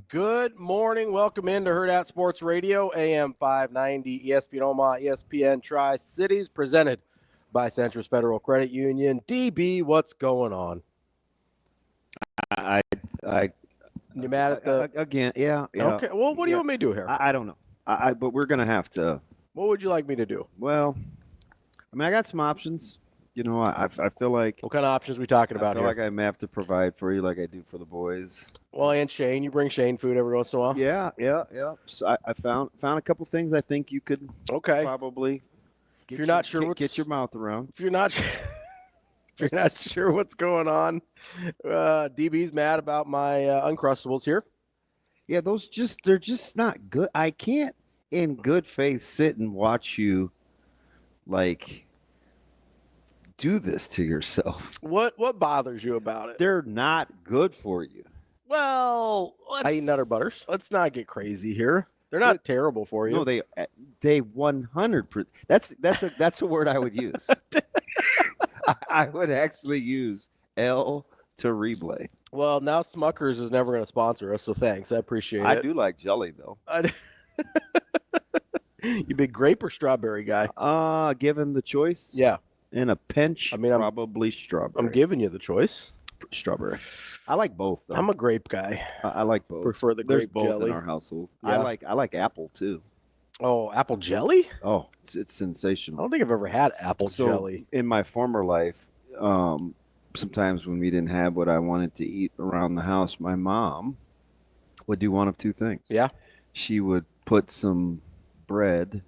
Good morning. Welcome into Hurrdat Sports Radio, AM 590, ESPN Omaha, ESPN Tri-Cities, presented by Centris Federal Credit Union. DB, what's going on? I You mad at the again? Yeah. Okay. Well, what do you want me to do here? I don't know. But we're gonna have to. What would you like me to do? Well, I mean, I got some options. You know, I feel like. What kind of options are we talking about I feel here? like I may have to provide for you, like I do for the boys. Well, and Shane, you bring Shane food every once in a while. Yeah. So I found a couple things I think you could probably. If you're not sure, get your mouth around. If you're not sure what's going on, DB's mad about my Uncrustables here. Yeah, they're just not good. I can't, in good faith, sit and watch you, like, do this to yourself. What bothers you about it? They're not good for you. Well, I eat Nutter Butters. Let's not get crazy here. They're not terrible for you. No, they 100%. That's a word I would use. I would actually use El Terrible. Well, now Smucker's is never going to sponsor us, so thanks. I appreciate it. I do like jelly, though. You big grape or strawberry guy? Given the choice, yeah. In a pinch, probably strawberry. I'm giving you the choice. Strawberry. I like both, though. I'm a grape guy. I like both. Prefer the grape both jelly in our household. Yeah. I like apple too. Oh, apple jelly? Oh, it's sensational. I don't think I've ever had apple jelly. In my former life, sometimes when we didn't have what I wanted to eat around the house, my mom would do one of two things. Yeah. She would put some bread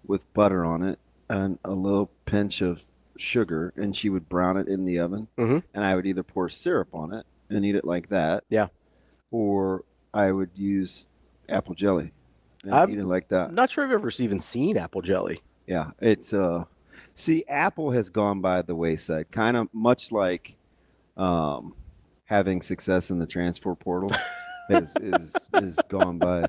with butter on it and a little pinch of sugar, and she would brown it in the oven. Mm-hmm. And I would either pour syrup on it and eat it like that. Yeah. Or I would use apple jelly and eat it like that. I'm not sure I've ever even seen apple jelly. Yeah, it's see, apple has gone by the wayside, kind of much like having success in the transfer portal is gone by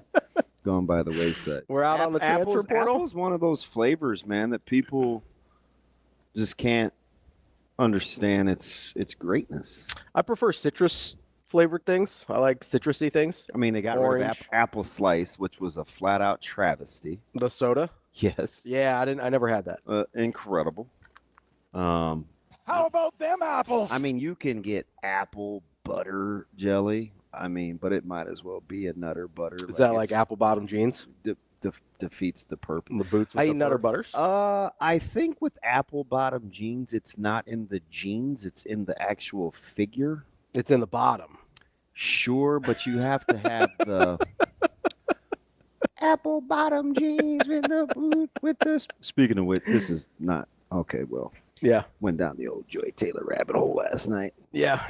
the wayside. We're out on the transfer portal. Apple's one of those flavors, man, that people just can't understand its greatness. I prefer citrus flavored things. I like citrusy things. I mean, they got rid of apple slice, which was a flat out travesty. The soda? Yes. Yeah, I never had that. Incredible. How about them apples? I mean, you can get apple butter jelly. I mean, but it might as well be a Nutter Butter. Is that like apple bottom jeans? Defeats the purpose. The boots. I eat Nutter Butters. I think with apple bottom jeans, it's not in the jeans; it's in the actual figure. It's in the bottom. Sure, but you have to have the apple bottom jeans with the boot with the. Speaking of which, this is not okay. Well, yeah, went down the old Joy Taylor rabbit hole last night. Yeah.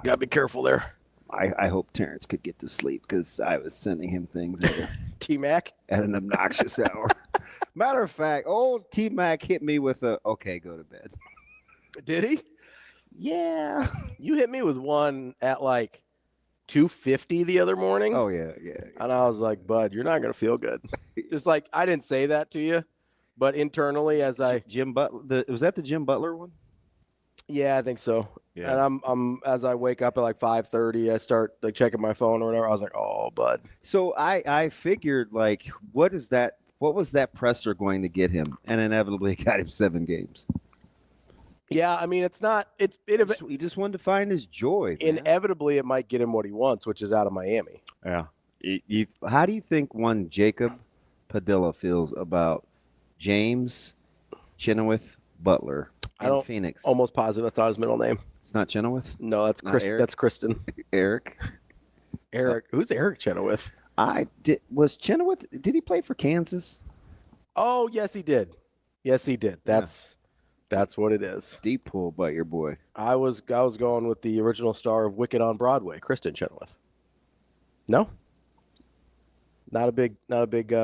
Gotta be careful there. I hope Terrence could get to sleep because I was sending him things T-Mac at an obnoxious hour. Matter of fact, old T-Mac hit me with okay, go to bed. Did he? Yeah. You hit me with one at like 2:50 the other morning. Oh, yeah. And I was like, bud, you're not going to feel good. Just like, I didn't say that to you, but internally Jim Butler, was that the Jim Butler one? Yeah, I think so. Yeah. And I'm as I wake up at like 5:30, I start like checking my phone or whatever. I was like, oh, bud. So I figured, like, what was that presser going to get him? And inevitably got him 7 games. Yeah, I mean, He just wanted to find his joy. Man. Inevitably, it might get him what he wants, which is out of Miami. Yeah. How do you think one Jacob Padilla feels about James Chenoweth Butler in Phoenix? Almost positive that's not his middle name. It's not Chenoweth? No, that's That's Kristen. Eric. Who's Eric Chenoweth? Was Chenoweth? Did he play for Kansas? Oh, yes, he did. That's what it is. Deep pull by your boy. I was going with the original star of Wicked on Broadway, Kristen Chenoweth. No, not a big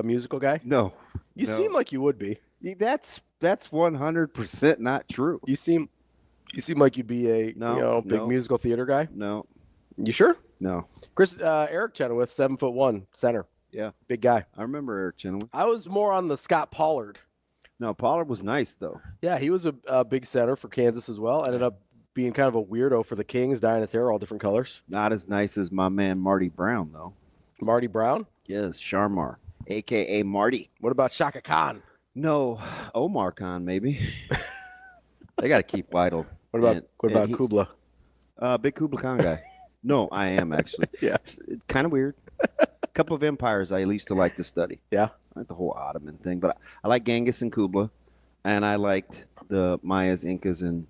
musical guy. No, you seem like you would be. That's 100% not true. You seem like you'd be a big musical theater guy. No, you sure? No. Eric Chenoweth, 7'1" center. Yeah, big guy. I remember Eric Chenoweth. I was more on the Scott Pollard. No, Pollard was nice though. Yeah, he was a big center for Kansas as well. Ended up being kind of a weirdo for the Kings, dyeing his hair all different colors. Not as nice as my man Marty Brown, though. Marty Brown? Yes, Sharmar, a.k.a. Marty. What about Shaka Khan? No, Omar Khan, maybe. They got to keep Weidel. What about Kubla? Big Kubla Khan guy. No, I am actually. Yeah. It's kind of weird. A couple of empires I used to like to study. Yeah. I like the whole Ottoman thing, but I like Genghis and Kubla, and I liked the Mayas, Incas, and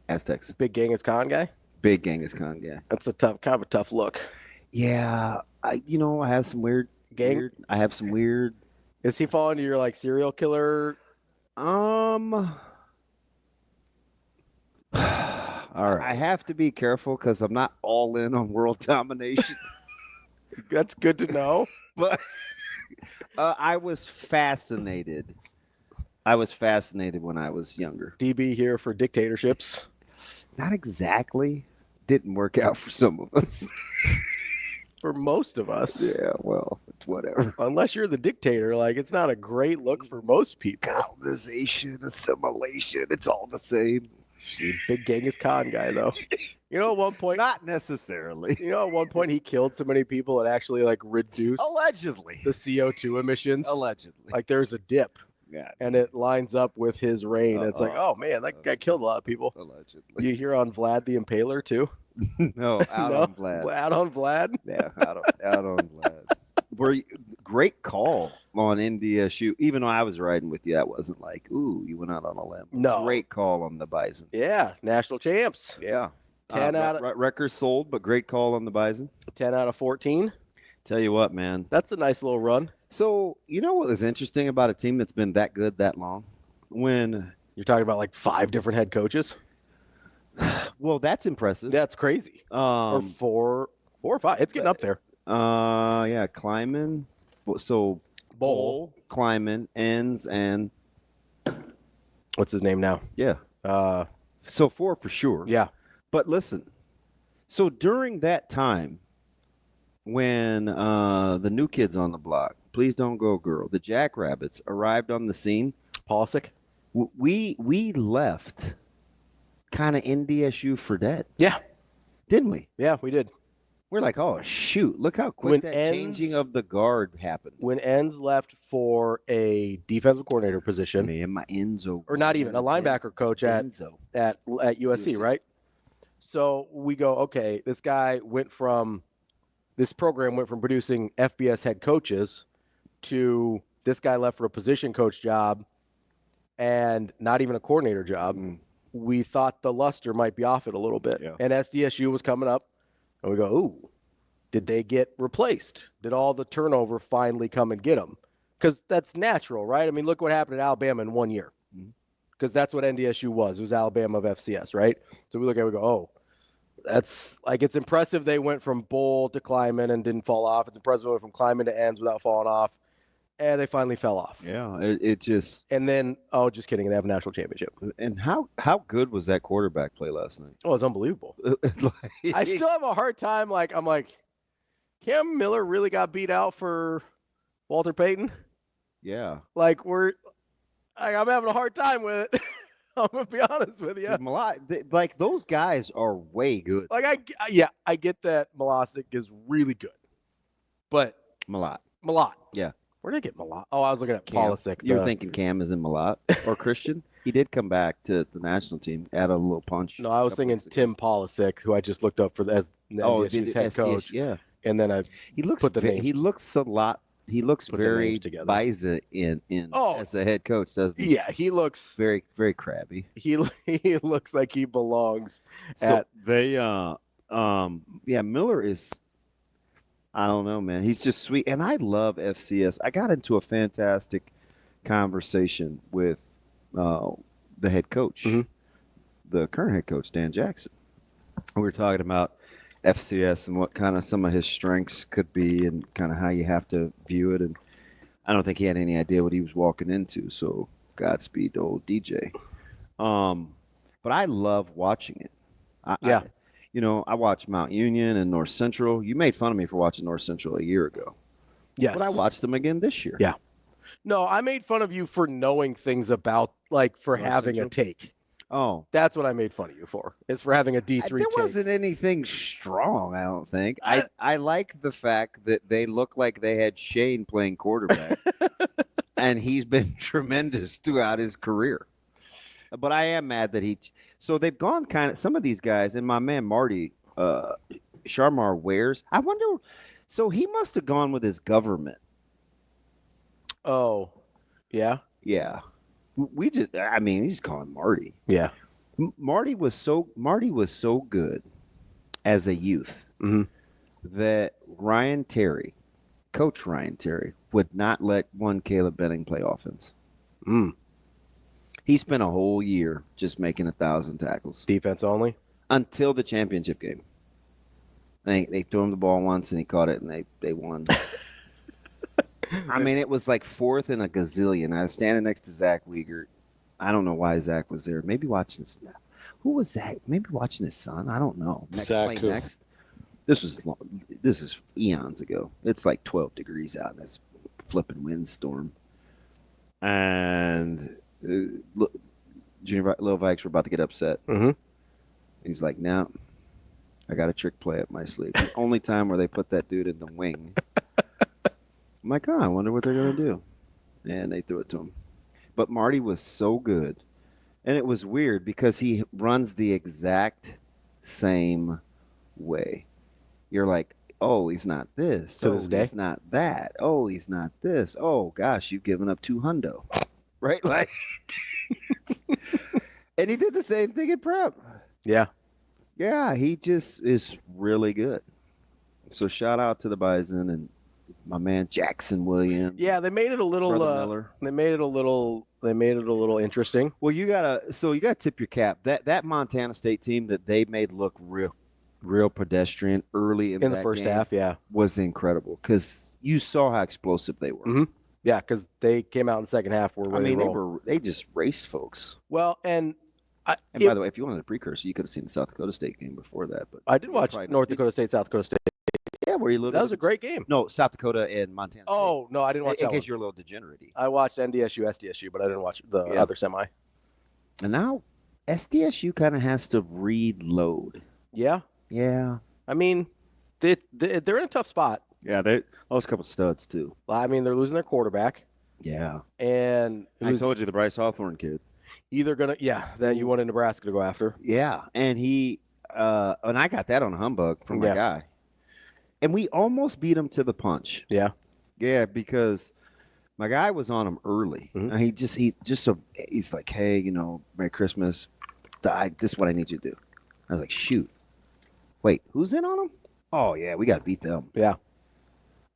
Aztecs. Big Genghis Khan guy? Big Genghis Khan guy. That's kind of a tough look. Yeah, I have some weird. I have some weird. Is he fall into your like serial killer? All right. I have to be careful because I'm not all in on world domination. That's good to know. But I was fascinated. When I was younger. DB here for dictatorships. Not exactly. Didn't work out for some of us. For most of us. Yeah, well, it's whatever. Unless you're the dictator, like it's not a great look for most people. Colonization, assimilation, it's all the same. Big Genghis Khan guy, though. You know, at one point, not necessarily. You know, at one point he killed so many people it actually like reduced allegedly the CO2 emissions. Allegedly, like there's a dip. Yeah, and it lines up with his reign. It's like, oh man, that guy killed a lot of people. Allegedly. You hear on Vlad the Impaler too? No, on Vlad. Out on Vlad. Yeah, out on Vlad. Great call on NDSU. Even though I was riding with you, that wasn't like, ooh, you went out on a limb. No, great call on the Bison. Yeah, national champs. Yeah, 10 out of records sold, but great call on the Bison. 10 out of 14. Tell you what, man, that's a nice little run. So you know what was interesting about a team that's been that good that long? When you're talking about like 5 different head coaches. Well, that's impressive. That's crazy. Or 4 or 5. It's getting up there. Yeah, Kleiman. So Bowl, Kleiman, Enns, and what's his name now? Yeah. So 4 for sure. Yeah. But listen, so during that time, when the new kids on the block, Please Don't Go Girl, the Jackrabbits arrived on the scene, Polisic, we left kind of NDSU for dead. Yeah. Didn't we? Yeah, we did. We're like, oh, shoot, look how quick that changing of the guard happened. When Enns left for a defensive coordinator position. Man, my Enzo. Or not even, a linebacker coach at USC, right? So we go, okay, this program went from producing FBS head coaches to this guy left for a position coach job and not even a coordinator job. We thought the luster might be off it a little bit. Yeah. And SDSU was coming up. And we go, ooh, did they get replaced? Did all the turnover finally come and get them? Because that's natural, right? I mean, look what happened at Alabama in 1 year. Because that's what NDSU was. It was Alabama of FCS, right? So we look at it, we go, oh, that's like, it's impressive they went from Bowl to Kleiman and didn't fall off. It's impressive they went from Kleiman to Enns without falling off. And they finally fell off. Yeah, it just. And then, oh, just kidding. They have a national championship. And how good was that quarterback play last night? Oh, it's unbelievable. I still have a hard time. I'm like, Cam Miller really got beat out for Walter Payton? Yeah. I'm having a hard time with it. I'm going to be honest with you. Those guys are way good. I get that Malosic is really good. But. Malott. Yeah. Where did I get Malott? Oh, I was looking at Polisic. You were thinking Cam is in Malott or Christian? He did come back to the national team, add a little punch. No, I was thinking Tim Polisic, who I just looked up as NDSU's head coach. Yeah, and then he looks a lot. He looks very Biza in as a head coach, doesn't he? Yeah, he looks very, very crabby. He looks like he belongs Miller is. I don't know, man. He's just sweet. And I love FCS. I got into a fantastic conversation with the head coach, the current head coach, Dan Jackson. We were talking about FCS and what kind of some of his strengths could be and kind of how you have to view it. And I don't think he had any idea what he was walking into. So Godspeed to old DJ. But I love watching it. I watched Mount Union and North Central. You made fun of me for watching North Central a year ago. Yes. But I watched them again this year. Yeah. No, I made fun of you for knowing things about, for North having Central? A take. Oh. That's what I made fun of you for. It's for having a D3 There take. wasn't anything strong, I don't think. I like the fact that they look like they had Shane playing quarterback, and he's been tremendous throughout his career. But I am mad that so they've gone kind of, some of these guys, and my man Marty Sharmar wears. I wonder, so he must have gone with his government. Oh, yeah? Yeah. He's calling Marty. Yeah. Marty was so good as a youth that Coach Ryan Terry, would not let one Caleb Benning play offense. He spent a whole year just making 1,000 tackles. Defense only? Until the championship game. They threw him the ball once and he caught it and they won. I mean, it was like 4th and a gazillion. I was standing next to Zach Wiegert. I don't know why Zach was there. Maybe watching his. Who was Zach? Maybe watching his son. I don't know. Next. This is eons ago. It's like 12 degrees out in this flipping windstorm. And Junior Little Vikes were about to get upset. He's like, "No, I got a trick play up my sleeve." The only time where they put that dude in the wing. I'm like, I wonder what they're going to do. And they threw it to him. But Marty was so good. And it was weird because he runs the exact same way. You're like, oh, he's not this. To this day? He's not that. Oh, he's not this. Oh, gosh, you've given up $200. Right? Like, and he did the same thing in prep. Yeah. Yeah, he just is really good. So shout out to the Bison and my man Jackson Williams. Yeah, they made it a little. They made it a little interesting. Well, you gotta tip your cap. That Montana State team that they made look real pedestrian early in the first half. Yeah, was incredible because you saw how explosive they were. Yeah, because they came out in the second half. They just raced folks. Well, and by the way, if you wanted a precursor, you could have seen the South Dakota State game before that. But I did watch North Dakota State, South Dakota State. Yeah, where you lived. That was a great game. No, South Dakota and Montana State. Oh, no, I didn't watch that. In case you're a little degenerate. I watched NDSU, SDSU, but I didn't watch the other semi. And now SDSU kind of has to reload. Yeah? Yeah. I mean, they're in a tough spot. Yeah, they lost a couple studs, too. I mean, they're losing their quarterback. Yeah. And I told you, the Bryce Hawthorne kid. Either going to, that you wanted Nebraska to go after. Yeah, and he, and I got that on a humbug from my guy. And we almost beat him to the punch. Yeah. Yeah, because my guy was on him early. And he's like, hey, Merry Christmas. This is what I need you to do. I was like, shoot. Wait, who's in on him? Oh, yeah, we got to beat them. Yeah.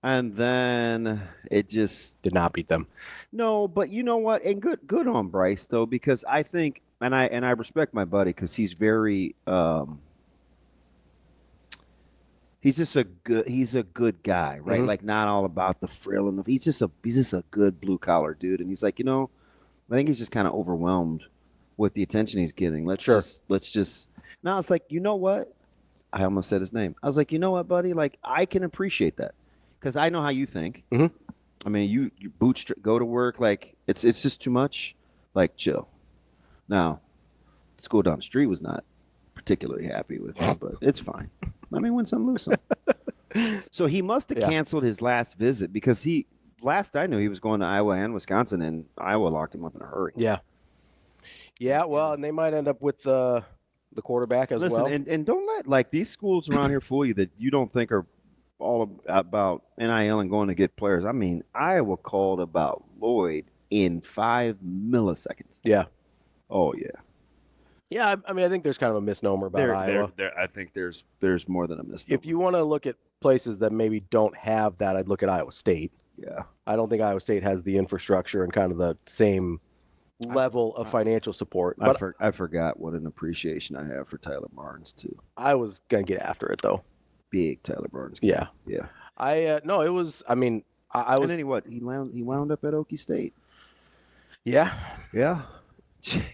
And then it just did not beat them. No, but you know what? And good on Bryce though, because I think, and I respect my buddy because he's very he's a good guy, right? Like not all about the frill and he's just a good blue collar dude. And he's like, I think he's just kind of overwhelmed with the attention he's getting. Let's just. Now it's like, you know what? I almost said his name. I was like, you know what, buddy? Like I can appreciate that. Because I know how you think. I mean, you go to work like it's just too much. Like chill. Now, school down the street was not particularly happy with me, but it's fine. I mean, win some, lose some. So he must have canceled his last visit because last I knew he was going to Iowa and Wisconsin, and Iowa locked him up in a hurry. Yeah. Yeah. Well, and they might end up with the quarterback as well. Listen, and don't let these schools around here fool you that you don't think are all about NIL and going to get players. I mean, Iowa called about Lloyd in 5 milliseconds. Yeah. Oh, yeah. Yeah, I mean, I think there's kind of a misnomer about Iowa. I think there's more than a misnomer. If you want to look at places that maybe don't have that, I'd look at Iowa State. Yeah. I don't think Iowa State has the infrastructure and kind of the same level of financial support. But I forgot what an appreciation I have for Tyler Barnes, too. I was going to get after it, though. Big Tyler Barnes. Yeah. Yeah. No, it was, I mean, I was. And then he wound up at Okie State. Yeah. Yeah.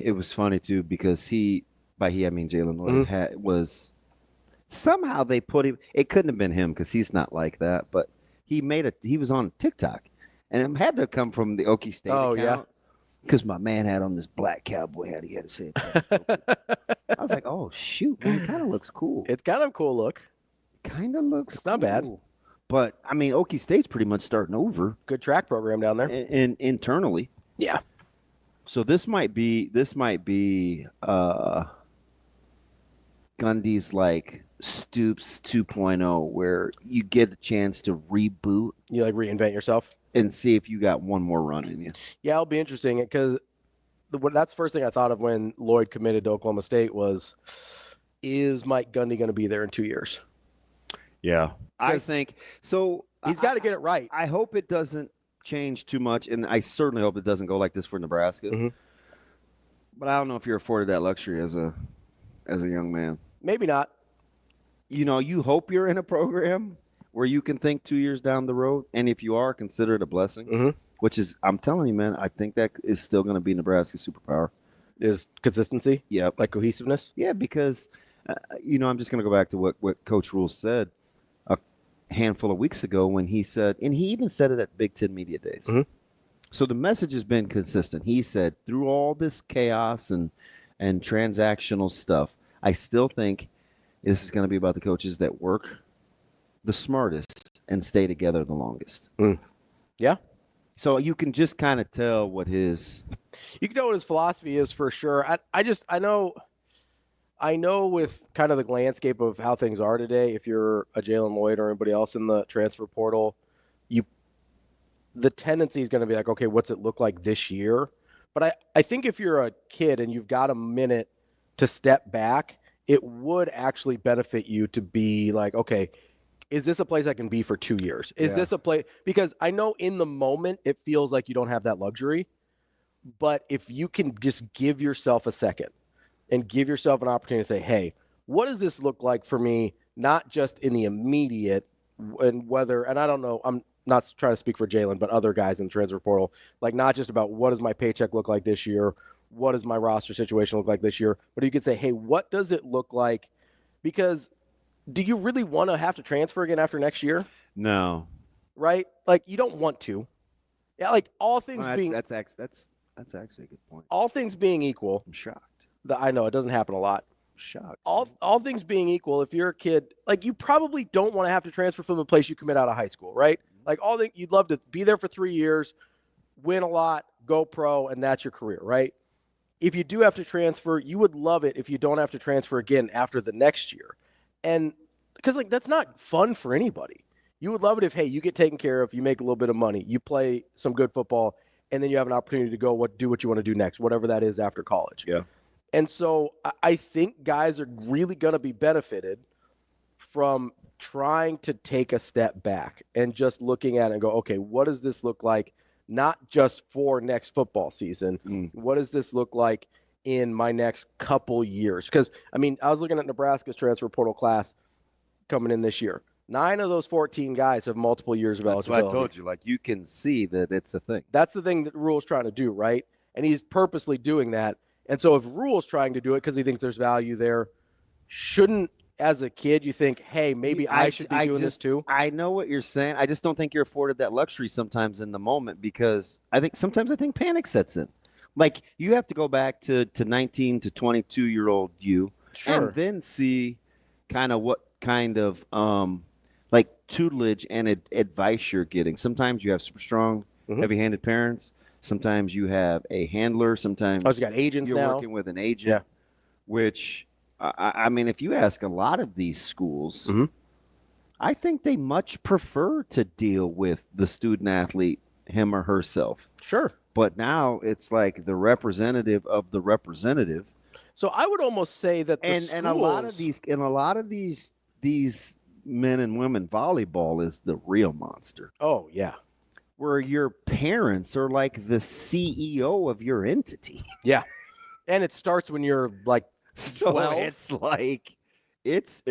It was funny, too, because by he, I mean Jaylen Lloyd, was somehow they put him, it couldn't have been him because he's not like that, but he was on TikTok and it had to come from the Okie State account. because my man had on this black cowboy hat. He had his head tilted. I was like, oh, shoot, man, it kind of looks cool. It's kind of a cool look. Kind of looks It's not bad. But, I mean, Okie State's pretty much starting over. Good track program down there. And internally. Yeah. So this might be Gundy's like Stoops 2.0, where you get a chance to reboot. You like reinvent yourself and see if you got one more run in you. Yeah, it'll be interesting because that's the first thing I thought of when Lloyd committed to Oklahoma State was, is Mike Gundy going to be there in 2 years? Yeah, I think so. He's got to get it right. I hope it doesn't change too much, and I certainly hope it doesn't go like this for Nebraska. Mm-hmm. But I don't know if you're afforded that luxury as a young man. Maybe not. You know, you hope you're in a program where you can think 2 years down the road, and if you are, consider it a blessing. Mm-hmm. Which is, I'm telling you, man, I think that is still going to be Nebraska's superpower. Is consistency? Yeah, like cohesiveness. Yeah, because I'm just going to go back to what Coach Rule said a handful of weeks ago when he said, and he even said it at Big Ten Media Days. Mm-hmm. So the message has been consistent. He said, through all this chaos and transactional stuff, I still think this is going to be about the coaches that work the smartest and stay together the longest. Mm. Yeah. So you can just kind of tell what his philosophy is for sure. I know with kind of the landscape of how things are today, if you're a Jaylen Lloyd or anybody else in the transfer portal, the tendency is going to be like, okay, what's it look like this year? But I think if you're a kid and you've got a minute to step back, it would actually benefit you to be like, okay, is this a place I can be for 2 years? Is this a place? Because I know in the moment it feels like you don't have that luxury. But if you can just give yourself a second and give yourself an opportunity to say, hey, what does this look like for me? Not just in the immediate and I don't know, I'm not trying to speak for Jaylen, but other guys in the transfer portal, like not just about what does my paycheck look like this year? What does my roster situation look like this year? But you could say, hey, what does it look like? Because do you really want to have to transfer again after next year? No. Right? Like you don't want to. Yeah, like all things being that's actually a good point. All things being equal. I'm shocked. I know it doesn't happen a lot. I'm shocked. All things being equal, if you're a kid, like you probably don't want to have to transfer from the place you commit out of high school, right? Like you'd love to be there for 3 years, win a lot, go pro, and that's your career, right? If you do have to transfer, you would love it if you don't have to transfer again after the next year. And because like that's not fun for anybody. You would love it if, hey, you get taken care of, you make a little bit of money, you play some good football, and then you have an opportunity to go do what you want to do next, whatever that is after college. Yeah. And so I think guys are really going to be benefited from trying to take a step back and just looking at it and go, okay, what does this look like? Not just for next football season. What does this look like in my next couple years? Because, I mean, I was looking at Nebraska's transfer portal class coming in this year. 9 of those 14 guys have multiple years of eligibility. That's what I told you. Like, you can see that it's a thing. That's the thing that Rule's trying to do, right? And he's purposely doing that. And so if Rule's trying to do it because he thinks there's value there, shouldn't, as a kid, you think, hey, maybe I should be doing this too? I know what you're saying. I just don't think you're afforded that luxury sometimes in the moment because I think panic sets in. Like, you have to go back to 19 to 22-year-old you and then see kind of what kind of like tutelage and advice you're getting. Sometimes you have super strong, heavy-handed parents. Sometimes you have a handler. Sometimes you got agents you're now. Working with an agent, which – I mean, if you ask a lot of these schools, I think they much prefer to deal with the student athlete, him or herself. Sure. But now it's like the representative of the representative. So I would almost say that and a lot of these men and women, volleyball is the real monster. Oh, yeah. Where your parents are like the CEO of your entity. Yeah. And it starts when you're like 12. So it's like it's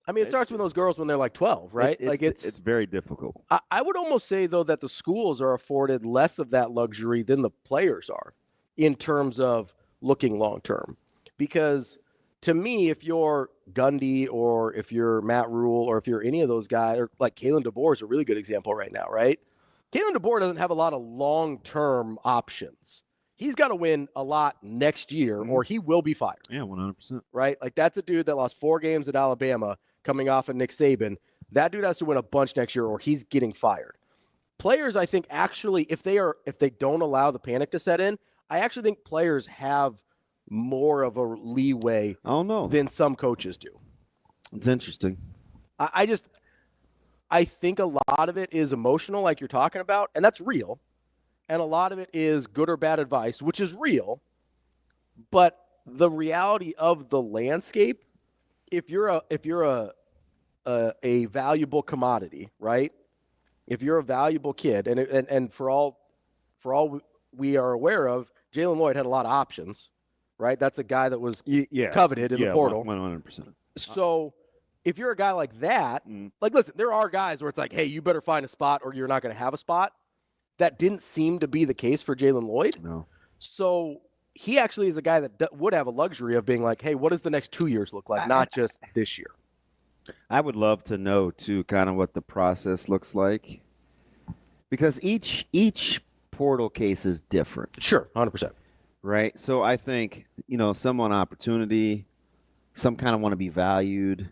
I mean, it starts with those girls when they're like 12, right? It's very difficult. I would almost say, though, that the schools are afforded less of that luxury than the players are in terms of looking long term. Because to me, if you're Gundy or if you're Matt Rule or if you're any of those guys, or like Kalen DeBoer is a really good example right now, right? Kalen DeBoer doesn't have a lot of long term options. he's got to win a lot next year or he will be fired. Yeah, 100%. Right? Like, that's a dude that lost 4 games at Alabama coming off of Nick Saban. That dude has to win a bunch next year or he's getting fired. Players, I think, actually, if they don't allow the panic to set in, I actually think players have more of a leeway than some coaches do. It's interesting. I think a lot of it is emotional, like you're talking about, and that's real. And a lot of it is good or bad advice, which is real. But the reality of the landscape, if you're a valuable commodity, right? If you're a valuable kid, and for all we are aware of, Jaylen Lloyd had a lot of options, right? That's a guy that was coveted in the portal. 100%. So if you're a guy like that, like, listen, there are guys where it's like, hey, you better find a spot or you're not going to have a spot. That didn't seem to be the case for Jaylen Lloyd. No. So he actually is a guy that would have a luxury of being like, hey, what does the next 2 years look like, not just this year? I would love to know, too, kind of what the process looks like. Because each portal case is different. Sure, 100%. Right? So I think, some want opportunity, some kind of want to be valued.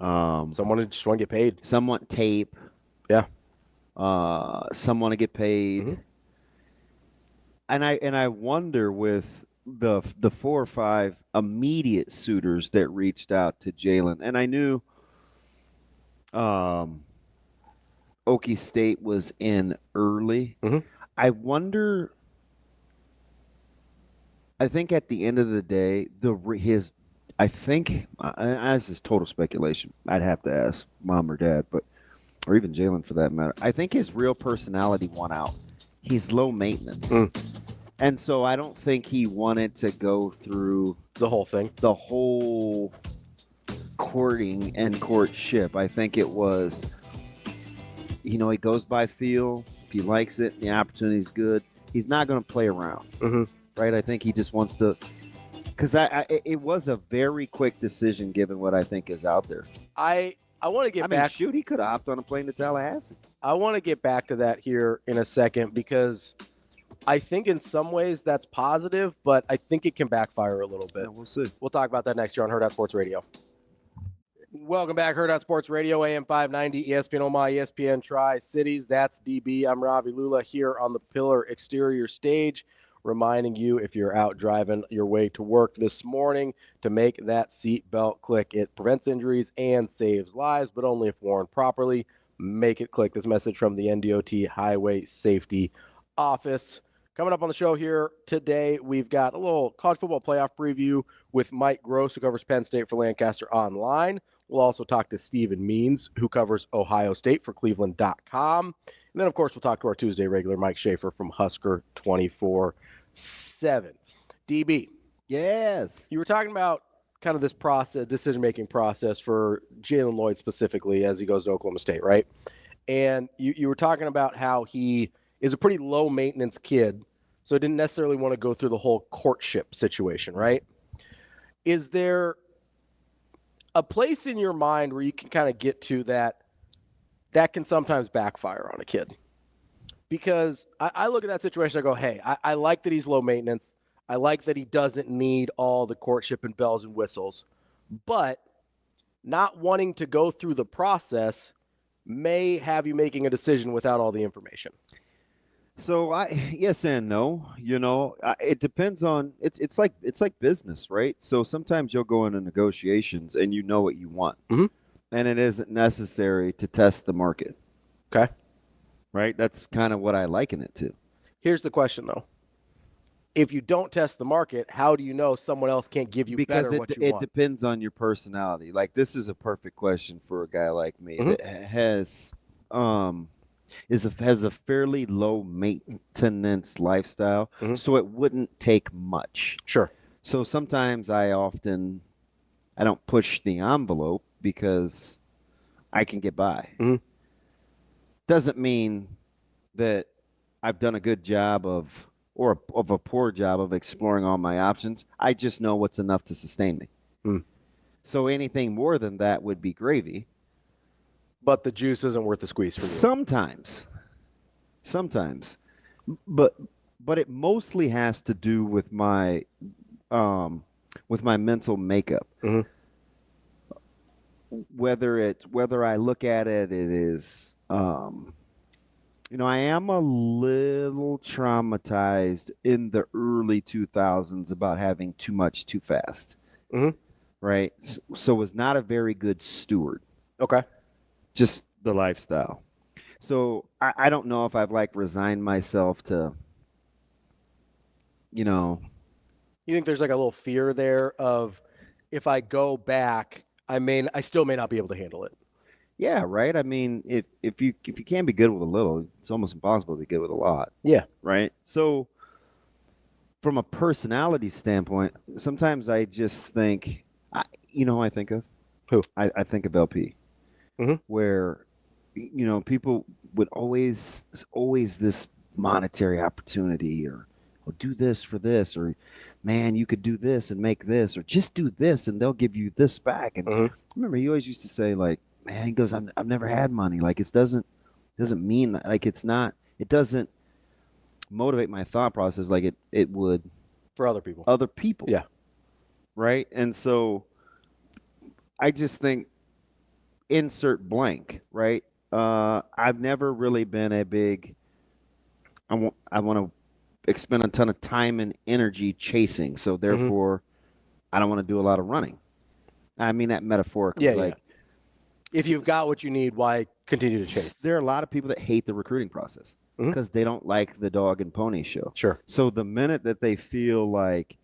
Someone just want to get paid. Some want tape. Yeah. Some want to get paid. And I wonder with the 4 or 5 immediate suitors that reached out to Jaylen, and I knew Okie State was in early. I wonder. I think at the end of the day, this is total speculation. I'd have to ask mom or dad, or even Jaylen for that matter. I think his real personality won out. He's low maintenance. And so I don't think he wanted to go through the whole thing, the whole courting and courtship. I think it was, he goes by feel. If he likes it, the opportunity's good. He's not going to play around, right? I think he just wants to, because it was a very quick decision given what I think is out there. I want to get back. He could have hopped on a plane to Tallahassee. I want to get back to that here in a second because I think in some ways that's positive, but I think it can backfire a little bit. Yeah, we'll see. We'll talk about that next year on Hurrdat Sports Radio. Welcome back, Hurrdat Sports Radio, AM 590, ESPN Omaha, ESPN Tri-Cities. That's DB. I'm Ravi Lulla here on the Pillar exterior stage, reminding you if you're out driving your way to work this morning to make that seat belt click. It prevents injuries and saves lives, but only if worn properly. Make it click. This message from the NDOT Highway Safety Office. Coming up on the show here today, we've got a little college football playoff preview with Mike Gross, who covers Penn State for Lancaster Online. We'll also talk to Steven Means, who covers Ohio State for Cleveland.com. And then, of course, we'll talk to our Tuesday regular, Mike Schaefer from Husker 24/7. DB. Yes. You were talking about kind of this process, decision-making process for Jaylen Lloyd specifically as he goes to Oklahoma State, right? And you were talking about how he is a pretty low-maintenance kid, so didn't necessarily want to go through the whole courtship situation, right? Is there a place in your mind where you can kind of get to that can sometimes backfire on a kid? Because I look at that situation, I go, hey, I like that he's low maintenance. I like that he doesn't need all the courtship and bells and whistles. But not wanting to go through the process may have you making a decision without all the information. So yes and no. It depends on it's like business, right? So sometimes you'll go into negotiations and you know what you want, and it isn't necessary to test the market. Okay, right? That's kind of what I liken it to. Here's the question, though: if you don't test the market, how do you know someone else can't give you better what you want? It depends on your personality. Like, this is a perfect question for a guy like me that has a fairly low maintenance lifestyle, so it wouldn't take much. Sure. So sometimes I don't push the envelope because I can get by. Doesn't mean that I've done a good job of a poor job of exploring all my options. I just know what's enough to sustain me. So anything more than that would be gravy. But the juice isn't worth the squeeze for you. Sometimes. But but it mostly has to do with my mental makeup. Mm-hmm. Whether I look at it, it is, I am a little traumatized in the early 2000s about having too much too fast. Mm-hmm. Right? So was not a very good steward. Okay. Just the lifestyle. So I don't know if I've resigned myself to, You think there's a little fear there of, if I go back, I still may not be able to handle it. Yeah, right. I mean, if you can't be good with a little, it's almost impossible to be good with a lot. Yeah. Right. So, from a personality standpoint, sometimes I just think, who I think of? Who? I think of LP, where, people would always this monetary opportunity, or do this for this, or man, you could do this and make this, or just do this and they'll give you this back. And I remember he always used to say, man, he goes, I've never had money. It doesn't mean that, it doesn't motivate my thought process like it would for other people. Yeah. Right. And so I just think, insert blank, right? I've never really been a big, I want to expend a ton of time and energy chasing. So therefore I don't want to do a lot of running. I mean that metaphorically. Yeah. If you've got what you need, why continue to chase? There are a lot of people that hate the recruiting process because they don't like the dog and pony show. Sure. So the minute that they feel like,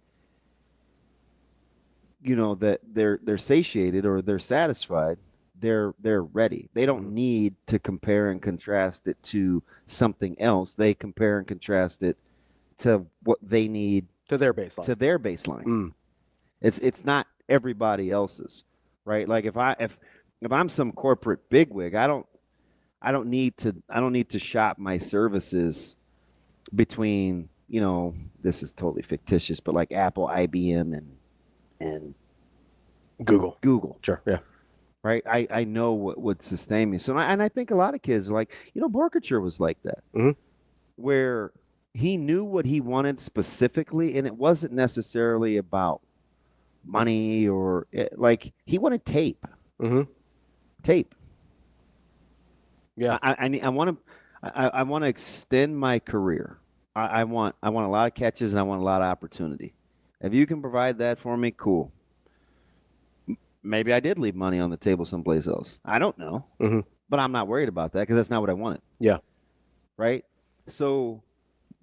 that they're satiated or they're satisfied, they're ready. They don't need to compare and contrast it to something else. They compare and contrast it to what they need to their baseline. It's not everybody else's, right? Like if I'm some corporate bigwig, I don't need to shop my services between, this is totally fictitious, but like Apple, IBM, and Google. Sure. Yeah. Right. I know what would sustain me. So, and I think a lot of kids are like, Borkature was like that, where he knew what he wanted specifically, and it wasn't necessarily about money or he wanted tape. Tape. Yeah. I want to extend my career. I want a lot of catches and I want a lot of opportunity. If you can provide that for me, cool. Maybe I did leave money on the table someplace else. I don't know, but I'm not worried about that because that's not what I wanted. Yeah. Right. So,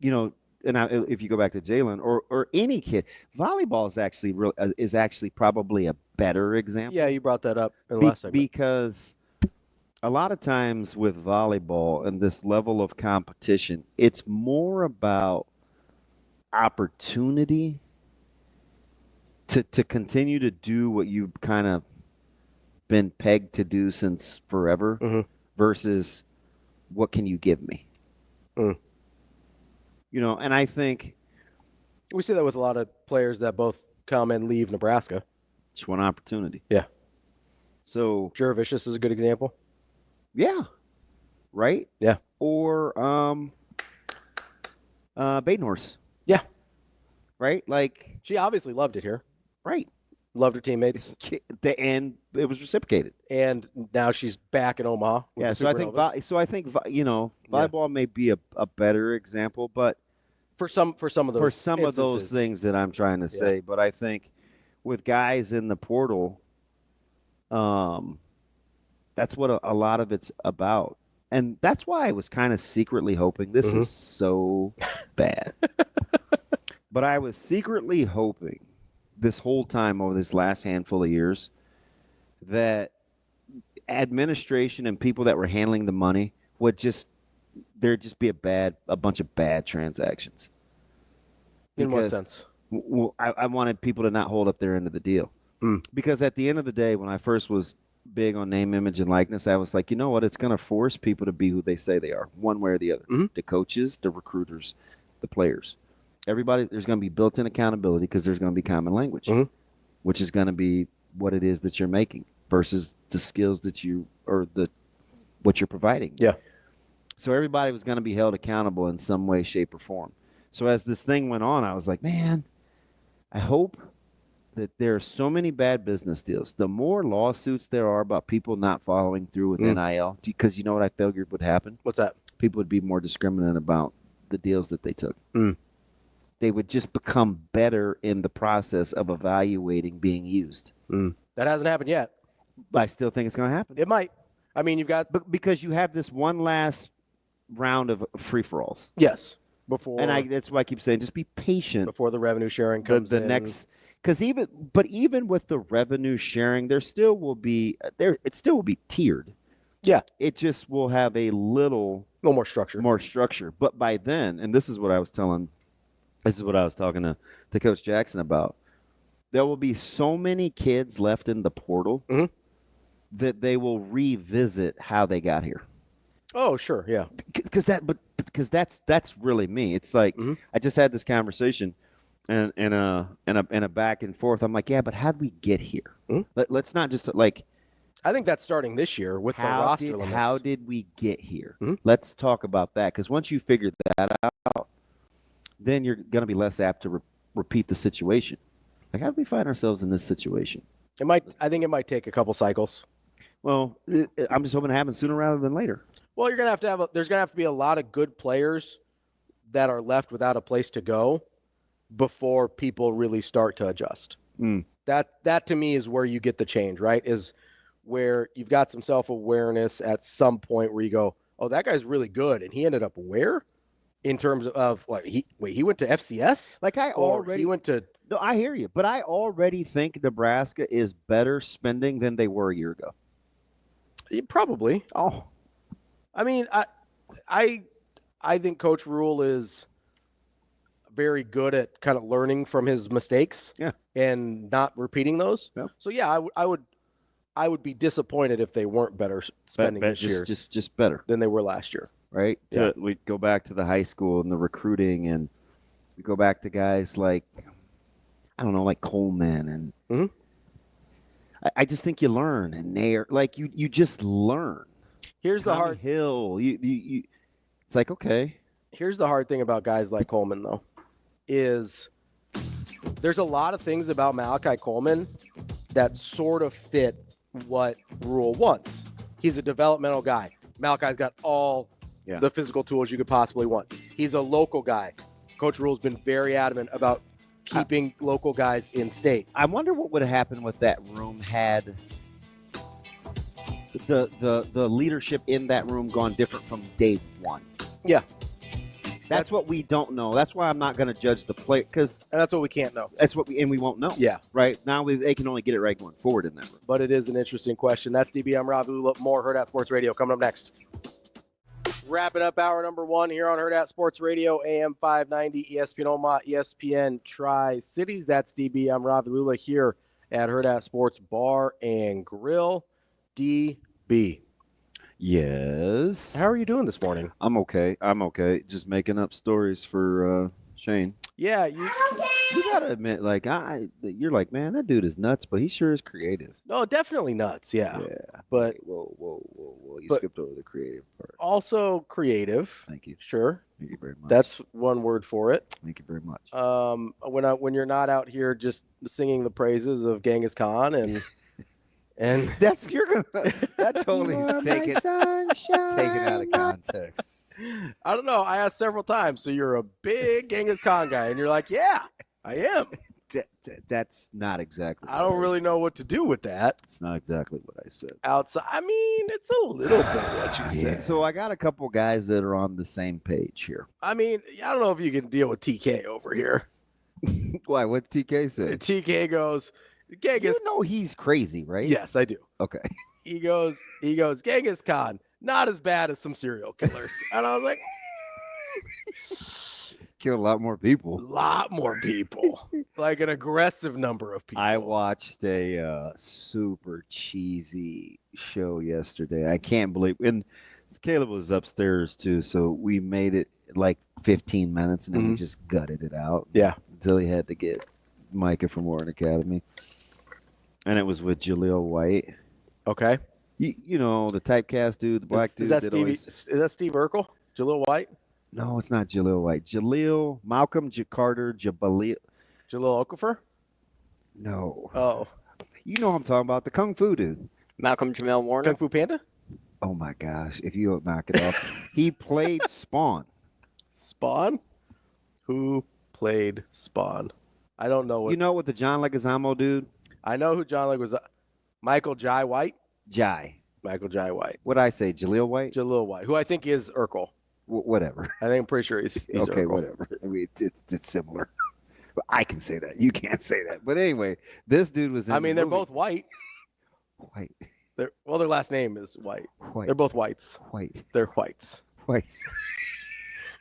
and if you go back to Jaylen or any kid, volleyball is actually probably a better example. Yeah, you brought that up in the last segment. Because a lot of times with volleyball and this level of competition, it's more about opportunity to continue to do what you've kind of been pegged to do since forever versus what can you give me? And I think we see that with a lot of players that both come and leave Nebraska. Just one opportunity. Yeah. So Juravicius is a good example. Yeah. Right? Yeah. Or Badenhorse. Yeah. Right? Like she obviously loved it here. Right. Loved her teammates. And it was reciprocated. And now she's back in Omaha. Yeah, so I think volleyball may be a better example, but for some of those things that I'm trying to say, but I think with guys in the portal, that's what a lot of it's about. And that's why I was kind of secretly hoping, this is so bad, but I was secretly hoping this whole time over this last handful of years that administration and people that were handling the money would there'd just be a bunch of bad transactions. In what sense? I wanted people to not hold up their end of the deal. Because at the end of the day, when I first was big on name, image, and likeness, I was like, you know what? It's going to force people to be who they say they are, one way or the other. The coaches, the recruiters, the players. Everybody, there's going to be built-in accountability because there's going to be common language, which is going to be what it is that you're making versus the skills that what you're providing. Yeah. So everybody was going to be held accountable in some way, shape, or form. So as this thing went on, I was like, man, I hope that there are so many bad business deals. The more lawsuits there are about people not following through with NIL, because you know what I figured would happen? What's that? People would be more discriminant about the deals that they took. They would just become better in the process of evaluating being used. That hasn't happened yet. I still think it's going to happen. It might. I mean, you've got because you have this one last round of free-for-alls. Yes. Before, and that's why I keep saying, just be patient before the revenue sharing comes in. Next, because even with the revenue sharing, it still will be tiered. Yeah, it just will have a little more structure. But by then, and this is what I was talking to Coach Jackson about. There will be so many kids left in the portal that they will revisit how they got here. Oh, sure, yeah. Because that's really me. It's like I just had this conversation, and in a back and forth. I'm like, yeah, but how'd we get here? Let's not just like. I think that's starting this year with the roster limits. How did we get here? Let's talk about that, because once you figure that out, then you're going to be less apt to repeat the situation. Like, how did we find ourselves in this situation? I think it might take a couple cycles. Well, I'm just hoping it happens sooner rather than later. Well, you're going to there's going to have to be a lot of good players that are left without a place to go before people really start to adjust. That to me is where you get the change, right? Is where you've got some self-awareness at some point where you go, oh, that guy's really good. And he ended up where? In terms of, like, he went to FCS? Like, he went to... No, I hear you. But I already think Nebraska is better spending than they were a year ago. Probably. Oh. I mean, I think Coach Rule is very good at kind of learning from his mistakes and not repeating those. Yeah. So, yeah, I would be disappointed if they weren't better spending this year. Just better than they were last year. Right? Yeah. We go back to the high school and the recruiting, and we go back to guys like, I don't know, like Coleman. And I just think you learn. And Nair, like, you just learn. Here's the hard Hill. It's like, okay. Here's the hard thing about guys like Coleman, though, is there's a lot of things about Malachi Coleman that sort of fit what Rule wants. He's a developmental guy. Malachi's got all the physical tools you could possibly want. He's a local guy. Coach Rule's been very adamant about keeping local guys in state. I wonder what would have happened with that room had the leadership in that room gone different from day one. Yeah. That's what we don't know. That's why I'm not going to judge the play, because that's what we can't know. That's what we won't know. Yeah. Right now they can only get it right going forward in that room. But it is an interesting question. That's DB. I'm Ravi. More Hurrdat Sports Radio coming up next. Wrapping up hour number 1 here on Hurrdat Sports Radio, AM 590, ESPN Omaha, ESPN Tri-Cities. That's DB. I'm Ravi Lulla here at Hurrdat Sports Bar and Grill. DB. Yes. How are you doing this morning? I'm okay. Just making up stories for Shane. Yeah, you gotta admit, like, you're like, man, that dude is nuts, but he sure is creative. No, definitely nuts. Yeah. But whoa! You skipped over the creative part. Also creative. Thank you. Sure. Thank you very much. That's one word for it. Thank you very much. When you're not out here just singing the praises of Genghis Khan and. And that totally is taken out of context. I don't know. I asked several times. So you're a big Genghis Khan guy, and you're like, yeah, I am. That's not exactly. I don't really know what to do with that. It's not exactly what I said. Outside, I mean, it's a little bit what you said. So I got a couple guys that are on the same page here. I mean, I don't know if you can deal with TK over here. Why? What TK say? TK goes. Genghis, you know he's crazy, right? Yes, I do. Okay. He goes, Genghis Khan, not as bad as some serial killers. And I was like, killed a lot more people. Like an aggressive number of people. I watched a super cheesy show yesterday. I can't believe, and Caleb was upstairs too, so we made it like 15 minutes, and then we just gutted it out. Yeah. Until he had to get Micah from Warren Academy. And it was with Jaleel White. Okay. You know, the typecast dude, the black dude. Is that Steve Urkel? Jaleel White? No, it's not Jaleel White. Malcolm Carter Jaleel Okafor? No. Oh. You know what I'm talking about. The Kung Fu dude. Malcolm Jamel Warner. Kung Fu Panda? Oh, my gosh. If you don't knock it off. He played Spawn. Spawn? Who played Spawn? I don't know. You know what the John Leguizamo dude? I know who John Leg was. Michael Jai White? Michael Jai White. What'd I say? Jaleel White? Jaleel White, who I think is Urkel. Whatever. I'm pretty sure he's okay, Urkel. whatever. I mean, it's similar. I can say that. You can't say that. But anyway, this dude was in they're both white. White. Their last name is White. White. They're both whites. White. They're whites. Whites.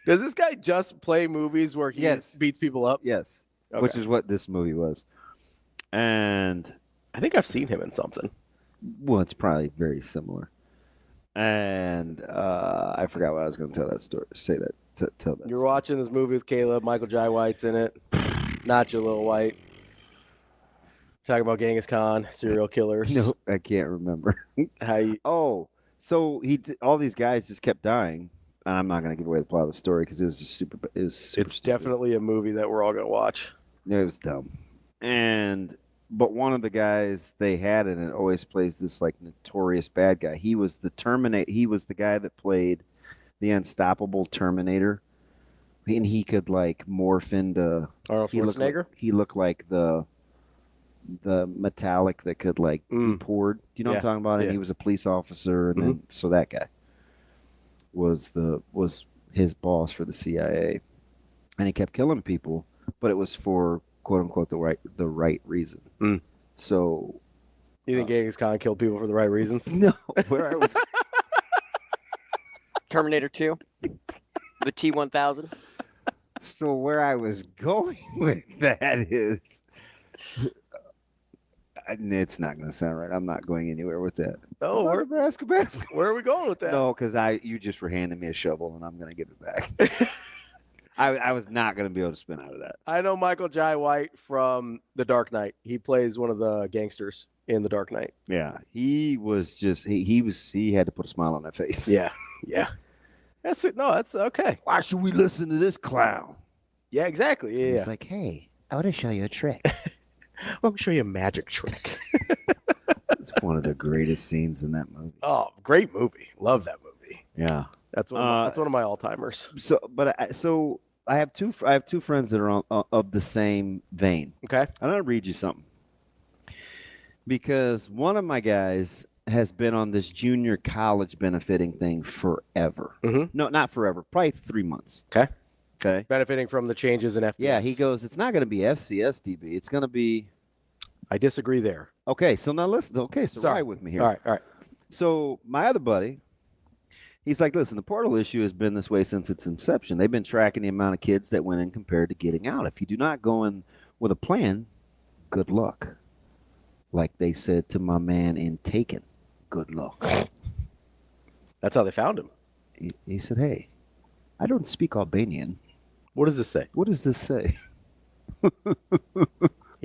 Does this guy just play movies where he beats people up? Yes. Okay. Which is what this movie was. And I think I've seen him in something. Well, it's probably very similar. And I forgot what I was going to tell that story. Tell that. You're watching this movie with Caleb. Michael Jai White's in it. Not Jaleel White. Talking about Genghis Khan, serial killers. No, I can't remember. So all these guys just kept dying. And I'm not going to give away the plot of the story because it was just super. It's stupid. Definitely a movie that we're all going to watch. It was dumb. But one of the guys they had in it always plays this like notorious bad guy. He was the Terminator. He was the guy that played the unstoppable Terminator, and he could like morph into Arnold Schwarzenegger. He looked like the metallic that could like be poured. Do you know what I'm talking about? And he was a police officer, and then so that guy was his boss for the CIA, and he kept killing people, but it was for quote unquote the right reason. So you think Genghis Khan killed people for the right reasons? No, where I was Terminator 2, the T-1000. So where I was going with that is, it's not going to sound right. I'm not going anywhere with that. Oh, where are we going with that? No, because you just were handing me a shovel and I'm going to give it back. I was not going to be able to spin out of that. I know Michael Jai White from The Dark Knight. He plays one of the gangsters in The Dark Knight. Yeah, he was just he had to put a smile on that face. Yeah. That's it. No, that's okay. Why should we listen to this clown? Yeah, exactly. Yeah. He's like, hey, I want to show you a trick. I'll show you a magic trick. It's one of the greatest scenes in that movie. Oh, great movie. Love that movie. Yeah. That's one of my all-timers. So I have two friends that are of the same vein. Okay. I'm going to read you something. Because one of my guys has been on this junior college benefiting thing forever. No, not forever. Probably 3 months. Okay. Benefiting from the changes in FBS. Yeah, he goes, it's not going to be FCS DB. It's going to be... I disagree there. Okay, so now listen. Okay, so ride with me here. All right. So my other buddy, he's like, listen, the portal issue has been this way since its inception. They've been tracking the amount of kids that went in compared to getting out. If you do not go in with a plan, good luck. Like they said to my man in Taken, good luck. That's how they found him. He said, hey, I don't speak Albanian. What does this say? What does this say?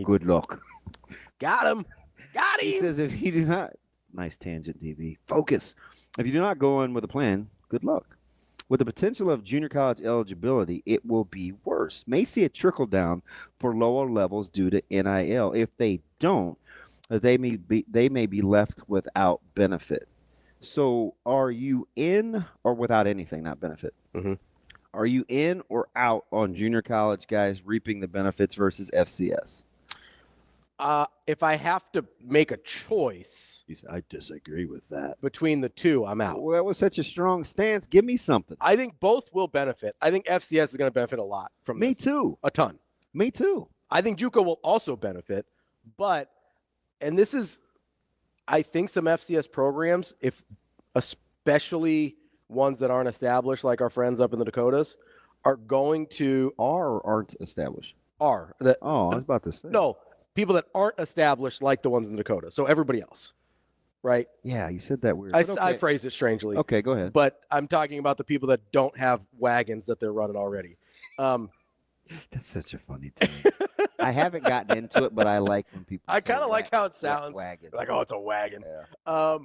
Good luck. Got him. He says if you do not, nice tangent, DB, focus. If you do not go in with a plan, good luck. With the potential of junior college eligibility, it will be worse. May see a trickle down for lower levels due to NIL. If they don't, they may be left without benefit. So are you in or without anything, not benefit? Are you in or out on junior college guys reaping the benefits versus FCS? If I have to make a choice, I disagree with that. Between the two, I'm out. Well, that was such a strong stance. Give me something. I think both will benefit. I think FCS is going to benefit a lot from this. Me too. A ton. Me too. I think JUCO will also benefit, and this is, I think some FCS programs, especially ones that aren't established, like our friends up in the Dakotas, are going to aren't established. I was about to say no. People that aren't established like the ones in the Dakota. So everybody else, right? Yeah, you said that weird. I phrased it strangely. Okay, go ahead. But I'm talking about the people that don't have wagons that they're running already. That's such a funny term. I haven't gotten into it, but I like when people I kind of like how it sounds. Wagon. Like, oh, it's a wagon. Yeah.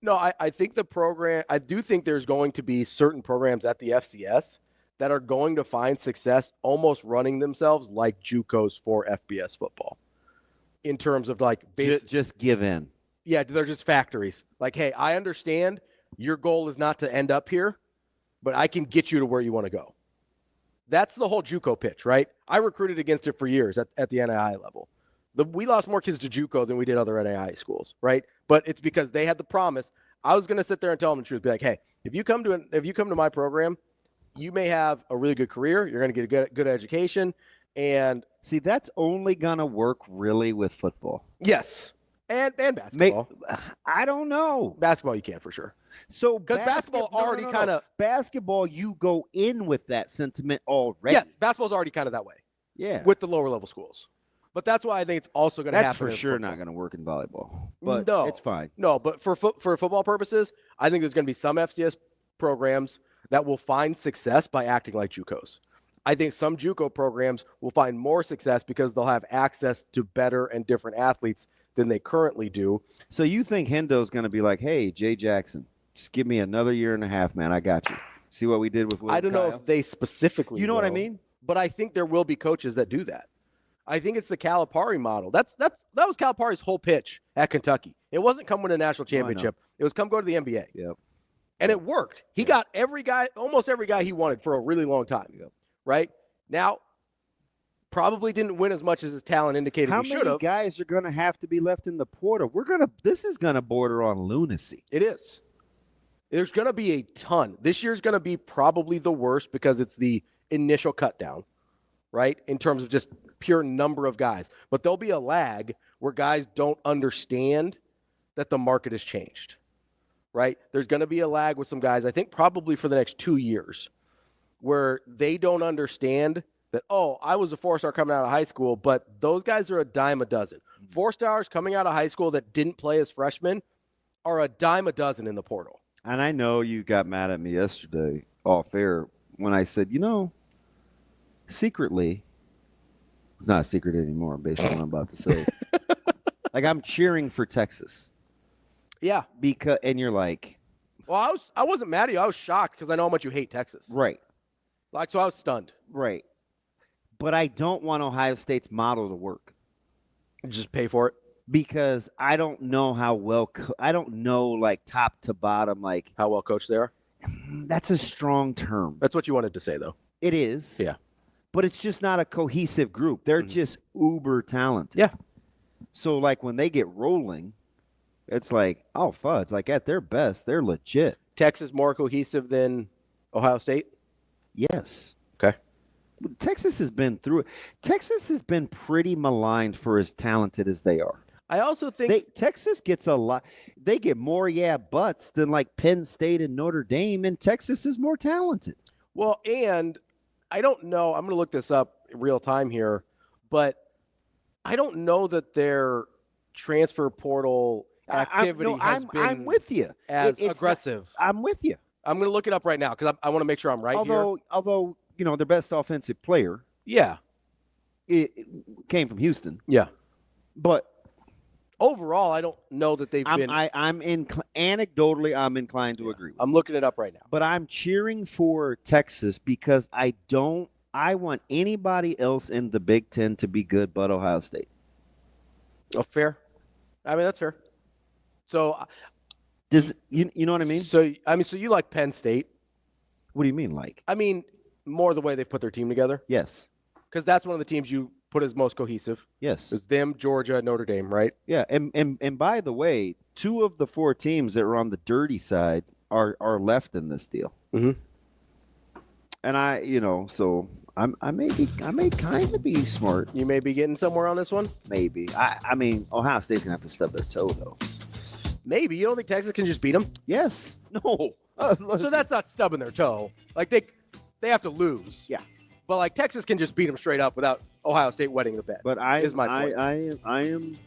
No, I think the program – I do think there's going to be certain programs at the FCS that are going to find success almost running themselves like JUCOs for FBS football in terms of like just give in. Yeah, they're just factories. Like, hey, I understand your goal is not to end up here, but I can get you to where you want to go. That's the whole JUCO pitch, right? I recruited against it for years at the NAIA level. We lost more kids to JUCO than we did other NAIA schools, right? But it's because they had the promise. I was going to sit there and tell them the truth, be like, hey, if you come to my program, you may have a really good career. You're going to get a good education. And see, that's only going to work really with football. Yes. And basketball. I don't know. Basketball, you can for sure. So because basketball already kind of basketball, you go in with that sentiment already. Yes, basketball's already kind of that way. Yeah, with the lower level schools. But that's why I think it's also going to happen. That's for sure not going to work in volleyball. But no, it's fine. No, but for football purposes, I think there's going to be some FCS programs that will find success by acting like JUCOs. I think some JUCO programs will find more success because they'll have access to better and different athletes than they currently do. So you think Hendo's going to be like, hey, Jay Jackson, just give me another year and a half, man. I got you. See what we did with Will I don't know if they specifically You know what I mean? But I think there will be coaches that do that. I think it's the Calipari model. That was Calipari's whole pitch at Kentucky. It wasn't come win a national championship. It was come go to the NBA. Yep. And it worked. He got almost every guy he wanted for a really long time. Yep. Right? Now, probably didn't win as much as his talent indicated he should have. How many guys are going to have to be left in the portal? This is going to border on lunacy. It is. There's going to be a ton. This year's going to be probably the worst because it's the initial cut down, right? In terms of just pure number of guys. But there'll be a lag where guys don't understand that the market has changed, right? There's going to be a lag with some guys, I think probably for the next 2 years, where they don't understand that, oh, I was a 4-star coming out of high school, but those guys are a dime a dozen. 4-stars coming out of high school that didn't play as freshmen are a dime a dozen in the portal. And I know you got mad at me yesterday, off air, when I said, secretly, it's not a secret anymore based on what I'm about to say. Like, I'm cheering for Texas. Yeah. And you're like. Well, I wasn't mad at you. I was shocked because I know how much you hate Texas. Right. So I was stunned. Right. But I don't want Ohio State's model to work. Just pay for it. Because I don't know how well I don't know, like, top to bottom, like how well coached they are. That's a strong term. That's what you wanted to say, though. It is. Yeah. But it's just not a cohesive group. They're just uber talented. Yeah. So, like, when they get rolling, it's like, oh, fudge. Like, at their best, they're legit. Texas more cohesive than Ohio State? Yes. Okay. Texas has been through it. Texas has been pretty maligned for as talented as they are. I also think Texas gets a lot. They get more butts than like Penn State and Notre Dame, and Texas is more talented. Well, and I don't know. I'm going to look this up in real time here, but I don't know that their transfer portal activity has been I'm with you. As aggressive. I'm with you. I'm going to look it up right now because I want to make sure I'm right here. Although, their best offensive player. Yeah. It came from Houston. Yeah. But overall, I don't know that they've been. Anecdotally, I'm inclined to agree. I'm looking it up right now. But I'm cheering for Texas because I want anybody else in the Big Ten to be good but Ohio State. Oh, fair. I mean, that's fair. So, you know what I mean? So you like Penn State? What do you mean, like? I mean, more the way they've put their team together. Yes. Because that's one of the teams you put as most cohesive. Yes. It's them, Georgia, Notre Dame, right? Yeah, and by the way, 2 of the 4 teams that are on the dirty side are left in this deal. Mm-hmm. And so I may kind of be smart. You may be getting somewhere on this one. Maybe. I mean, Ohio State's gonna have to stub their toe though. Maybe. You don't think Texas can just beat them? Yes. No. So that's not stubbing their toe. Like they have to lose. Yeah. But like Texas can just beat them straight up without Ohio State wetting the bed. But I am.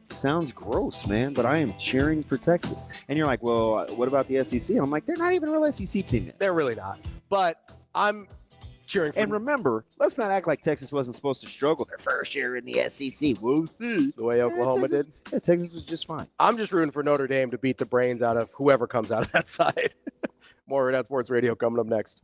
Sounds gross, man. But I am cheering for Texas. And you're like, well, what about the SEC? I'm like, they're not even a real SEC team yet. They're really not. But I'm cheering for. And remember, let's not act like Texas wasn't supposed to struggle their first year in the SEC. We'll see. The way Oklahoma did. Yeah, Texas was just fine. I'm just rooting for Notre Dame to beat the brains out of whoever comes out of that side. More Hurrdat Sports Radio coming up next.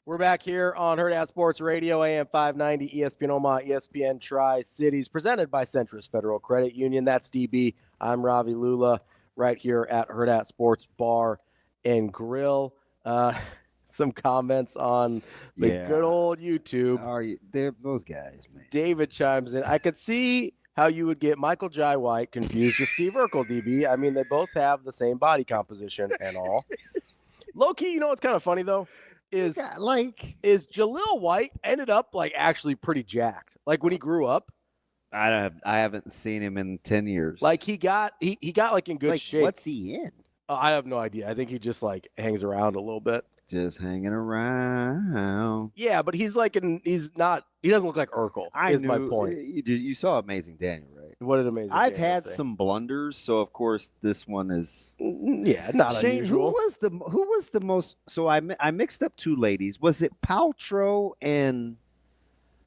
We're back here on Hurrdat Sports Radio, AM 590, ESPN Omaha, ESPN Tri-Cities, presented by Centris Federal Credit Union. That's DB. I'm Ravi Lulla, right here at Hurrdat Sports Bar and Grill. Some comments on the good old YouTube. They're those guys, man. David chimes in. I could see how you would get Michael Jai White confused with Steve Urkel, DB. I mean, they both have the same body composition and all. Low-key, you know what's kind of funny, though? Is Jaleel White ended up like actually pretty jacked. Like when he grew up, I haven't seen him in 10 years. like he got like in good shape. What's he in? I have no idea. I think he just like hangs around a little bit. Just hanging around. Yeah, but he's like he doesn't look like Urkel. My point. You saw Amazing Daniel, right? What did Amazing I've Daniel had say? some blunders, so of course this one is not Shane, unusual. who was the most? So I mixed up two ladies. Was it Paltrow and?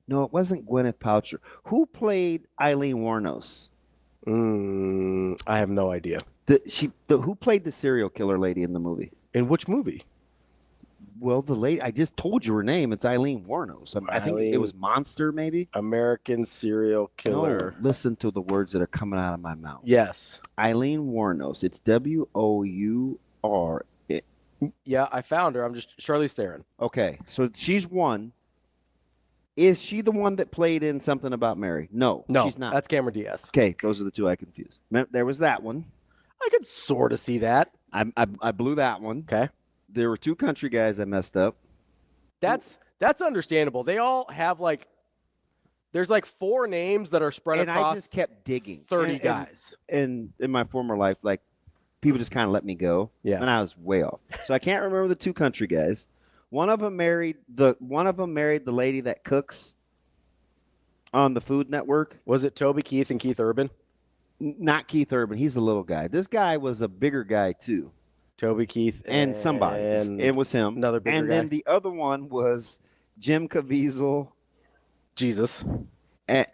No, it wasn't Gwyneth Paltrow. Who played Eileen Wuornos? I have no idea. Who played the serial killer lady in the movie? In which movie? Well, the lady I just told you her name. It's Eileen Wuornos. I think it was Monster, maybe. American Serial Killer. No, listen to the words that are coming out of my mouth. Yes. Eileen Wuornos. It's WOUR. Yeah, I found her. I'm just Charlize Theron. Okay, so she's one. Is she the one that played in Something About Mary? No, she's not. That's Cameron Diaz. Okay, those are the two I confused. There was that one. I could sort of see that. I blew that one. Okay. There were two country guys I messed up. That's understandable. They all have there's like 4 names that are spread And across I just kept digging. 30 guys. And in my former life, like people just kind of let me go. Yeah. And I was way off. So I can't remember the two country guys. One of them married the lady that cooks on the Food Network. Was it Toby Keith and Keith Urban? Not Keith Urban. He's a little guy. This guy was a bigger guy too. Toby Keith and somebody. It was him. Another bigger guy. And then the other one was Jim Caviezel. Jesus.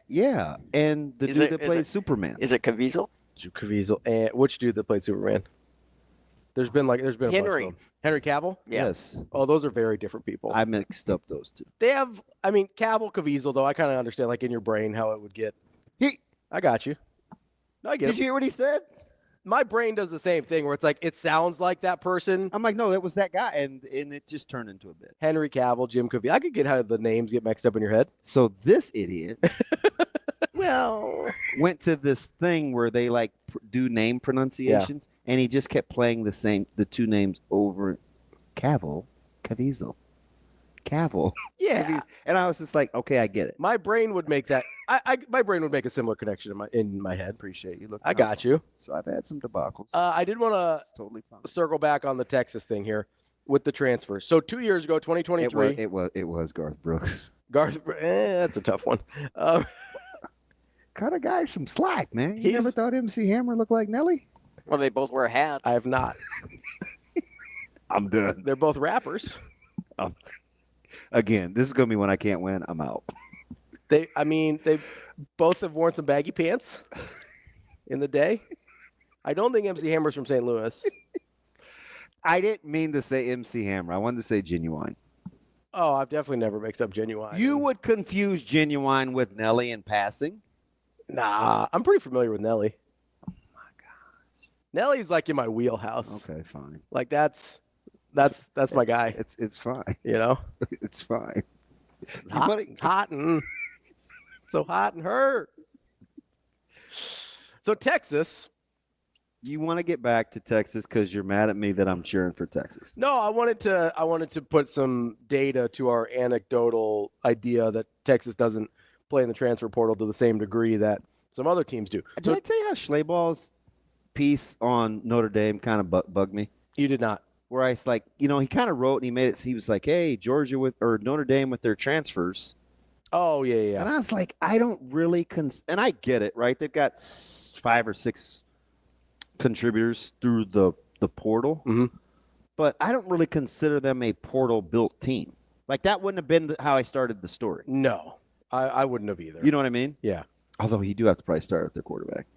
Yeah. And the dude that played Superman. Is it Caviezel? Caviezel. And which dude that played Superman? There's been a bunch of them. Henry Cavill? Yeah. Yes. Oh, those are very different people. I mixed up those two. They have, Cavill, Caviezel, though, I kind of understand, like, in your brain how it would get. I got you. No, I get it. Did you hear what he said? My brain does the same thing where it's like, it sounds like that person. I'm like, no, that was that guy. And it just turned into a bit. Henry Cavill, Jim Caviezel. I could get how the names get mixed up in your head. So this idiot went to this thing where they like do name pronunciations, and he just kept playing the two names over. Caviezel. Yeah. And I was just like, okay, I get it. My brain would make that. My brain would make a similar connection in my head. Appreciate you. Look, I got you. So I've had some debacles. I did want to totally fine. Circle back on the Texas thing here with the transfer. So 2 years ago, 2023. It was Garth Brooks. That's a tough one. Cut a guy some slack, man. You never thought MC Hammer looked like Nelly? Well, they both wear hats. I have not. I'm done. They're both rappers. Again, this is going to be when I can't win. I'm out. They both have worn some baggy pants in the day. I don't think MC Hammer's from St. Louis. I didn't mean to say MC Hammer. I wanted to say Genuine. Oh, I've definitely never mixed up Genuine. You would confuse Genuine with Nelly in passing? Nah, I'm pretty familiar with Nelly. Oh my gosh. Nelly's like in my wheelhouse. Okay, fine. Like that's my guy. It's fine. You know? It's fine. It's hot and so hot and hurt. So Texas. You want to get back to Texas because you're mad at me that I'm cheering for Texas. No, I wanted to put some data to our anecdotal idea that Texas doesn't play in the transfer portal to the same degree that some other teams do. Did I tell you how Schlabach's piece on Notre Dame kind of bugged me? You did not. Where I was like, he kind of wrote and he made it. He was like, "Hey, Georgia or Notre Dame with their transfers." Oh yeah. And I was like, I don't really and I get it, right? They've got 5 or 6 contributors through the portal, but I don't really consider them a portal-built team. Like that wouldn't have been how I started the story. No, I wouldn't have either. You know what I mean? Yeah. Although you do have to probably start with their quarterback.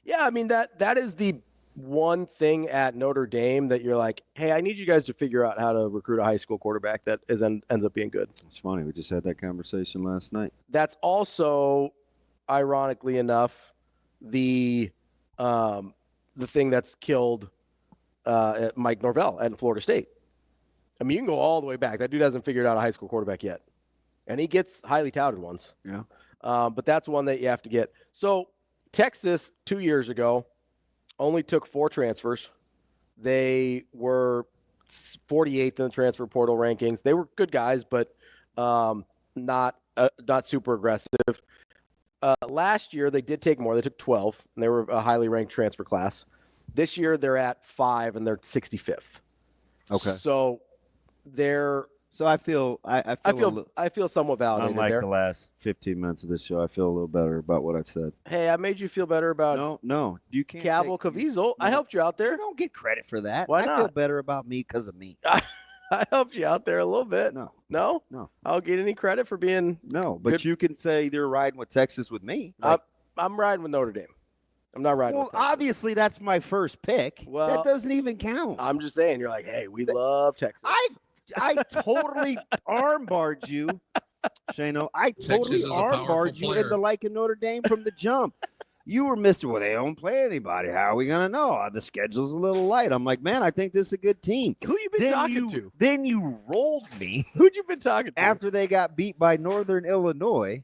Yeah, I mean that is the one thing at Notre Dame that you're like, hey, I need you guys to figure out how to recruit a high school quarterback that ends up being good? It's funny. We just had that conversation last night. That's also, ironically enough, the thing that's killed Mike Norvell at Florida State. I mean, you can go all the way back. That dude hasn't figured out a high school quarterback yet. And he gets highly touted ones. Yeah. But that's one that you have to get. So Texas 2 years ago only took 4 transfers. They were 48th in the transfer portal rankings. They were good guys, but not super aggressive. Last year, they did take more. They took 12, and they were a highly ranked transfer class. This year, they're at 5, and they're 65th. Okay. So they're. So I feel somewhat validated unlike there. the last 15 minutes of this show, I feel a little better about what I've said. Hey, I made you feel better about No, you can't. Cavill Caviezel. I helped you out there. You don't get credit for that. Why I not? feel better about me because of me. I helped you out there a little bit. No. I'll get any credit for being but good. you can say they're riding with Texas with me. I'm riding with Notre Dame. I'm not riding with Texas. Obviously that's my first pick. Well, that doesn't even count. I'm just saying, you're like, hey, we love Texas. I totally armbarred you, Shano. I totally armbarred you into liking Notre Dame from the jump. You were Mr. Well, they don't play anybody. How are we going to know? The schedule's a little light. I'm like, man, I think this is a good team. Who you been talking to? Then you rolled me. Who'd you been talking to? After they got beat by Northern Illinois.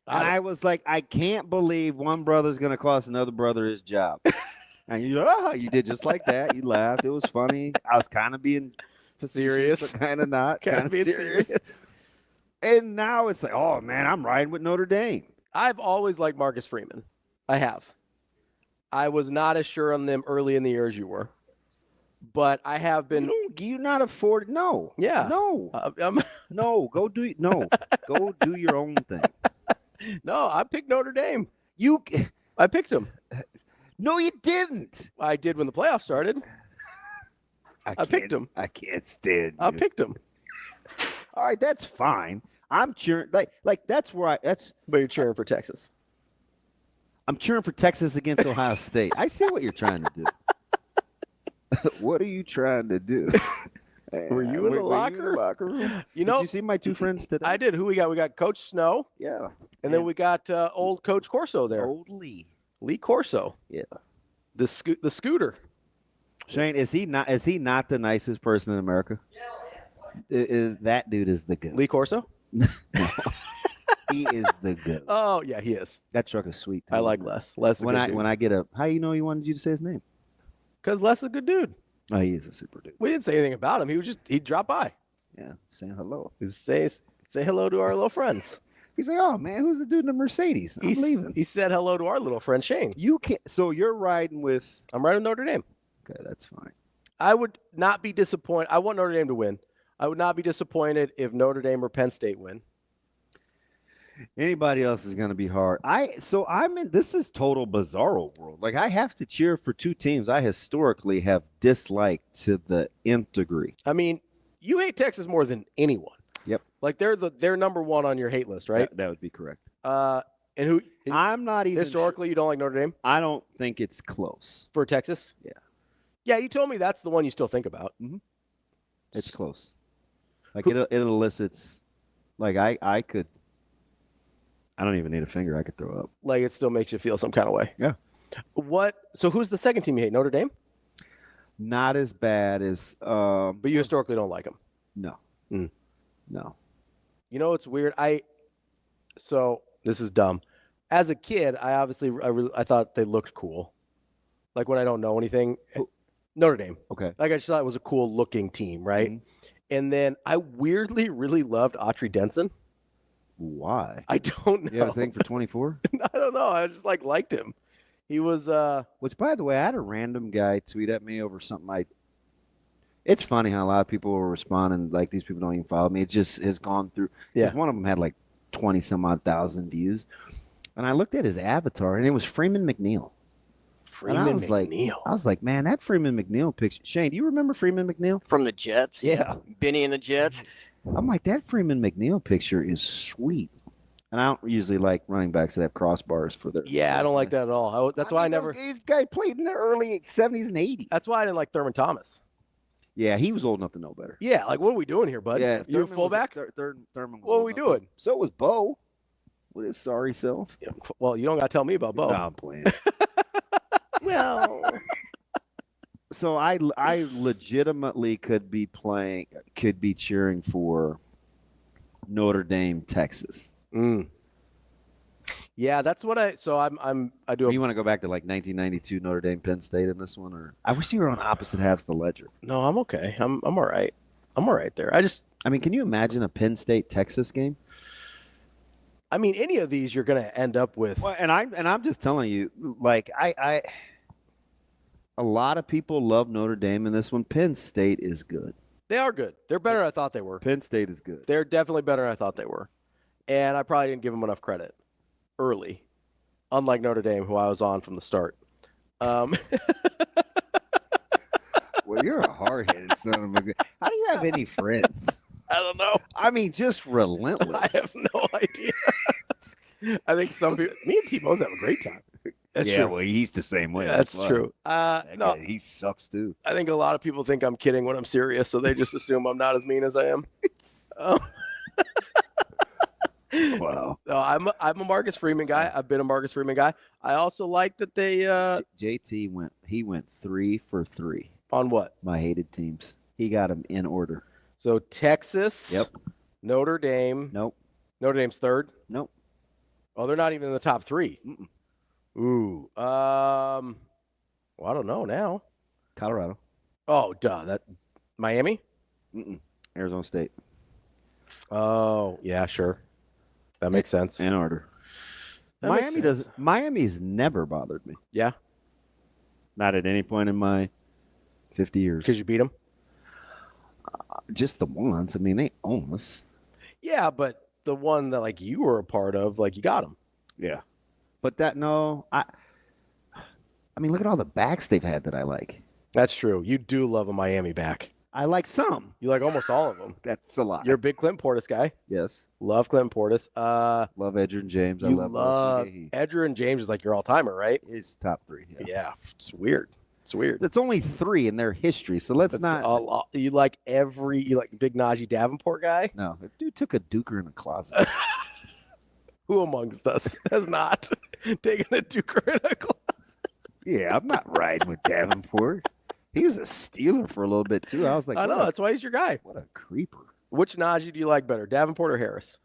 And I was like, I can't believe one brother's going to cost another brother his job. And you did just like that. You laughed. It was funny. I was kind of being serious, but kind of not. Kind of serious. And now it's like, oh, man, I'm riding with Notre Dame. I've always liked Marcus Freeman. I have. I was not as sure on them early in the year as you were. But I have been. You not afford. No. Yeah. No. No. Go do your own thing. No, I picked Notre Dame. I picked them. No, you didn't. I did when the playoffs started. I picked them. I can't stand you. I picked them. All right, that's fine. I'm cheering. Like that's where But you're cheering for Texas. I'm cheering for Texas against Ohio State. I see what you're trying to do. What are you trying to do? Were you in the locker room? You know, did you see my 2 friends today? I did. Who we got? We got Coach Snow. Yeah. And then we got old Coach Corso there. Old Lee Corso. Yeah. The scooter. Shane, is he not the nicest person in America? That dude is the good. Lee Corso? No. He is the good. Oh yeah, he is. That truck is sweet. I like Les. Les is when a good dude. I get a how you know he wanted you to say his name? Because Les is a good dude. Oh, he is a super dude. We didn't say anything about him. He'd drop by. Yeah, saying hello. Say hello to our little friends. He's like, oh man, who's the dude in the Mercedes? I'm leaving. He said hello to our little friend Shane. You can't. So you're riding with? I'm riding with Notre Dame. Okay, that's fine. I would not be disappointed. I want Notre Dame to win. I would not be disappointed if Notre Dame or Penn State win. Anybody else is going to be hard. I'm in. This is total bizarro world. Like I have to cheer for 2 teams I historically have disliked to the nth degree. I mean, you hate Texas more than anyone. Yep. Like they're number 1 on your hate list, right? That would be correct. And who? I'm not even historically. You don't like Notre Dame? I don't think it's close For Texas? Yeah. Yeah, you told me that's the one you still think about. Mm-hmm. It's close. Like it elicits. Like I could. I don't even need a finger. I could throw up. Like it still makes you feel some kind of way. Yeah. So who's the second team you hate? Notre Dame? Not as bad as. But you historically don't like them. No. Mm. No. You know what's weird? So this is dumb. As a kid, I thought they looked cool. Like when I don't know anything. Notre Dame. Okay. Like I just thought it was a cool looking team, right? Mm-hmm. And then I weirdly really loved Autry Denson. Why? I don't know. You have a thing for 24? I don't know. I just liked him. He was which by the way, I had a random guy tweet at me over something it's funny how a lot of people will respond and like these people don't even follow me. It just has gone through. Yeah. One of them had like 20 some odd thousand views. And I looked at his avatar and it was Freeman McNeil. I was like, man, that Freeman McNeil picture. Shane, do you remember Freeman McNeil? From the Jets? Yeah. Benny and the Jets. I'm like, that Freeman McNeil picture is sweet. And I don't usually like running backs that have crossbars for their. Yeah, I don't like that at all. That's why I never. This guy played in the early 70s and 80s. That's why I didn't like Thurman Thomas. Yeah, he was old enough to know better. Yeah, like what are we doing here, bud? Yeah, you're a fullback. Thurman was What are we doing? So was Bo. With his sorry self. Yeah, well, you don't got to tell me about Bo. No, I'm playing. Well, so I legitimately could be cheering for Notre Dame, Texas. Yeah, that's what I do. You want to go back to like 1992 Notre Dame, Penn State in this one, or I wish you were on opposite halves of the ledger. No, I'm okay. I'm all right. I'm all right there. I mean, can you imagine a Penn State Texas game? I mean, any of these you're going to end up with. Well, and I'm just telling you, like a lot of people love Notre Dame in this one. Penn State is good. They are good. They're better than I thought they were. Penn State is good. They're definitely better than I thought they were. And I probably didn't give them enough credit early, unlike Notre Dame, who I was on from the start. Well, you're a hard-headed son of a gun. How do you have any friends? I don't know. I mean, just relentless. I have no idea. I think some people, me and T-Mose have a great time. That's true. Well, he's the same way. Yeah, that's true. No, he sucks too. I think a lot of people think I'm kidding when I'm serious, so they just assume I'm not as mean as I am. Wow. No, I'm a Marcus Freeman guy. I've been a Marcus Freeman guy. I also like that they JT went 3 for 3 on what? My hated teams. He got them in order. So Texas. Yep. Notre Dame. Nope. Notre Dame's third. Nope. Oh, they're not even in the top 3. Mm-mm. Ooh. Well, I don't know now. Colorado. Oh, duh. That Miami. Mm-mm. Arizona State. Oh, yeah, sure. That makes sense. In order. Miami's never bothered me. Yeah. Not at any point in my 50 years. Because you beat them? Just the ones. I mean, they own us. Yeah, but the one that like you were a part of, like you got them. Yeah. But I mean, look at all the backs they've had that I like. That's true. You do love a Miami back. I like some. You like almost all of them. That's a lot. You're a big Clinton Portis guy. Yes. Love Clinton Portis. Love Edgerrin James. You love Edgerrin James is like your all-timer, right? He's top 3. Yeah. It's weird. It's weird. It's only 3 in their history, so let's not. You like big Najee Davenport guy? No, the dude took a duker in the closet. Who amongst us has not taken a duker in a closet? Yeah, I'm not riding with Davenport. He was a Steeler for a little bit too. I was like, I know that's why he's your guy. What a creeper! Which Najee do you like better, Davenport or Harris?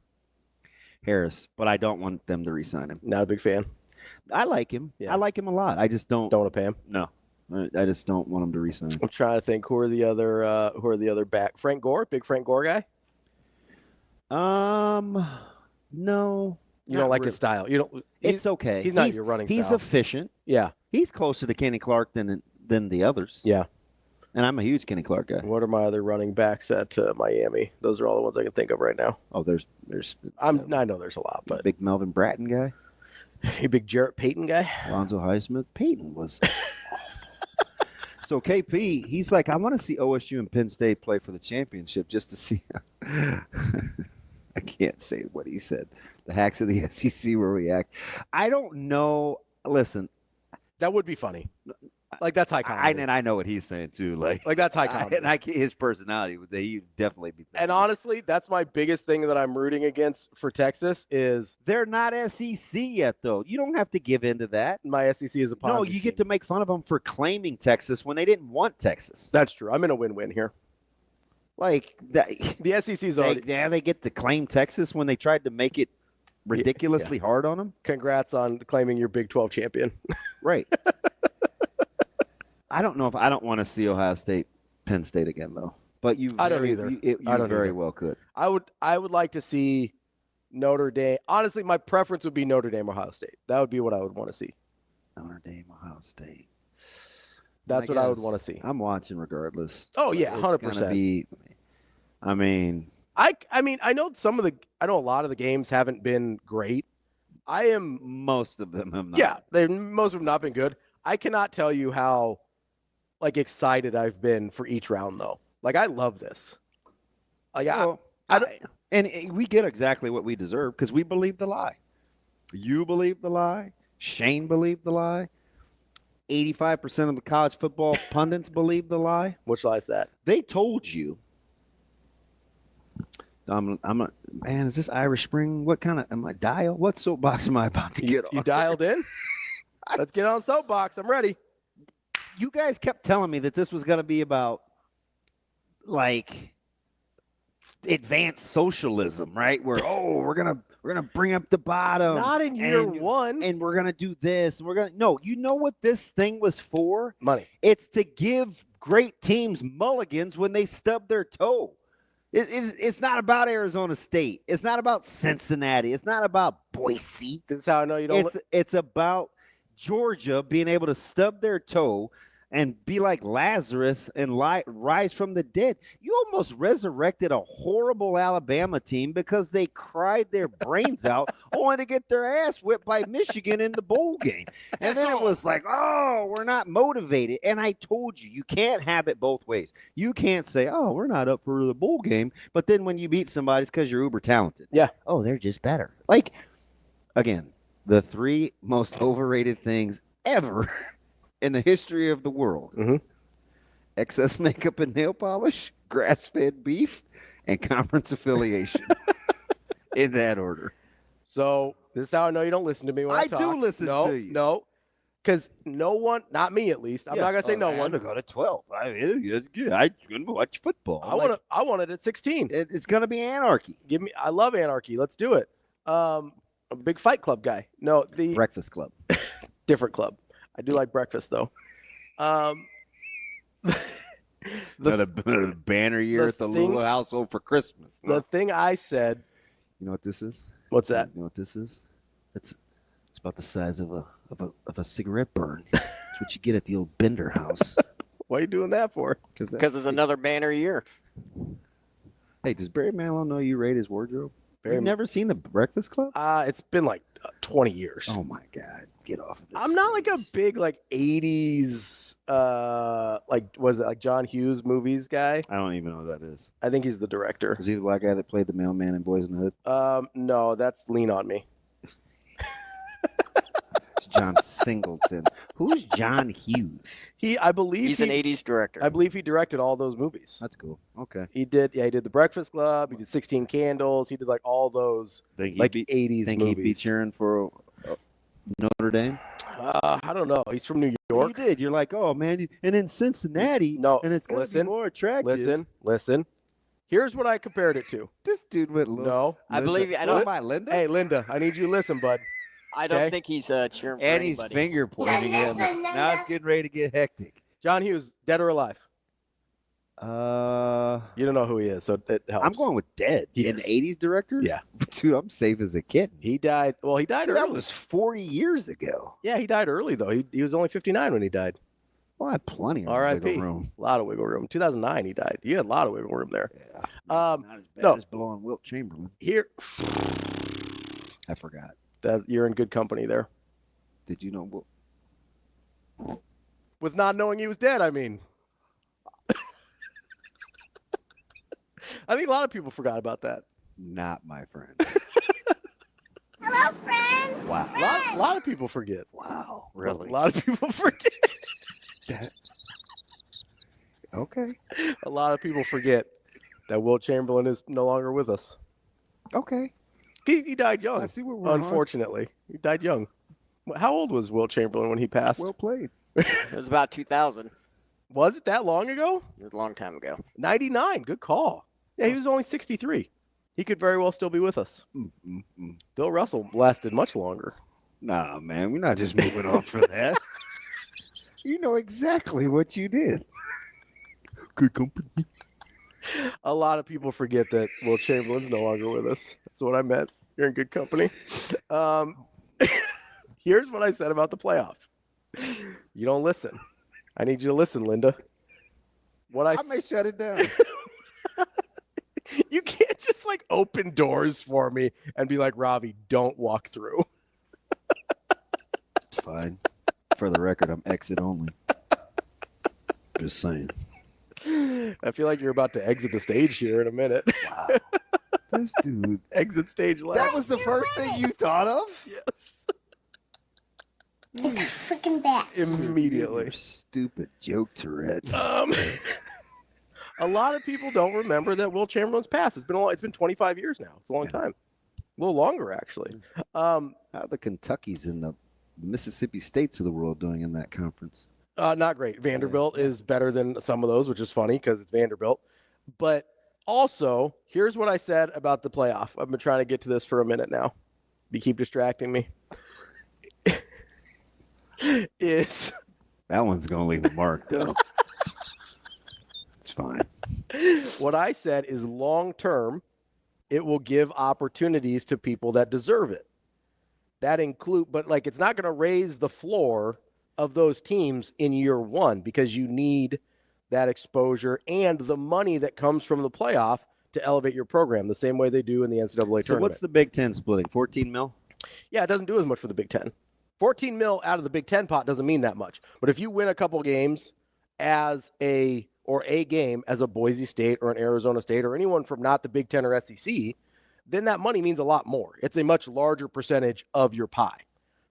Harris, but I don't want them to re-sign him. Not a big fan. I like him. Yeah. I like him a lot. I just don't want to pay him. No, I just don't want him to re-sign him. I'm trying to think who are the other back. Frank Gore, big Frank Gore guy. No. You don't like his style. You don't. It's okay. He's not your running style. He's efficient. Yeah. He's closer to Kenny Clark than the others. Yeah. And I'm a huge Kenny Clark guy. What are my other running backs at Miami? Those are all the ones I can think of right now. Oh, there's. I know there's a lot, but big Melvin Bratton guy. A big Jarrett Payton guy. Alonzo Highsmith. Payton was awful. So KP, he's like, I want to see OSU and Penn State play for the championship just to see. I can't say what he said. The hacks of the SEC will react. I don't know. Listen, that would be funny. Like that's high comedy. And I know what he's saying too. Like that's high comedy. His personality would definitely be. And honestly, that's my biggest thing that I'm rooting against for Texas is they're not SEC yet, though. You don't have to give in to that. My SEC is a Ponzi no. You get to make fun of them for claiming Texas when they didn't want Texas. That's true. I'm in a win-win here. Like the SEC's already. They get to claim Texas when they tried to make it ridiculously hard on them. Congrats on claiming your Big 12 champion. Right. I don't know if I don't want to see Ohio State, Penn State again though. But I don't either. You very well could. I would like to see Notre Dame. Honestly, my preference would be Notre Dame, Ohio State. That would be what I would want to see. Notre Dame, Ohio State. That's what I would want to see. I'm watching regardless. Oh yeah, 100%. I mean, I know a lot of the games haven't been great. Most of them have not. Yeah, most of them not been good. I cannot tell you how excited I've been for each round though. Like I love this. Like And we get exactly what we deserve because we believe the lie. You believe the lie. Shane believed the lie. 85% of the college football pundits believe the lie. Which lie is that? They told you. Man, is this Irish Spring? What kind of, am I dial? What soapbox am I about to get on? You dialed in? Let's get on soapbox. I'm ready. You guys kept telling me that this was going to be about, like, advanced socialism, right? Where, we're gonna bring up the bottom. Not in year one. And we're gonna do this. And no, you know what this thing was for? Money. It's to give great teams mulligans when they stub their toe. It's not about Arizona State. It's not about Cincinnati. It's not about Boise. This is how I know you don't. It's about Georgia being able to stub their toe and be like Lazarus and rise from the dead. You almost resurrected a horrible Alabama team because they cried their brains out only to get their ass whipped by Michigan in the bowl game. And then it was like, we're not motivated. And I told you, you can't have it both ways. You can't say, we're not up for the bowl game. But then when you beat somebody, it's because you're uber talented. Yeah. Oh, they're just better. Like, again, the 3 most overrated things ever in the history of the world. Mm-hmm. Excess makeup and nail polish, grass-fed beef, and conference affiliation. In that order. So this is how I know you don't listen to me when I talk. I do listen to you. No, because no one, not me at least, I'm not going to say no one. I'm going to go to 12. I'm going to watch football. I want it at 16. It's going to be anarchy. I love anarchy. Let's do it. I'm a big Fight Club guy. No, the Breakfast Club. Different club. I do like breakfast, though. The banner year at the Lulla household for Christmas. The thing I said. You know what this is? What's that? You know what this is? It's about the size of a cigarette burn. It's what you get at the old Bender house. What are you doing that for? Because it's another banner year. Hey, does Barry Manilow know you rate his wardrobe? You've never seen the Breakfast Club? It's been like 20 years. Oh my God. Get off of this. I'm not like a big 80s was it like John Hughes movies guy? I don't even know who that is. I think he's the director. Is he the white guy that played the mailman in Boys in the Hood? No, that's Lean on Me. It's John Singleton. Who's John Hughes? I believe he's an 80s director. I believe he directed all those movies. That's cool. Okay. He did The Breakfast Club, he did 16 Candles, he did like all those 80s movies. Think he'd be cheering for Notre Dame? I don't know. He's from New York. You did. You're like, oh man, and in Cincinnati, and it's going to be more attractive. Listen. Here's what I compared it to. This dude went low. No, I believe. I don't. Linda? Hey, Linda, I need you to listen, bud. I don't think he's cheering for and anybody. He's finger pointing at me. Now it's getting ready to get hectic. John Hughes, dead or alive? You don't know who he is, so it helps. I'm going with dead. An 80s director? Yeah. Dude, I'm safe as a kid. He died. Well, he died early. That was 40 years ago. Yeah, he died early, though. He was only 59 when he died. Well, I had plenty of wiggle room. A lot of wiggle room. 2009, he died. You had a lot of wiggle room there. Yeah. Not as bad as blowing Wilt Chamberlain. Here. I forgot. You're in good company there. Did you know Wilt? With not knowing he was dead, I mean. I think a lot of people forgot about that. Not my friend. Hello, friend. Wow. A lot of people forget. Wow. Really? A lot of people forget. Okay. A lot of people forget that Wilt Chamberlain is no longer with us. Okay. He died young. I see where we're unfortunately. He died young. How old was Wilt Chamberlain when he passed? Well played. It was about 2000. Was it that long ago? It was a long time ago. 99. Good call. Yeah, he was only 63. He could very well still be with us. Bill Russell lasted much longer. Nah, man, we're not just moving on for that. You know exactly what you did. Good company. A lot of people forget that Wilt Chamberlain's no longer with us. That's what I meant. You're in good company. Here's what I said about the playoff. You don't listen. I need you to listen, Linda. I may shut it down. You can't just open doors for me and be like, Ravi, don't walk through. It's fine. For the record, I'm exit only. Just saying. I feel like you're about to exit the stage here in a minute. Wow. This dude. Exit stage left. That was the first thing you thought of? Yes. It's freaking bats. Immediately. You're stupid joke Tourette's. A lot of people don't remember that Will Chamberlain's pass. It's been 25 years now. It's a long time. A little longer, actually. How are the Kentuckys and the Mississippi States of the world doing in that conference? Not great. Vanderbilt is better than some of those, which is funny because it's Vanderbilt. But also, here's what I said about the playoff. I've been trying to get to this for a minute now. You keep distracting me. That one's going to leave a mark, though. It's fine. What I said is long term, it will give opportunities to people that deserve it. That include, but like it's not going to raise the floor of those teams in year one because you need that exposure and the money that comes from the playoff to elevate your program the same way they do in the NCAA tournament. So what's the Big Ten splitting? 14 mil? Yeah, it doesn't do as much for the Big Ten. 14 mil out of the Big Ten pot doesn't mean that much. But if you win a couple games as a game as a Boise State or an Arizona State or anyone from not the Big Ten or SEC, then that money means a lot more. It's a much larger percentage of your pie,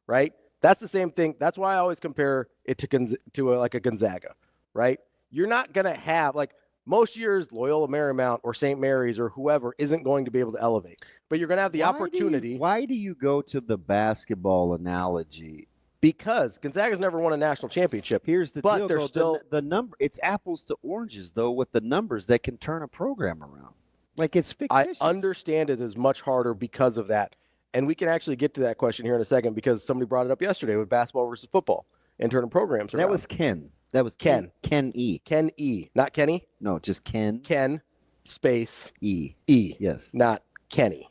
right? That's the same thing. That's why I always compare it to like a Gonzaga, right? You're not going to have, like most years, Loyola Marymount or St. Mary's or whoever isn't going to be able to elevate. But you're going to have the opportunity. Why do you go to the basketball analogy? Because Gonzaga's never won a national championship. Here's the but deal, they're though, still the number. It's apples to oranges, though, with the numbers that can turn a program around. Like it's fictitious. I understand it is much harder because of that. And we can actually get to that question here in a second because somebody brought it up yesterday with basketball versus football and turning programs around. That was Ken. That was Ken. Ken E. Ken E. Not Kenny? No, just Ken. Ken space E. E. Yes. Not Kenny.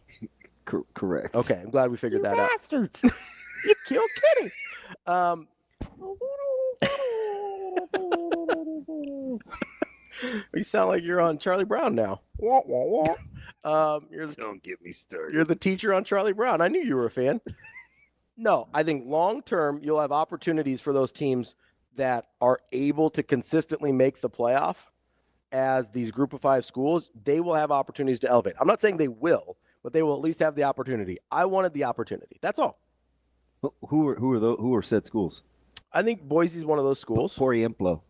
Correct. Okay, I'm glad we figured that bastards. out. You killed Kenny. You sound like you're on Charlie Brown now. Wah, wah, wah. Don't get me started. You're the teacher on Charlie Brown. I knew you were a fan. No, I think long term you'll have opportunities for those teams that are able to consistently make the playoff as these group of 5 schools. They will have opportunities to elevate. I'm not saying they will, but they will at least have the opportunity. I wanted the opportunity. That's all. Who are said schools? I think Boise's one of those schools. Por ejemplo.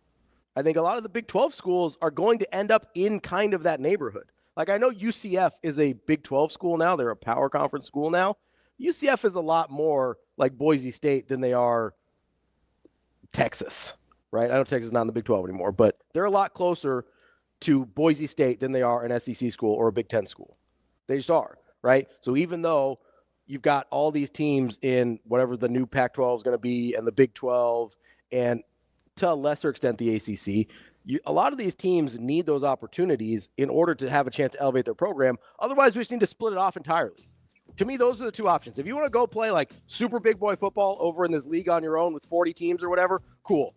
I think a lot of the Big 12 schools are going to end up in kind of that neighborhood. Like I know UCF is a Big 12 school now. They're a power conference school now. UCF is a lot more like Boise State than they are Texas, right? I know Texas is not in the Big 12 anymore, but they're a lot closer to Boise State than they are an SEC school or a Big 10 school. They just are, right? So even though you've got all these teams in whatever the new Pac-12 is going to be and the Big 12 and to a lesser extent the ACC, a lot of these teams need those opportunities in order to have a chance to elevate their program. Otherwise, we just need to split it off entirely. To me, those are the two options. If you want to go play like super big boy football over in this league on your own with 40 teams or whatever, cool.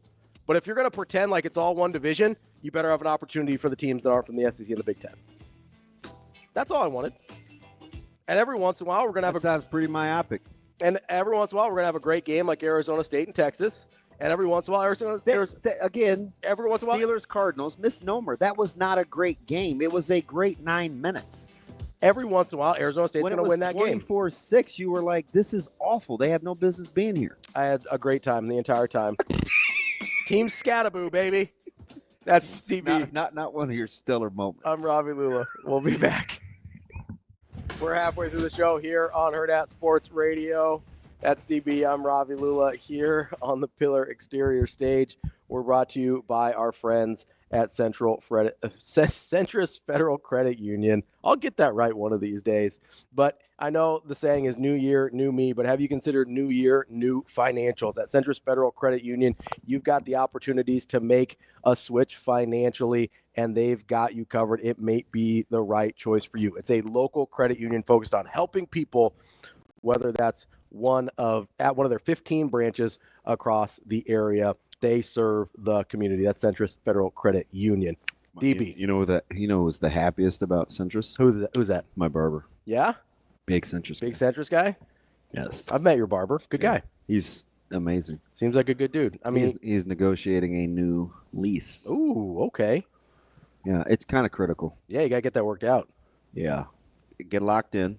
But if you're going to pretend like it's all one division, you better have an opportunity for the teams that aren't from the SEC and the Big Ten. That's all I wanted. And every once in a while, we're going to have sounds pretty myopic. And every once in a while, we're going to have a great game like Arizona State and Texas. And every once in a while, every once in a while, Steelers Cardinals misnomer. That was not a great game. It was a great 9 minutes. Every once in a while, Arizona State's going to win that game. 24-6, you were like, this is awful. They have no business being here. I had a great time the entire time. Team Scataboo, baby. That's DB. Not one of your stellar moments. I'm Ravi Lulla. We'll be back. We're halfway through the show here on Hurrdat Sports Radio. That's DB. I'm Ravi Lulla here on the Pillar Exterior stage. We're brought to you by our friends at Centrist Federal Credit Union. I'll get that right one of these days. But I know the saying is new year, new me, but have you considered new year, new financials? At Centrist Federal Credit Union, you've got the opportunities to make a switch financially, and they've got you covered. It may be the right choice for you. It's a local credit union focused on helping people, whether that's at one of their 15 branches across the area. They serve the community. That's Centrist Federal Credit Union. DB. You know who's the happiest about Centrist? Who's that? My barber. Yeah? Big Centrist. Big Centrist guy? Yes. I've met your barber. Good guy. He's amazing. Seems like a good dude. I mean, he's negotiating a new lease. Ooh, okay. Yeah, it's kind of critical. Yeah, you got to get that worked out. Yeah. get locked in.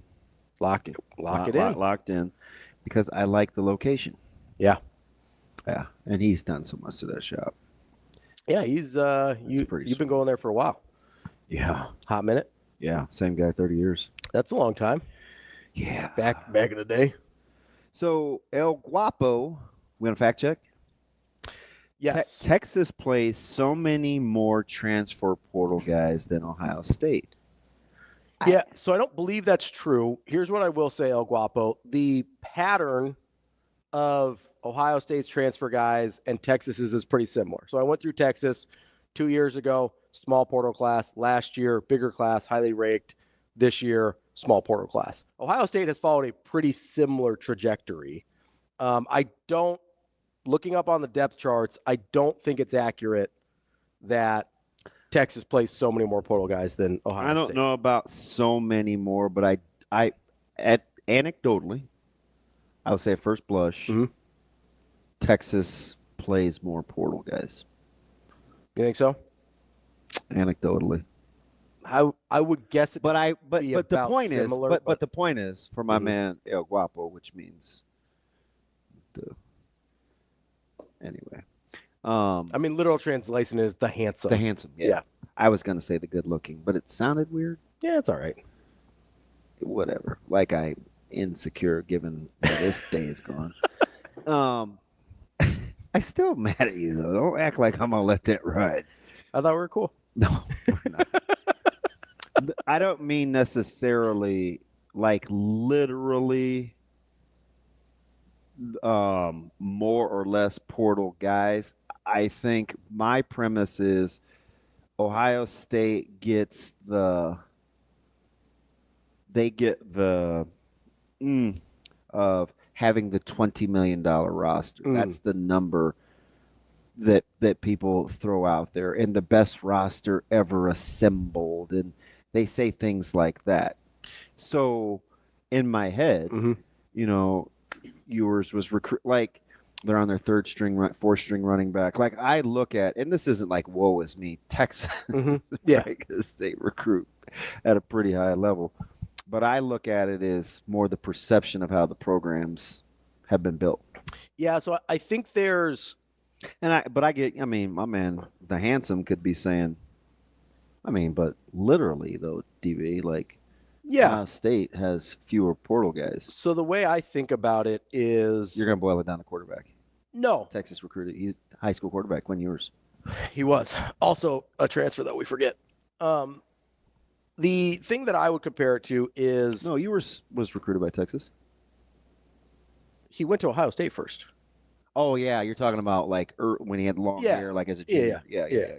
Lock it in. Locked in because I like the location. Yeah. Yeah. And he's done so much to that shop. Yeah, he's you've been going there for a while. Yeah. Hot minute. Yeah. Same guy, 30 years. That's a long time. Yeah. Back in the day. So El Guapo, we want to fact check? Yes. Texas plays so many more transfer portal guys than Ohio State. Yeah, so I don't believe that's true. Here's what I will say, El Guapo. The pattern of Ohio State's transfer guys and Texas's is pretty similar. So I went through Texas 2 years ago, small portal class. Last year, bigger class, highly ranked. This year, small portal class. Ohio State has followed a pretty similar trajectory. Looking up on the depth charts, I don't think it's accurate that Texas plays so many more portal guys than Ohio State. I don't know about so many more, but anecdotally, I would say at first blush, Texas plays more portal guys. You think so? Anecdotally. I would guess it. But the point similar, is, the point is for my man El Guapo, which means anyway. I mean, literal translation is the handsome. The handsome, yeah. I was going to say the good looking, but it sounded weird. Yeah, it's all right. Whatever. Like I'm insecure given that this day is gone. I still mad at you, though. Don't act like I'm going to let that ride. I thought we were cool. No, we're not. I don't mean necessarily like literally more or less portal guys. I think my premise is Ohio State gets the of having the $20 million roster. That's the number that people throw out there, and the best roster ever assembled, and they say things like that. So in my head, yours was like they're on their fourth string running back. Like I look at, and this isn't like woe is me, Texas, yeah, because they recruit at a pretty high level. But I look at it as more the perception of how the programs have been built. Yeah, so I think there's, but I get. I mean, my man, the handsome, could be saying, but literally though, DV, like, Ohio State has fewer portal guys. So the way I think about it is, you're gonna boil it down to quarterback. No, Texas recruited. He's a high school quarterback. When yours, he was also a transfer that we forget. The thing that I would compare it to is was recruited by Texas. He went to Ohio State first. Oh yeah, you're talking about like when he had long hair, like as a junior. Yeah.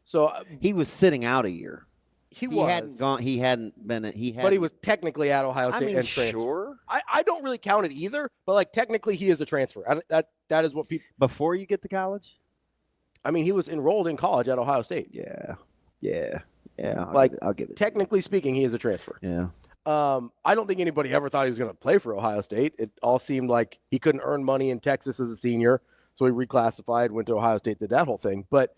So he was sitting out a year. He hadn't gone. He hadn't been. But he was technically at Ohio State and transfer. Sure. I don't really count it either, but like technically he is a transfer. That is what people. Before you get to college. I mean, he was enrolled in college at Ohio State. Yeah. I'll give it. Technically speaking, he is a transfer. Yeah. I don't think anybody ever thought he was going to play for Ohio State. It all seemed like he couldn't earn money in Texas as a senior, so he reclassified, went to Ohio State, did that whole thing. But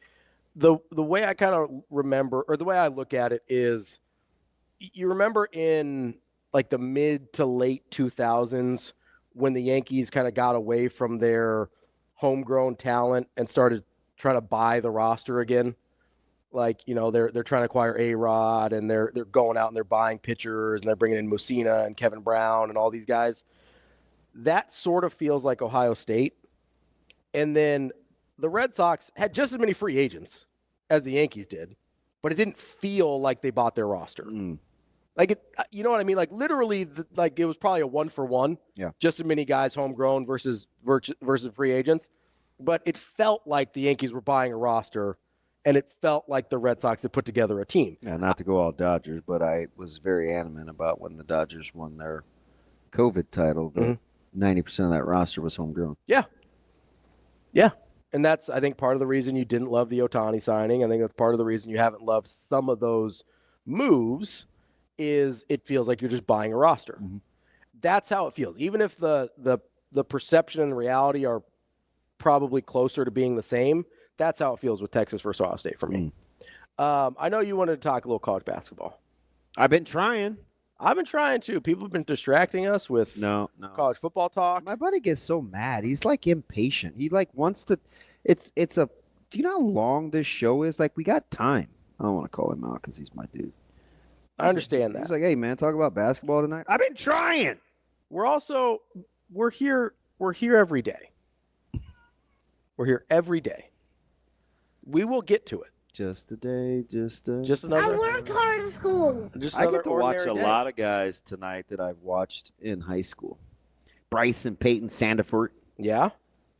the way I kind of remember, or the way I look at it is, you remember in like the mid to late 2000s when the Yankees kind of got away from their homegrown talent and started trying to buy the roster again. Like, they're trying to acquire A-Rod, and they're going out and they're buying pitchers, and they're bringing in Mussina and Kevin Brown and all these guys. That sort of feels like Ohio State. And then the Red Sox had just as many free agents as the Yankees did, but it didn't feel like they bought their roster. Like, you know what I mean? Like, literally, it was probably a 1-for-1. Yeah. Just as many guys homegrown versus free agents. But it felt like the Yankees were buying a roster, and it felt like the Red Sox had put together a team. Yeah, not to go all Dodgers, but I was very adamant about when the Dodgers won their COVID title that 90% of that roster was homegrown. Yeah. Yeah. And that's, I think, part of the reason you didn't love the Ohtani signing. I think that's part of the reason you haven't loved some of those moves is it feels like you're just buying a roster. That's how it feels. Even if the perception and the reality are probably closer to being the same, that's how it feels with Texas versus Ohio State for me. I know you wanted to talk a little college basketball. I've been trying. I've been trying to. People have been distracting us with college football talk. My buddy gets so mad. He's like impatient. He like wants to. It's a. Do you know how long this show is? Like we got time. I don't want to call him out because he's my dude. I understand that. He's like, hey man, talk about basketball tonight. I've been trying. We're here every day. We're here every day. We will get to it. Just a day, just another. I work hard at school. I get to watch a lot of guys tonight that I've watched in high school. Bryson, Peyton, Sandiford. Yeah.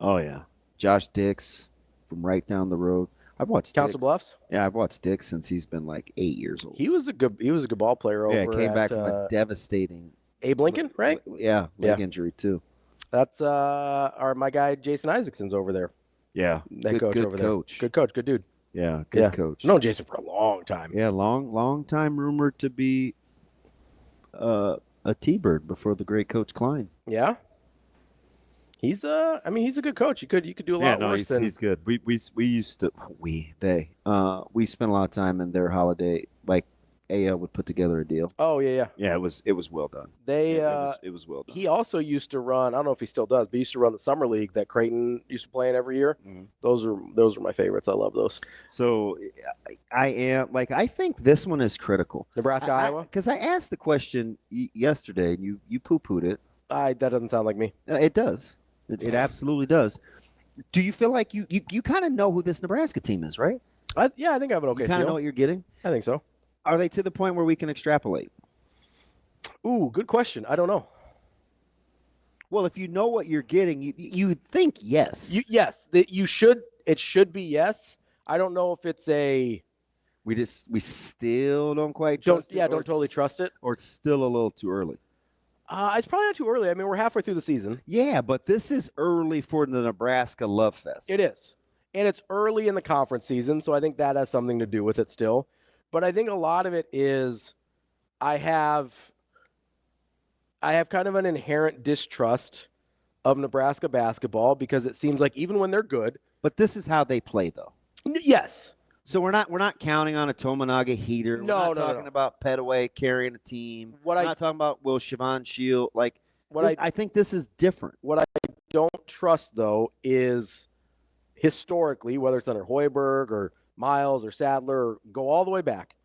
Oh yeah. Josh Dix from right down the road. I've watched Council Bluffs. Yeah, I've watched Dix since he's been like 8 years old. He was a good ball player. Over came back from a devastating Abe Lincoln, right? Yeah, leg injury too. That's my guy Jason Isaacson's over there. Yeah, that coach over there. Good coach, good dude. Yeah, good coach. I've known Jason for a long time. Yeah, long time rumored to be a T-bird before the great Coach Klein. Yeah. He's a good coach. You could do a lot worse than he's good. We used to we spent a lot of time in their holiday, like AL would put together a deal. Oh yeah. Yeah, it was well done. It was well done. He also used to run, I don't know if he still does, but he used to run the summer league that Creighton used to play in every year. Mm-hmm. Those are my favorites. I love those. So I think this one is critical. Nebraska, Iowa? Because I asked the question yesterday and you poo-pooed it. That doesn't sound like me. It does. It absolutely does. Do you feel like you kind of know who this Nebraska team is, right? I think I have an okay You kind of know what you're getting? I think so. Are they to the point where we can extrapolate? Ooh, good question. I don't know. Well, if you know what you're getting, you think yes. Yes, you should. It should be yes. I don't know if it's a. We still don't quite trust it. Yeah, don't totally trust it. Or it's still a little too early. It's probably not too early. I mean, we're halfway through the season. Yeah, but this is early for the Nebraska Love Fest. It is. And it's early in the conference season, so I think that has something to do with it still. But I think a lot of it is I have kind of an inherent distrust of Nebraska basketball because it seems like even when they're good. But this is how they play, though. Yes. So we're not counting on a Tominaga heater. We're not talking about Petaway carrying a team. We're not talking about Will Siobhan Shield. I think this is different. What I don't trust, though, is historically, whether it's under Hoiberg or Miles or Sadler, or go all the way back.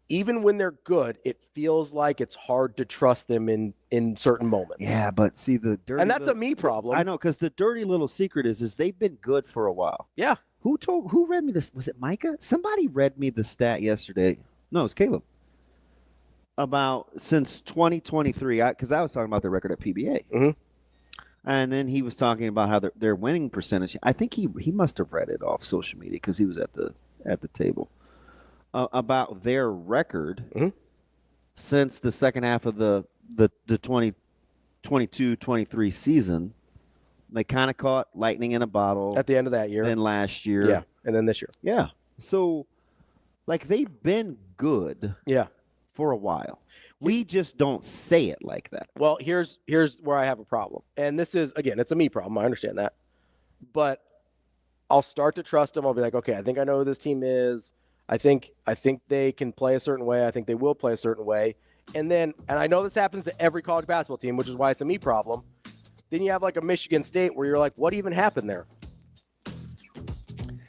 Even when they're good, it feels like it's hard to trust them in certain moments. Yeah, but see the dirty. And that's a me problem. I know, because the dirty little secret is they've been good for a while. Yeah. Who read me this? Was it Micah? Somebody read me the stat yesterday. No, it was Caleb. About since 2023, because I was talking about their record at PBA. Mm-hmm. And then he was talking about how their winning percentage. I think he must have read it off social media because he was at the table about their record since the second half of the 2022-23 season. They kind of caught lightning in a bottle at the end of that year. Then last year, yeah, and then this year, yeah. So, they've been good, yeah, for a while. We just don't say it like that. Well, here's where I have a problem. And this is, again, it's a me problem. I understand that. But I'll start to trust them. I'll be like, okay, I think I know who this team is. I think they can play a certain way. I think they will play a certain way. And I know this happens to every college basketball team, which is why it's a me problem. Then you have like a Michigan State where you're like, what even happened there?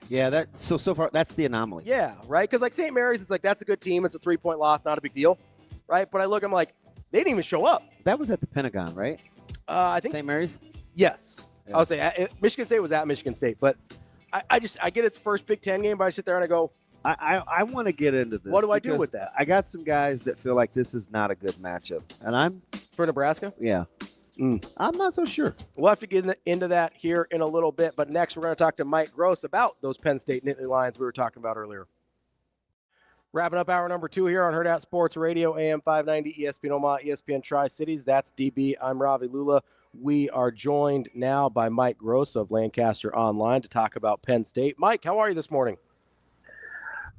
Yeah, so far that's the anomaly. Yeah, right? Because like St. Mary's, it's like that's a good team. It's a 3-point loss, not a big deal. Right, but I'm like, they didn't even show up. That was at the Pentagon, right? I think St. Mary's. Yes, yeah. I would say Michigan State was at Michigan State, but I get its first Big Ten game, but I sit there and I go, I want to get into this. What do I do with that? I got some guys that feel like this is not a good matchup, and I'm for Nebraska. Yeah, I'm not so sure. We'll have to get into that here in a little bit, but next we're going to talk to Mike Gross about those Penn State Nittany Lions we were talking about earlier. Wrapping up hour number 2 here on Hurrdat Sports Radio, AM 590, ESPN Omaha, ESPN Tri-Cities. That's DB. I'm Ravi Lulla. We are joined now by Mike Gross of Lancaster Online to talk about Penn State. Mike, how are you this morning?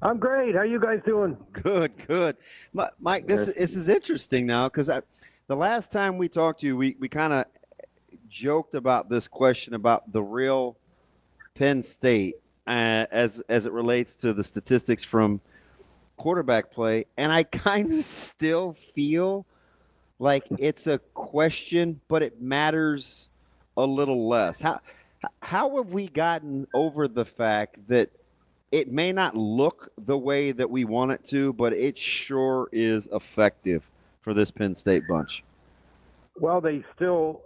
I'm great. How you guys doing? Good. Mike, this is interesting now because the last time we talked to you, we kind of joked about this question about the real Penn State as it relates to the statistics from quarterback play, and I kind of still feel like it's a question, but it matters a little less. How have we gotten over the fact that it may not look the way that we want it to, but it sure is effective for this Penn State bunch? Well, they still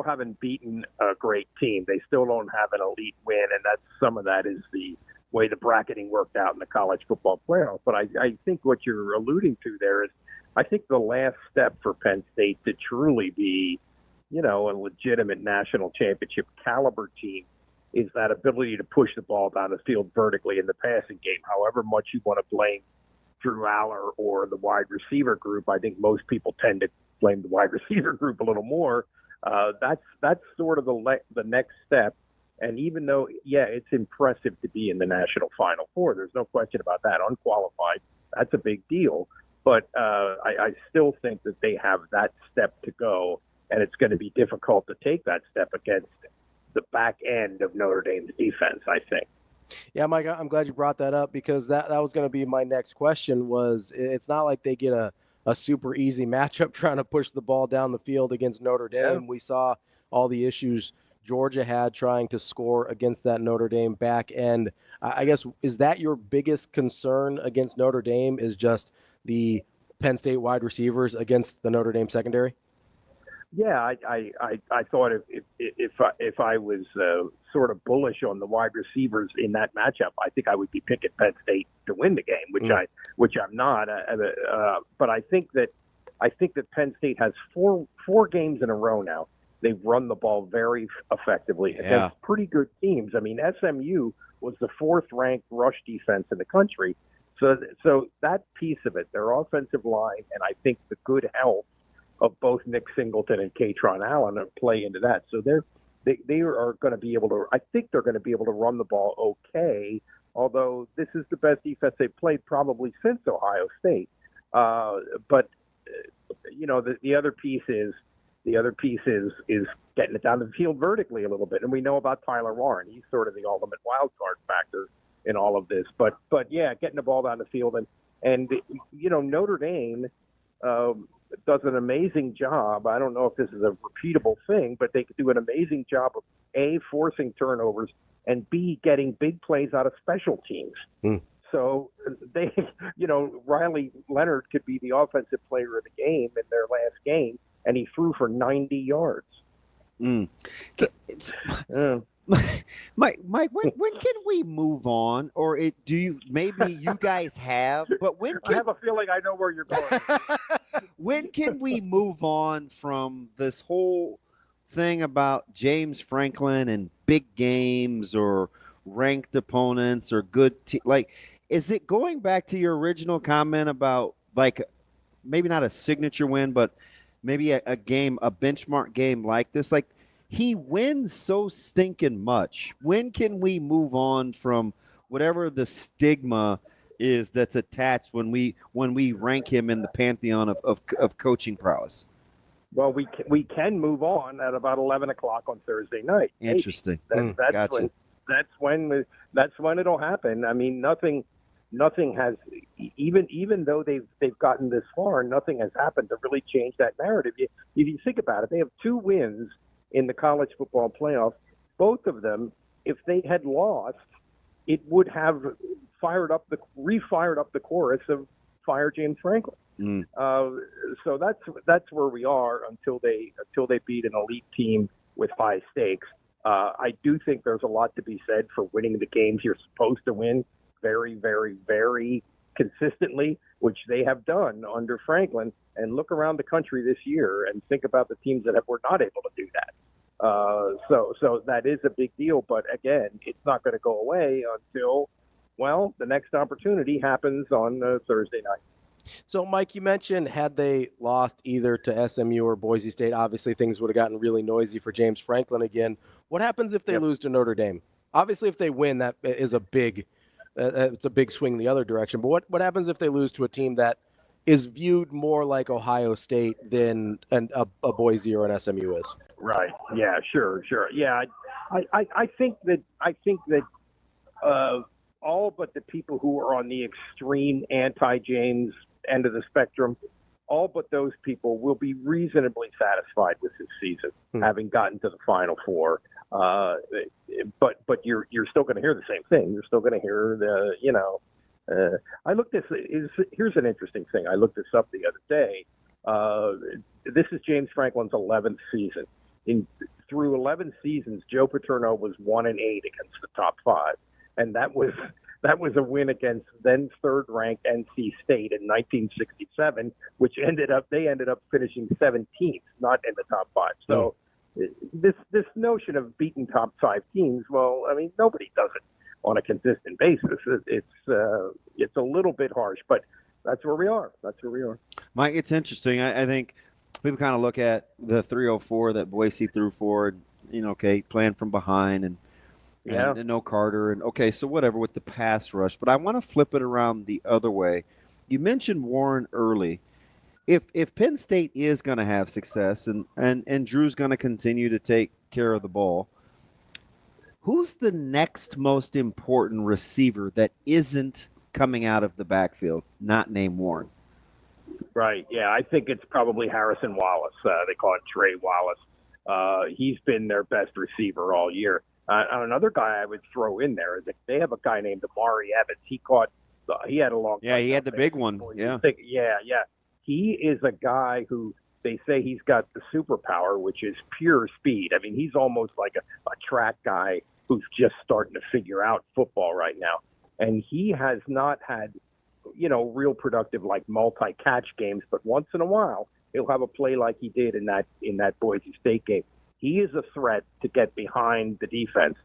haven't beaten a great team. They still don't have an elite win, and some of that is the way the bracketing worked out in the college football playoff. But I think what you're alluding to there is, I think the last step for Penn State to truly be, a legitimate national championship caliber team is that ability to push the ball down the field vertically in the passing game. However much you want to blame Drew Aller or the wide receiver group, I think most people tend to blame the wide receiver group a little more. That's sort of the next step. And even though, it's impressive to be in the national Final Four, there's no question about that. Unqualified, that's a big deal. But I still think that they have that step to go, and it's going to be difficult to take that step against the back end of Notre Dame's defense, I think. Yeah, Mike, I'm glad you brought that up, because that was going to be my next question. Was it's not like they get a super easy matchup trying to push the ball down the field against Notre Dame. Yeah. We saw all the issues Georgia had trying to score against that Notre Dame back end. I guess, is that your biggest concern against Notre Dame, is just the Penn State wide receivers against the Notre Dame secondary? Yeah, I thought if I was sort of bullish on the wide receivers in that matchup, I think I would be picking Penn State to win the game, which I'm not. But I think that Penn State has four games in a row now. They've run the ball very effectively against pretty good teams. I mean, SMU was the 4th-ranked rush defense in the country. So that piece of it, their offensive line, and I think the good health of both Nick Singleton and Katron Allen play into that. So they are going to be able to. I think they're going to be able to run the ball okay. Although this is the best defense they've played probably since Ohio State. But the other piece is getting it down the field vertically a little bit. And we know about Tyler Warren. He's sort of the ultimate wild card factor in all of this. But yeah, getting the ball down the field and Notre Dame does an amazing job. I don't know if this is a repeatable thing, but they could do an amazing job of A, forcing turnovers, and B, getting big plays out of special teams. So they, Riley Leonard could be the offensive player of the game in their last game, and he threw for 90 yards. Mike, when can we move on? Or maybe you guys have, but I have a feeling I know where you're going. When can we move on from this whole thing about James Franklin and big games or ranked opponents or good is it going back to your original comment about maybe not a signature win, but maybe a game, a benchmark game like this? He wins so stinking much. When can we move on from whatever the stigma is that's attached when we rank him in the pantheon of coaching prowess? Well, we can move on at about 11 o'clock on Thursday night. Interesting. Gotcha. That's when it'll happen. I mean, nothing has, even though they've gotten this far, nothing has happened to really change that narrative. If you think about it, they have 2 wins in the college football playoff. Both of them, if they had lost, it would have refired up the chorus of fire James Franklin. So that's where we are until they beat an elite team with high stakes. I do think there's a lot to be said for winning the games you're supposed to win very, very, very consistently, which they have done under Franklin. And look around the country this year and think about the teams that were not able to do that. So that is a big deal. But again, it's not going to go away until, the next opportunity happens on Thursday night. So, Mike, you mentioned had they lost either to SMU or Boise State, obviously things would have gotten really noisy for James Franklin again. What happens if they lose to Notre Dame? Obviously, if they win, that is it's a big swing the other direction. But what happens if they lose to a team that is viewed more like Ohio State than a Boise or an SMU is? Right. Yeah. Sure. Yeah. I think that all but the people who are on the extreme anti-James end of the spectrum all but those people will be reasonably satisfied with his season, having gotten to the Final Four. But you're still going to hear the same thing. You're still going to hear here's an interesting thing. I looked this up the other day. This is James Franklin's 11th season. Through 11 seasons, Joe Paterno was 1-8 against the top 5, and that was a win against then third-ranked NC State in 1967, which ended up finishing 17th, not in the top 5. So this notion of beating top 5 teams, well, I mean, nobody does it on a consistent basis. It's a little bit harsh, but that's where we are. Mike, it's interesting. I think people kind of look at the 304 that Boise threw forward, playing from behind and no Carter. And okay, so whatever with the pass rush. But I want to flip it around the other way. You mentioned Warren early. If Penn State is going to have success and Drew's going to continue to take care of the ball, who's the next most important receiver that isn't coming out of the backfield, not named Warren? Right. Yeah, I think it's probably Harrison Wallace. They call it Trey Wallace. He's been their best receiver all year. Another guy I would throw in there is that they have a guy named Amari Evans. He had a long. Yeah, he had the big one. Yeah. Yeah. He is a guy who they say he's got the superpower, which is pure speed. I mean, he's almost like a track guy who's just starting to figure out football right now. And he has not had, real productive like multi-catch games, but once in a while he'll have a play like he did in that Boise State game. He is a threat to get behind the defense.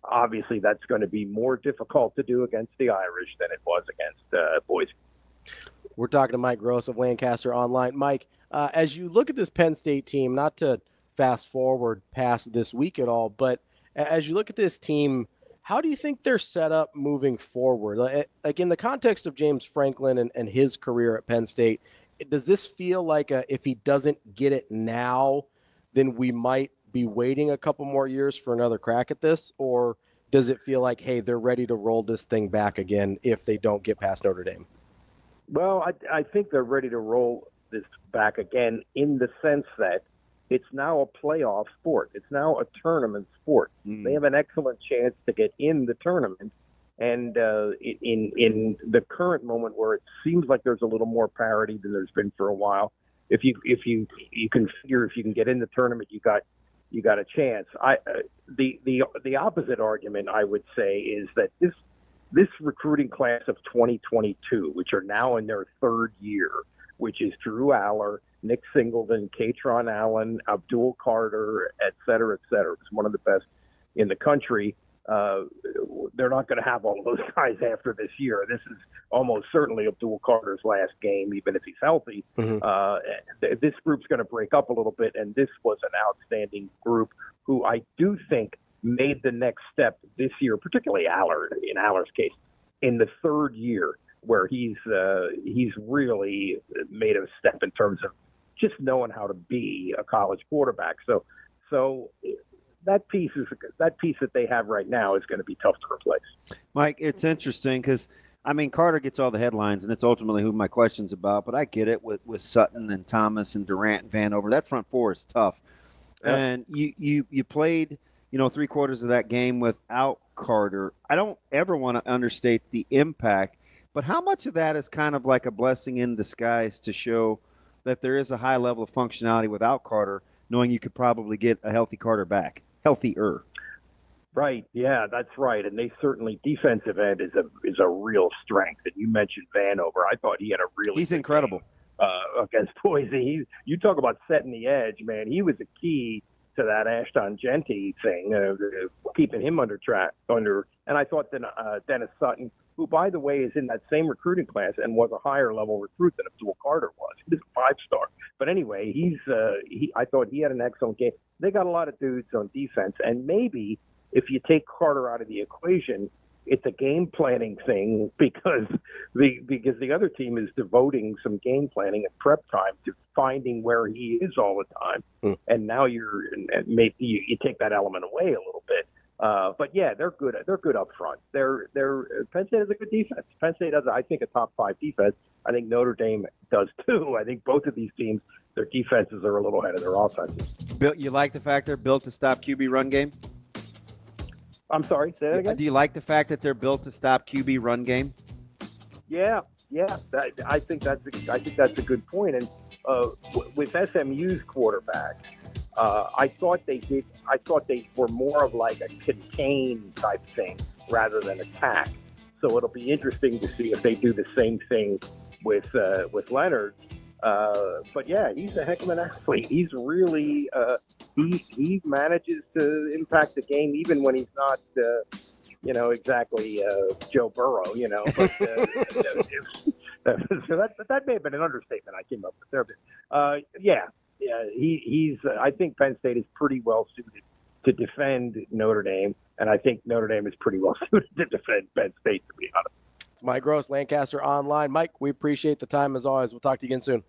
Obviously, that's going to be more difficult to do against the Irish than it was against Boise. We're talking to Mike Gross of Lancaster Online. Mike, as you look at this Penn State team, not to fast forward past this week at all, but as you look at this team, how do you think they're set up moving forward? Like in the context of James Franklin and his career at Penn State, does this feel like if he doesn't get it now, then we might be waiting a couple more years for another crack at this? Or does it feel like, hey, they're ready to roll this thing back again if they don't get past Notre Dame? Well, I think they're ready to roll this back again in the sense that it's now a playoff sport. It's now a tournament sport. They have an excellent chance to get in the tournament. And in the current moment where it seems like there's a little more parity than there's been for a while, if you can figure if you can get in the tournament, you got a chance. The opposite argument I would say is that this recruiting class of 2022, which are now in their third year, which is Drew Aller, Nick Singleton, Katron Allen, Abdul Carter, et cetera, it's one of the best in the country. They're not going to have all of those guys after this year. This is almost certainly Abdul Carter's last game, even if he's healthy. This group's going to break up a little bit, and this was an outstanding group who I do think made the next step this year, particularly Aller, in Aller's case, in the third year, where he's really made a step in terms of just knowing how to be a college quarterback. So that piece that they have right now is going to be tough to replace. Mike, it's interesting because, Carter gets all the headlines, and it's ultimately who my question's about, but I get it with Sutton and Thomas and Durant and Vanover. That front four is tough. Yeah. And you played, 3/4 of that game without Carter. I don't ever want to understate the impact, but how much of that is kind of like a blessing in disguise to show that there is a high level of functionality without Carter, knowing you could probably get a healthy Carter back, healthier? Right. Yeah, that's right. And they certainly, defensive end is a real strength. And you mentioned Vanover. I thought he had a really he's incredible against Boise. You talk about setting the edge, man. He was a key to that Ashton Genty thing, keeping him under. And I thought that Dennis Sutton, who, by the way, is in that same recruiting class and was a higher level recruit than Abdul Carter was. He was a 5-star. But anyway, I thought he had an excellent game. They got a lot of dudes on defense, and maybe if you take Carter out of the equation, it's a game planning thing because the other team is devoting some game planning and prep time to finding where he is all the time. And now you take that element away a little bit. But yeah, they're good. They're good up front. Penn State has a good defense. Penn State has, I think, a top 5 defense. I think Notre Dame does too. I think both of these teams, their defenses are a little ahead of their offenses. You like the fact they're built to stop QB run game? I'm sorry, say that again? Do you like the fact that they're built to stop QB run game? Yeah. I think that's a good point. And with SMU's quarterback, I thought they were more of like a contain type thing rather than attack. So it'll be interesting to see if they do the same thing with Leonard. But yeah, he's a heck of an athlete. He's really he manages to impact the game even when he's not exactly Joe Burrow. But so that may have been an understatement I came up with there. But he's. I think Penn State is pretty well suited to defend Notre Dame, and I think Notre Dame is pretty well suited to defend Penn State, to be honest. It's Mike Gross, Lancaster Online. Mike, we appreciate the time as always. We'll talk to you again soon.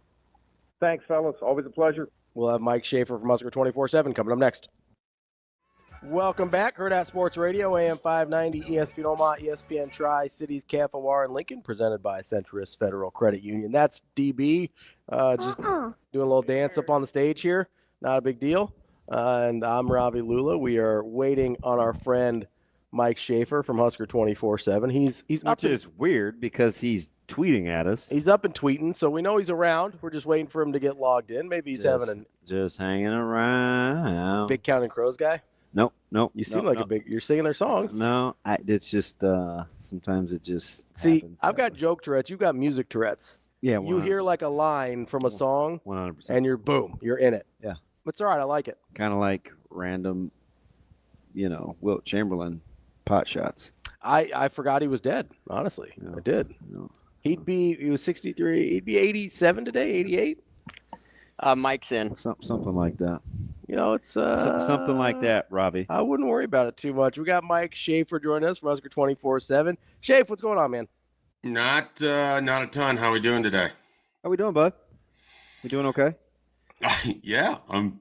Thanks, fellas. Always a pleasure. We'll have Mike Schaefer from Husker 24/7 coming up next. Welcome back. Hurrdat Sports Radio, AM 590, ESPN Omaha, ESPN Tri-Cities, KFOR, and Lincoln, presented by Centris Federal Credit Union. That's DB. Just doing a little dance up on the stage here. Not a big deal. And I'm Ravi Lulla. We are waiting on our friend Mike Schaefer from Husker 24/7. He's up. Which is weird because he's tweeting at us. He's up and tweeting, so we know he's around. We're just waiting for him to get logged in. Maybe he's just hanging around. Big Counting Crows guy. Nope. You seem like a big. You're singing their songs. No, it's just sometimes it just. See, happens I've got joke Tourette's. You've got music Tourette's. Yeah, 100%. You hear like a line from a song, 100%, and you're in it. Yeah, it's all right. I like it. Kind of like random, Wilt Chamberlain pot shots. I forgot he was dead. Honestly, I did. He was 63. He'd be 87 today. 88. Mike's in. Something like that. It's something like that, Ravi. I wouldn't worry about it too much. We got Mike Schaefer joining us from Husker 24/7. Schaefer, what's going on, man? Not a ton. How we doing today? How we doing, bud? We doing okay? Yeah, I'm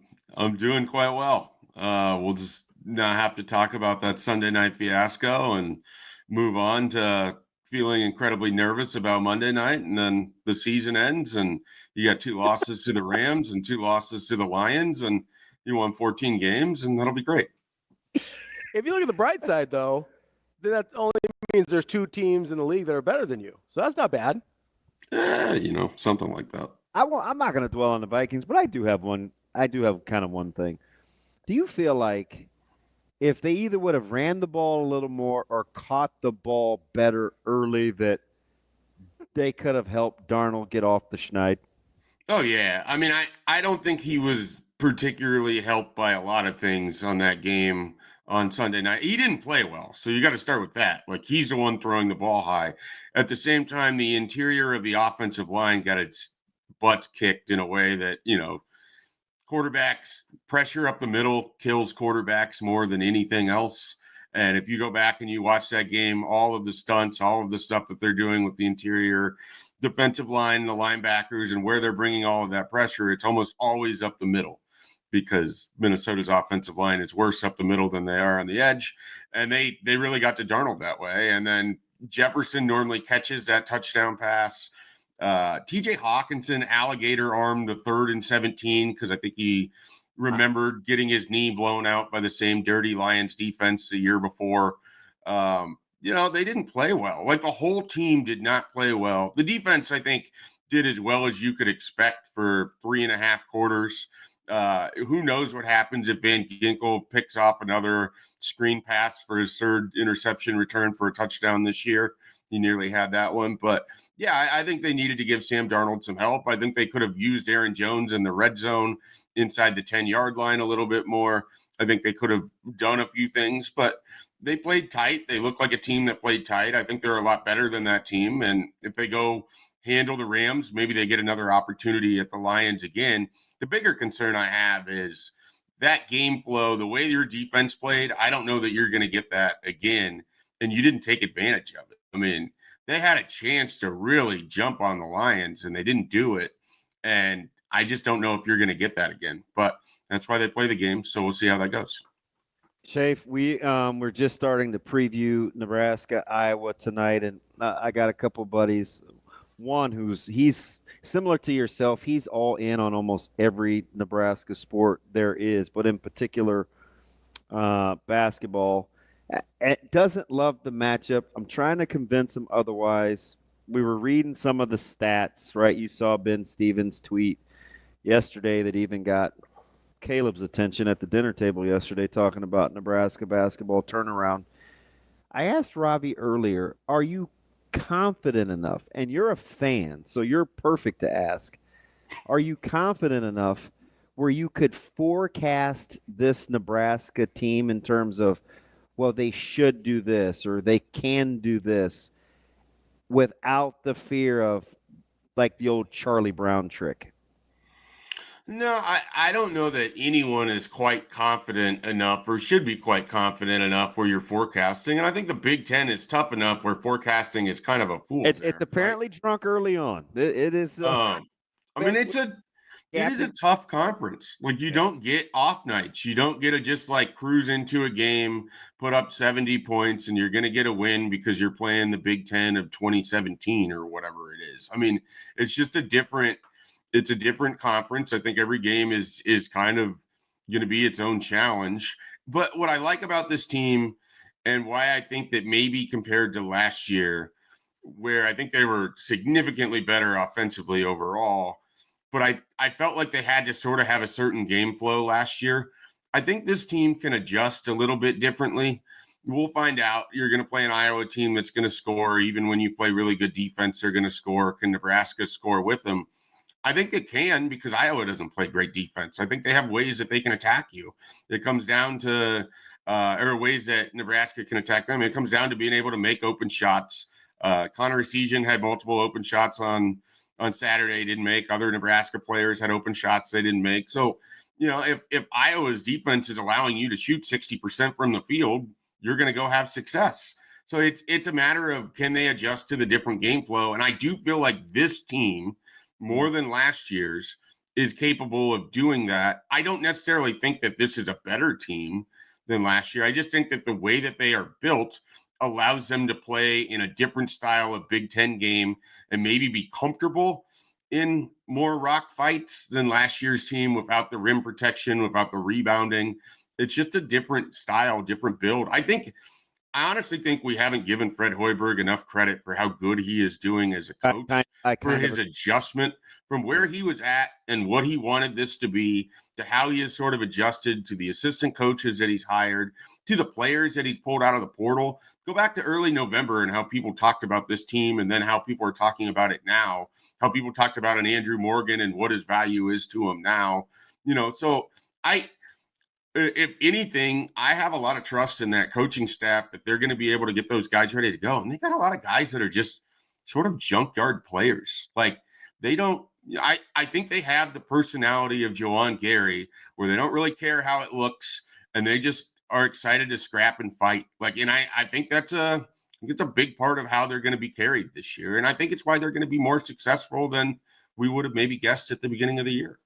doing quite well. We'll just not have to talk about that Sunday night fiasco and move on to feeling incredibly nervous about Monday night, and then the season ends, and you got 2 losses to the Rams and 2 losses to the Lions, and you won 14 games, and that'll be great. If you look at the bright side, though, then that only means there's 2 teams in the league that are better than you. So that's not bad. Something like that. I'm not going to dwell on the Vikings, but I do have kind of one thing. Do you feel like if they either would have ran the ball a little more or caught the ball better early, that they could have helped Darnold get off the schneid? Oh, yeah. I mean, I don't think he was particularly helped by a lot of things on that game on Sunday night. He didn't play well, so you got to start with that. Like, he's the one throwing the ball high. At the same time, the interior of the offensive line got its butts kicked in a way that, quarterbacks, pressure up the middle kills quarterbacks more than anything else. And if you go back and you watch that game, all of the stunts, all of the stuff that they're doing with the interior defensive line, the linebackers, and where they're bringing all of that pressure, it's almost always up the middle, because Minnesota's offensive line is worse up the middle than they are on the edge. And they really got to Darnold that way. And then Jefferson normally catches that touchdown pass. TJ Hawkinson alligator armed the 3rd and 17 because I think he remembered getting his knee blown out by the same dirty Lions defense the year before. They didn't play well. Like, the whole team did not play well. The defense, I think, did as well as you could expect for 3.5 quarters. Who knows what happens if Van Ginkel picks off another screen pass for his 3rd interception return for a touchdown this year. He nearly had that one. But, yeah, I think they needed to give Sam Darnold some help. I think they could have used Aaron Jones in the red zone inside the 10-yard line a little bit more. I think they could have done a few things, but they played tight. They look like a team that played tight. I think they're a lot better than that team. And if they go handle the Rams, maybe they get another opportunity at the Lions again. The bigger concern I have is that game flow, the way your defense played. I don't know that you're going to get that again, and you didn't take advantage of it. I mean, they had a chance to really jump on the Lions, and they didn't do it. And I just don't know if you're going to get that again. But that's why they play the game, so we'll see how that goes. Schaefer, we're just starting to preview Nebraska, Iowa tonight, and I got a couple buddies. One he's similar to yourself. He's all in on almost every Nebraska sport there is, but in particular, basketball. Doesn't love the matchup. I'm trying to convince him otherwise. We were reading some of the stats, right? You saw Ben Stevens' tweet yesterday that even got Caleb's attention at the dinner table yesterday, talking about Nebraska basketball turnaround. I asked Ravi earlier, are you confident enough? And you're a fan, so you're perfect to ask. Are you confident enough where you could forecast this Nebraska team in terms of, well, they should do this or they can do this without the fear of like the old Charlie Brown trick? No, I don't know that anyone is quite confident enough or should be quite confident enough where you're forecasting. And I think the Big Ten is tough enough where forecasting is kind of a fool. It's apparently drunk early on. It is. I mean, it is a tough conference. Like, you don't get off nights. You don't get to just like cruise into a game, put up 70 points, and you're going to get a win because you're playing the Big Ten of 2017 or whatever it is. I mean, it's just a different conference. I think every game is kind of going to be its own challenge. But what I like about this team and why I think that maybe compared to last year, where I think they were significantly better offensively overall, but I felt like they had to sort of have a certain game flow last year. I think this team can adjust a little bit differently. We'll find out. You're going to play an Iowa team that's going to score. Even when you play really good defense, they're going to score. Can Nebraska score with them? I think they can, because Iowa doesn't play great defense. I think they have ways that they can attack you. It comes down to or ways that Nebraska can attack them. It comes down to being able to make open shots. Connor Essegian had multiple open shots on Saturday, didn't make. Other Nebraska players had open shots they didn't make. So, if Iowa's defense is allowing you to shoot 60% from the field, you're going to go have success. So it's a matter of, can they adjust to the different game flow? And I do feel like this team, more than last year's, is capable of doing that. I don't necessarily think that this is a better team than last year. I just think that the way that they are built allows them to play in a different style of Big Ten game and maybe be comfortable in more rock fights than last year's team, without the rim protection, without the rebounding. It's just a different style, different build. I honestly think we haven't given Fred Hoiberg enough credit for how good he is doing as a coach, for his adjustment from where he was at and what he wanted this to be, to how he has sort of adjusted to the assistant coaches that he's hired, to the players that he's pulled out of the portal. Go back to early November and how people talked about this team, and then how people are talking about it now, how people talked about an Andrew Morgan and what his value is to him now. So if anything, I have a lot of trust in that coaching staff that they're going to be able to get those guys ready to go. And they got a lot of guys that are just sort of junkyard players. Like, they don't, I think they have the personality of Juwan Gary, where they don't really care how it looks, and they just are excited to scrap and fight. And I think it's a big part of how they're going to be carried this year. And I think it's why they're going to be more successful than we would have maybe guessed at the beginning of the year.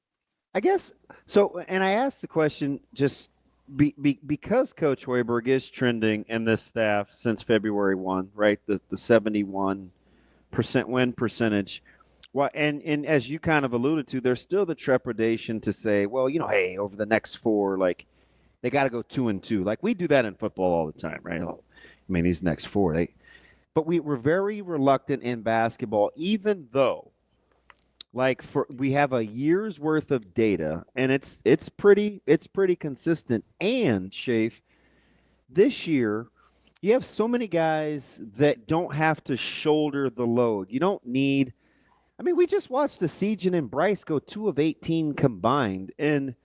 I guess so. And I asked the question just because Coach Hoiberg is trending in this staff since February 1, right? The 71% win percentage. Well, and as you kind of alluded to, there's still the trepidation to say, well, hey, over the next 4, like, they got to go 2-2. Like, we do that in football all the time, right? I mean, these next 4, but we're very reluctant in basketball, even though, we have a year's worth of data, and it's pretty consistent. And Schaefer, this year, you have so many guys that don't have to shoulder the load. You don't need. I mean, we just watched Essegian and Bryce go 2 of 18 combined, and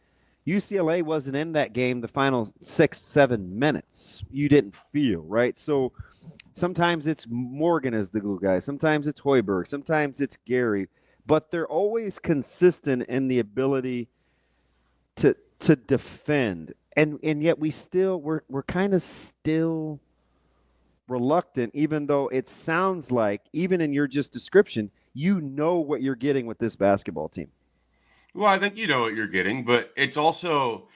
UCLA wasn't in that game the final 6-7 minutes. You didn't feel, right? So sometimes it's Morgan as the glue guy. Sometimes it's Hoiberg. Sometimes it's Gary. But they're always consistent in the ability to defend. And yet we're kind of still reluctant, even though it sounds like, even in your just description, what you're getting with this basketball team. Well, I think you know what you're getting, but it's also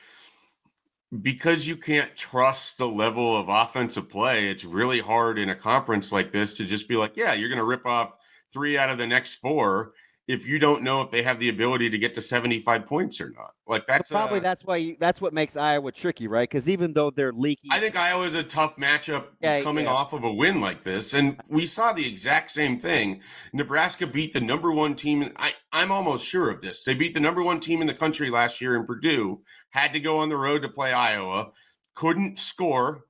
because you can't trust the level of offensive play, it's really hard in a conference like this to just be like, yeah, you're going to rip off 3 out of the next 4 if you don't know if they have the ability to get to 75 points or not. Like that's probably that's what makes Iowa tricky, right? Because even though they're leaky, I think Iowa's a tough matchup coming off of a win like this, and we saw the exact same thing. Nebraska beat the number 1 team. I'm almost sure of this. They beat the number 1 team in the country last year in Purdue. Had to go on the road to play Iowa. Couldn't score.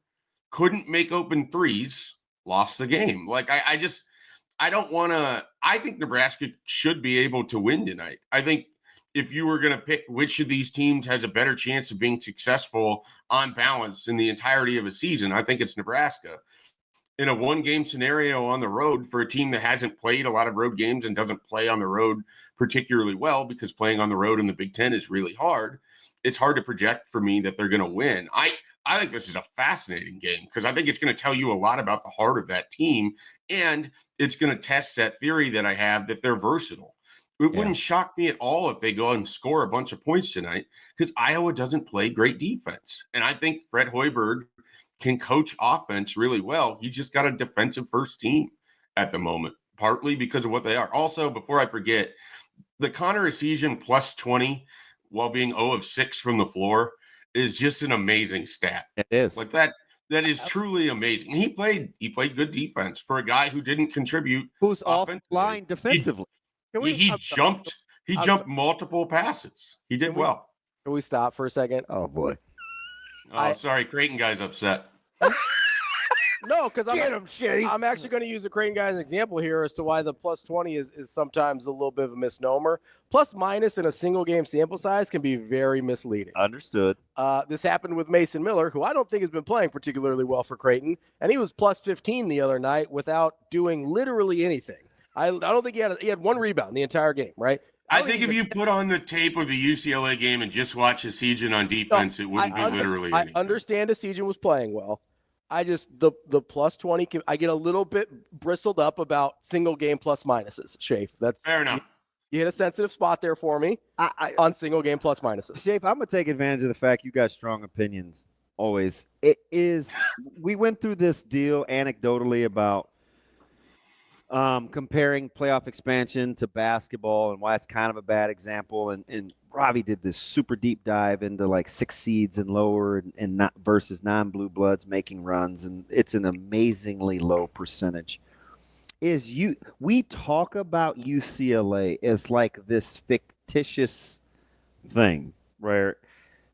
Couldn't make open threes. Lost the game. Like I don't want to. I think Nebraska should be able to win tonight. I think if you were going to pick which of these teams has a better chance of being successful on balance in the entirety of a season, I think it's Nebraska. In a 1-game scenario on the road for a team that hasn't played a lot of road games and doesn't play on the road particularly well, because playing on the road in the Big Ten is really hard, it's hard to project for me that they're going to win. I think this is a fascinating game because I think it's going to tell you a lot about the heart of that team, and it's going to test that theory that I have that they're versatile. It wouldn't shock me at all if they go and score a bunch of points tonight because Iowa doesn't play great defense. And I think Fred Hoiberg can coach offense really well. He's just got a defensive first team at the moment, partly because of what they are. Also, before I forget, the Connor Essegian plus 20 while being 0 of 6 from the floor is just an amazing stat. It is. Like that is truly amazing. He played good defense for a guy who didn't contribute. Who's offline defensively. He jumped multiple passes. He did well. Can we stop for a second? Oh boy. Oh, sorry, Creighton guy's upset. No, because I'm actually going to use the Creighton guy as an example here as to why the plus 20 is sometimes a little bit of a misnomer. Plus minus in a single game sample size can be very misleading. Understood. This happened with Mason Miller, who I don't think has been playing particularly well for Creighton, and he was plus 15 the other night without doing literally anything. I don't think he had 1 rebound the entire game, right? I think if you put on the tape of the UCLA game and just watch Essegian on defense, it wouldn't be literally anything. I understand Essegian was playing well. I just the plus 20. I get a little bit bristled up about single game plus minuses. Schaefer, that's fair enough. You hit a sensitive spot there for me on single game plus minuses. Schaefer, I'm gonna take advantage of the fact you got strong opinions. Always, it is. We went through this deal anecdotally about comparing playoff expansion to basketball and why it's kind of a bad example. And Ravi did this super deep dive into like 6 seeds and lower and not versus non-blue bloods making runs. And it's an amazingly low percentage. We talk about UCLA as like this fictitious thing where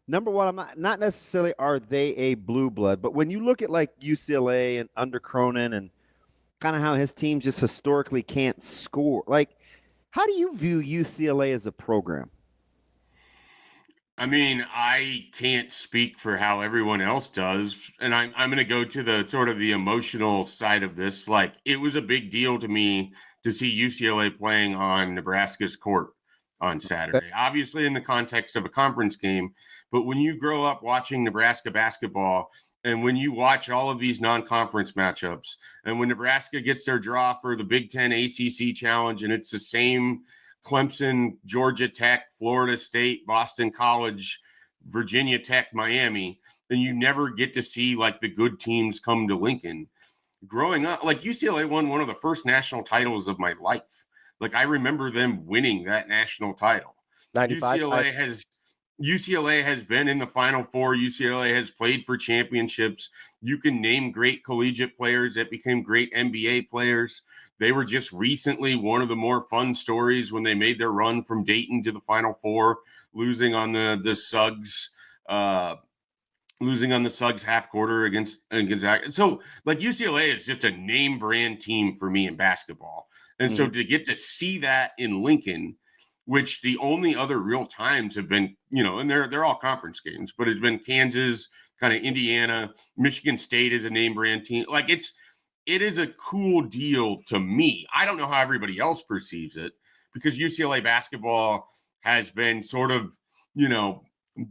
number one, I'm not necessarily are they a blue blood, but when you look at like UCLA and under Cronin and kind of how his teams just historically can't score. Like, how do you view UCLA as a program? I mean, I can't speak for how everyone else does. And I'm going to go to the sort of the emotional side of this. Like, it was a big deal to me to see UCLA playing on Nebraska's court on Saturday, obviously in the context of a conference game. But when you grow up watching Nebraska basketball, and when you watch all of these non-conference matchups, and when Nebraska gets their draw for the Big Ten ACC Challenge, and it's the same Clemson, Georgia Tech, Florida State, Boston College, Virginia Tech, Miami, then you never get to see like the good teams come to Lincoln. Growing up, like UCLA won one of the first national titles of my life. Like I remember them winning that national title. 95. UCLA has been in the Final Four. UCLA has played for championships. You can name great collegiate players that became great NBA players. They were just recently one of the more fun stories when they made their run from Dayton to the Final Four, losing on the Suggs, half quarter against Gonzaga. So like UCLA is just a name brand team for me in basketball. And so to get to see that in Lincoln, which the only other real times have been, and they're all conference games, but it's been Kansas, kind of Indiana, Michigan State is a name brand team. Like it is a cool deal to me. I don't know how everybody else perceives it because UCLA basketball has been sort of,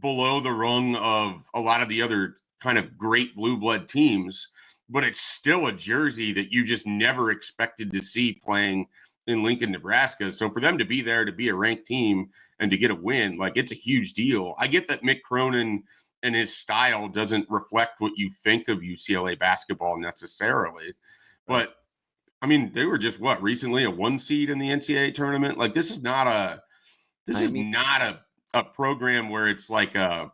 below the rung of a lot of the other kind of great blue blood teams, but it's still a jersey that you just never expected to see playing in Lincoln, Nebraska. So for them to be there, to be a ranked team and to get a win, like it's a huge deal. I get that Mick Cronin and his style doesn't reflect what you think of UCLA basketball necessarily. But I mean, they were just recently a 1 seed in the NCAA tournament. Like, this is not a program where it's like a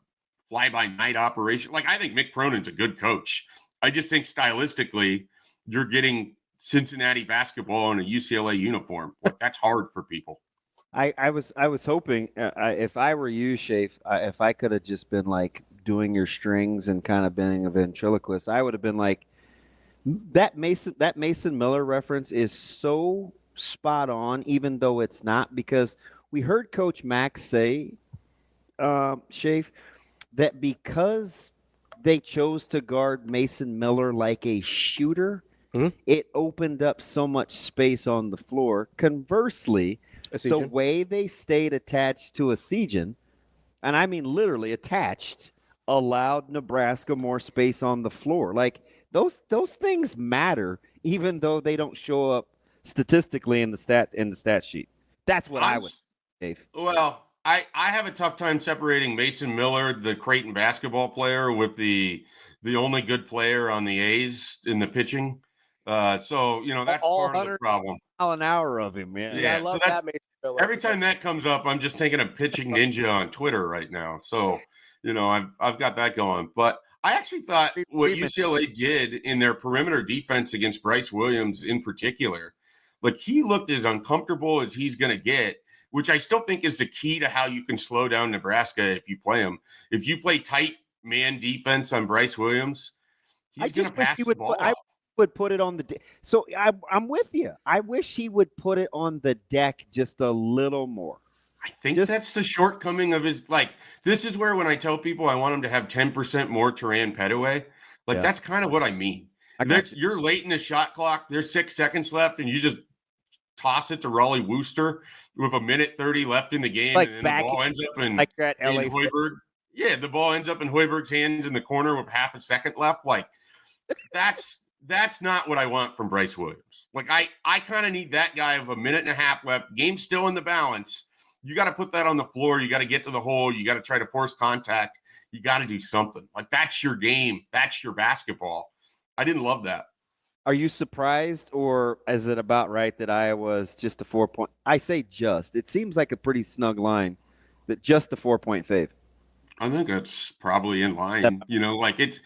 fly-by-night operation. Like, I think Mick Cronin's a good coach. I just think stylistically, you're getting Cincinnati basketball in a UCLA uniform. Like, that's hard for people. I was hoping if I were you, Schaefer, if I could have just been like doing your strings and kind of being a ventriloquist, I would have been like, that Mason Miller reference is so spot on, even though it's not, because we heard Coach Mack say, Schaefer, that because they chose to guard Mason Miller like a shooter, it opened up so much space on the floor. Conversely, the way they stayed attached to a Sejan, and I mean literally attached, allowed Nebraska more space on the floor. Like, those things matter, even though they don't show up statistically in the stat sheet. That's what I would say, Dave. Well, I have a tough time separating Mason Miller, the Creighton basketball player, with the only good player on the A's in the pitching. So, you know, that's part of the problem. An hour of him, man. Yeah, I love that. Every time that comes up, I'm just thinking of Pitching Ninja on Twitter right now. So, you know, I've got that going. But I actually thought what UCLA did in their perimeter defense against Bryce Williams in particular, like, he looked as uncomfortable as he's going to get, which I still think is the key to how you can slow down Nebraska if you play him. If you play tight man defense on Bryce Williams, he's going to pass the ball. Would put it on the deck. So I'm with you. I wish he would put it on the deck just a little more. I think that's the shortcoming of his, like, this is where when I tell people I want him to have 10% more Turan Petaway, like, that's kind of what I mean. You're late in the shot clock. There's 6 seconds left, and you just toss it to Raleigh Wooster with 1:30 left in the game, like, and then the ball ends up in Hoiberg. Yeah, the ball ends up in Hoiberg's hands in the corner with half a second left. Like, that's not what I want from Bryce Williams. Like, I kind of need that guy of 1.5 minutes left. Game's still in the balance. You got to put that on the floor. You got to get to the hole. You got to try to force contact. You got to do something. Like, that's your game. That's your basketball. I didn't love that. Are you surprised, or is it about right that Iowa's just a 4-point? I say just. It seems like a pretty snug line, that just a 4-point fave. I think that's probably in line. You know, like, it's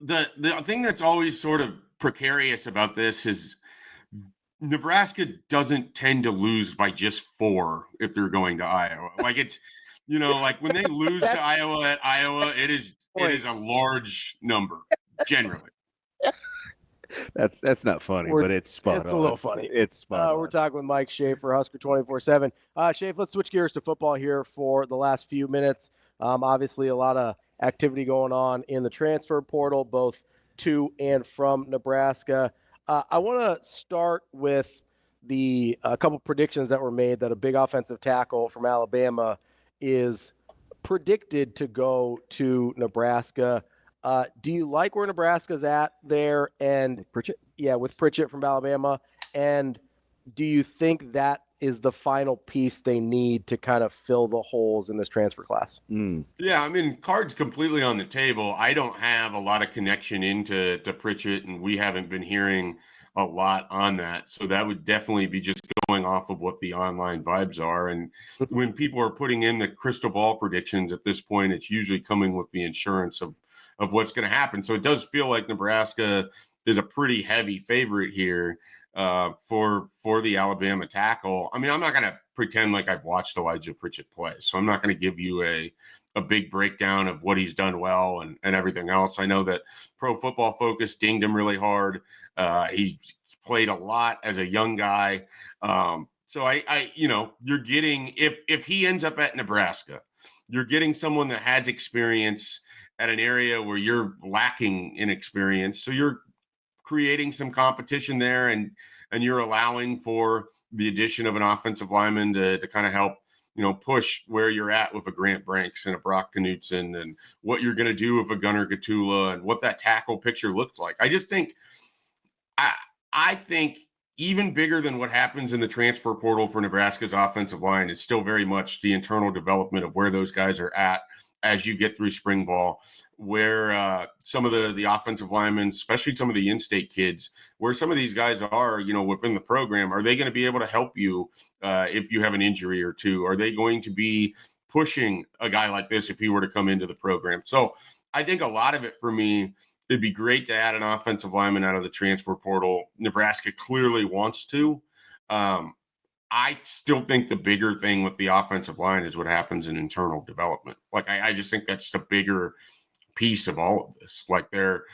the thing that's always sort of precarious about this is Nebraska doesn't tend to lose by just 4 if they're going to Iowa. Like, it's, you know, like, when they lose to Iowa at Iowa, it is a large number generally. That's not funny, but it's spot on. It's a little funny. It's spot on. We're talking with Mike Schaefer, Husker 24/7. Schaefer, let's switch gears to football here for the last few minutes. Obviously, a lot of activity going on in the transfer portal, both to and from Nebraska. I want to start with a couple predictions that were made that a big offensive tackle from Alabama is predicted to go to Nebraska. Do you like where Nebraska's at there? And Pritchett? Yeah, with Pritchett from Alabama. And do you think that is the final piece they need to kind of fill the holes in this transfer class? Yeah, I mean, cards completely on the table. I don't have a lot of connection into Pritchett, and we haven't been hearing a lot on that. So that would definitely be just going off of what the online vibes are. And when people are putting in the crystal ball predictions at this point, it's usually coming with the insurance of what's going to happen. So it does feel like Nebraska is a pretty heavy favorite here for the Alabama tackle. I mean, I'm not going to pretend like I've watched Elijah Pritchett play, so I'm not going to give you a big breakdown of what he's done well and everything else. I know that Pro Football Focus dinged him really hard. He played a lot as a young guy. So I you know, you're getting, if he ends up at Nebraska, you're getting someone that has experience at an area where you're lacking in experience. So you're creating some competition there, and you're allowing for the addition of an offensive lineman to kind of help, you know, push where you're at with a Grant Branks and a Brock Knutson, and what you're going to do with a Gunnar Gatula, and what that tackle picture looks like. I just think, I think even bigger than what happens in the transfer portal for Nebraska's offensive line is still very much the internal development of where those guys are at as you get through spring ball, where some of the offensive linemen, especially some of the in-state kids, where some of these guys are, within the program, are they going to be able to help you if you have an injury or two? Are they going to be pushing a guy like this if he were to come into the program? So I think a lot of it for me, it'd be great to add an offensive lineman out of the transfer portal. Nebraska clearly wants to. I still think the bigger thing with the offensive line is what happens in internal development. Like, I just think that's the bigger piece of all of this. Like their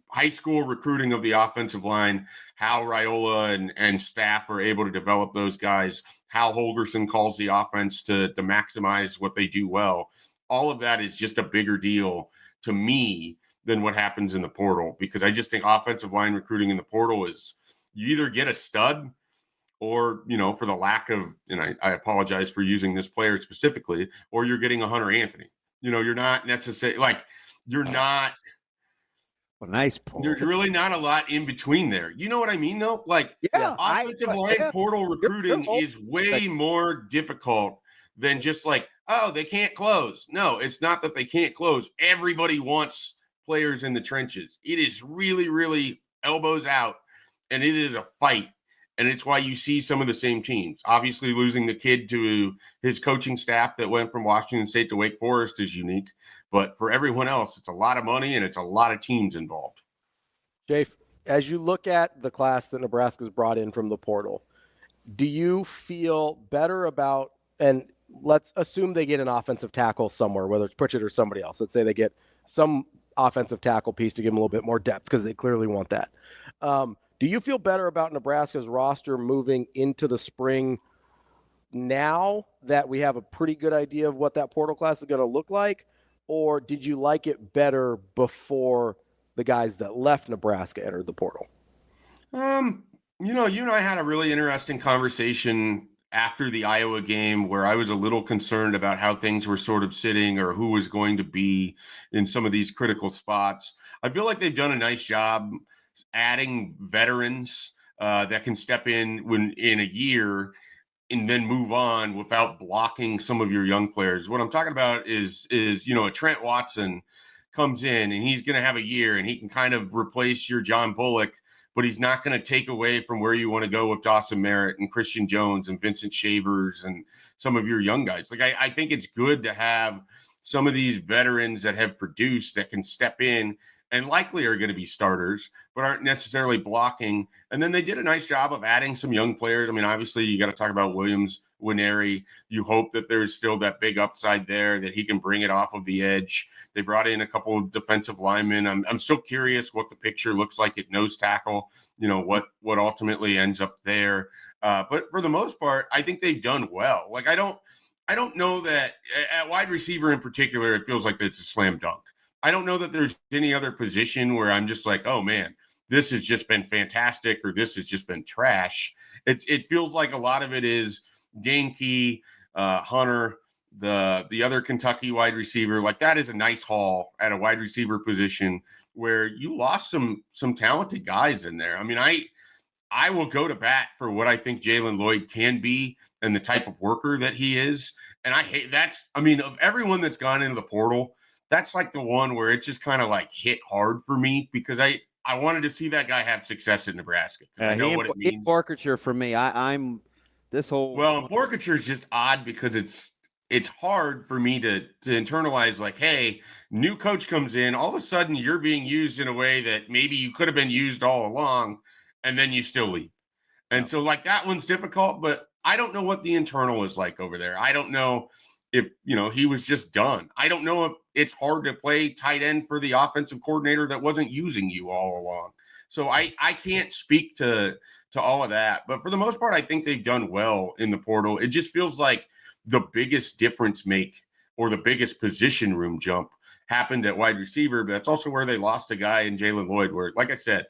high school recruiting of the offensive line, how Raiola and staff are able to develop those guys, how Holgorsen calls the offense to maximize what they do well. All of that is just a bigger deal to me than what happens in the portal, because I just think offensive line recruiting in the portal is you either get a stud or, for the lack of, and I apologize for using this player specifically, or you're getting a Hunter Anthony. You're not necessarily you're not. Well, nice pull. There's really not a lot in between there. You know what I mean, though? Offensive line portal recruiting is way more difficult than just they can't close. No, it's not that they can't close. Everybody wants players in the trenches. It is really, really elbows out, and it is a fight. And it's why you see some of the same teams. Obviously, losing the kid to his coaching staff that went from Washington State to Wake Forest is unique. But for everyone else, it's a lot of money and it's a lot of teams involved. Jay, as you look at the class that Nebraska's brought in from the portal, do you feel better about, and let's assume they get an offensive tackle somewhere, whether it's Pritchett or somebody else. Let's say they get some offensive tackle piece to give them a little bit more depth because they clearly want that. Do you feel better about Nebraska's roster moving into the spring now that we have a pretty good idea of what that portal class is going to look like? Or did you like it better before the guys that left Nebraska entered the portal? You and I had a really interesting conversation after the Iowa game where I was a little concerned about how things were sort of sitting or who was going to be in some of these critical spots. I feel like they've done a nice job adding veterans that can step in when in a year and then move on without blocking some of your young players. What I'm talking about is a Trent Watson comes in and he's going to have a year and he can kind of replace your John Bullock, but he's not going to take away from where you want to go with Dawson Merritt and Christian Jones and Vincent Shavers and some of your young guys. I think it's good to have some of these veterans that have produced that can step in and likely are going to be starters, but aren't necessarily blocking. And then they did a nice job of adding some young players. I mean, obviously, you got to talk about Williams, Winery. You hope that there's still that big upside there, that he can bring it off of the edge. They brought in a couple of defensive linemen. I'm still curious what the picture looks like at nose tackle, what ultimately ends up there. But for the most part, I think they've done well. I don't know that at wide receiver in particular, it feels like it's a slam dunk. I don't know that there's any other position where I'm just like, oh man, this has just been fantastic or this has just been trash. It feels like a lot of it is Gainke, Hunter, the other Kentucky wide receiver. That is a nice haul at a wide receiver position where you lost some talented guys in there. I mean, I will go to bat for what I think Jaylen Lloyd can be and the type of worker that he is. And of everyone that's gone into the portal, that's the one where it just kind of hit hard for me because I wanted to see that guy have success in Nebraska. I know what it means. Borkature for me, I'm this whole. Well, Borkature is just odd because it's hard for me to internalize hey, new coach comes in, all of a sudden you're being used in a way that maybe you could have been used all along, and then you still leave. And so that one's difficult, but I don't know what the internal is like over there. I don't know if, he was just done. I don't know if it's hard to play tight end for the offensive coordinator that wasn't using you all along. So I can't speak to all of that. But for the most part, I think they've done well in the portal. It just feels like the biggest difference or the biggest position room jump happened at wide receiver. But that's also where they lost a guy in Jaylen Lloyd, where, like I said,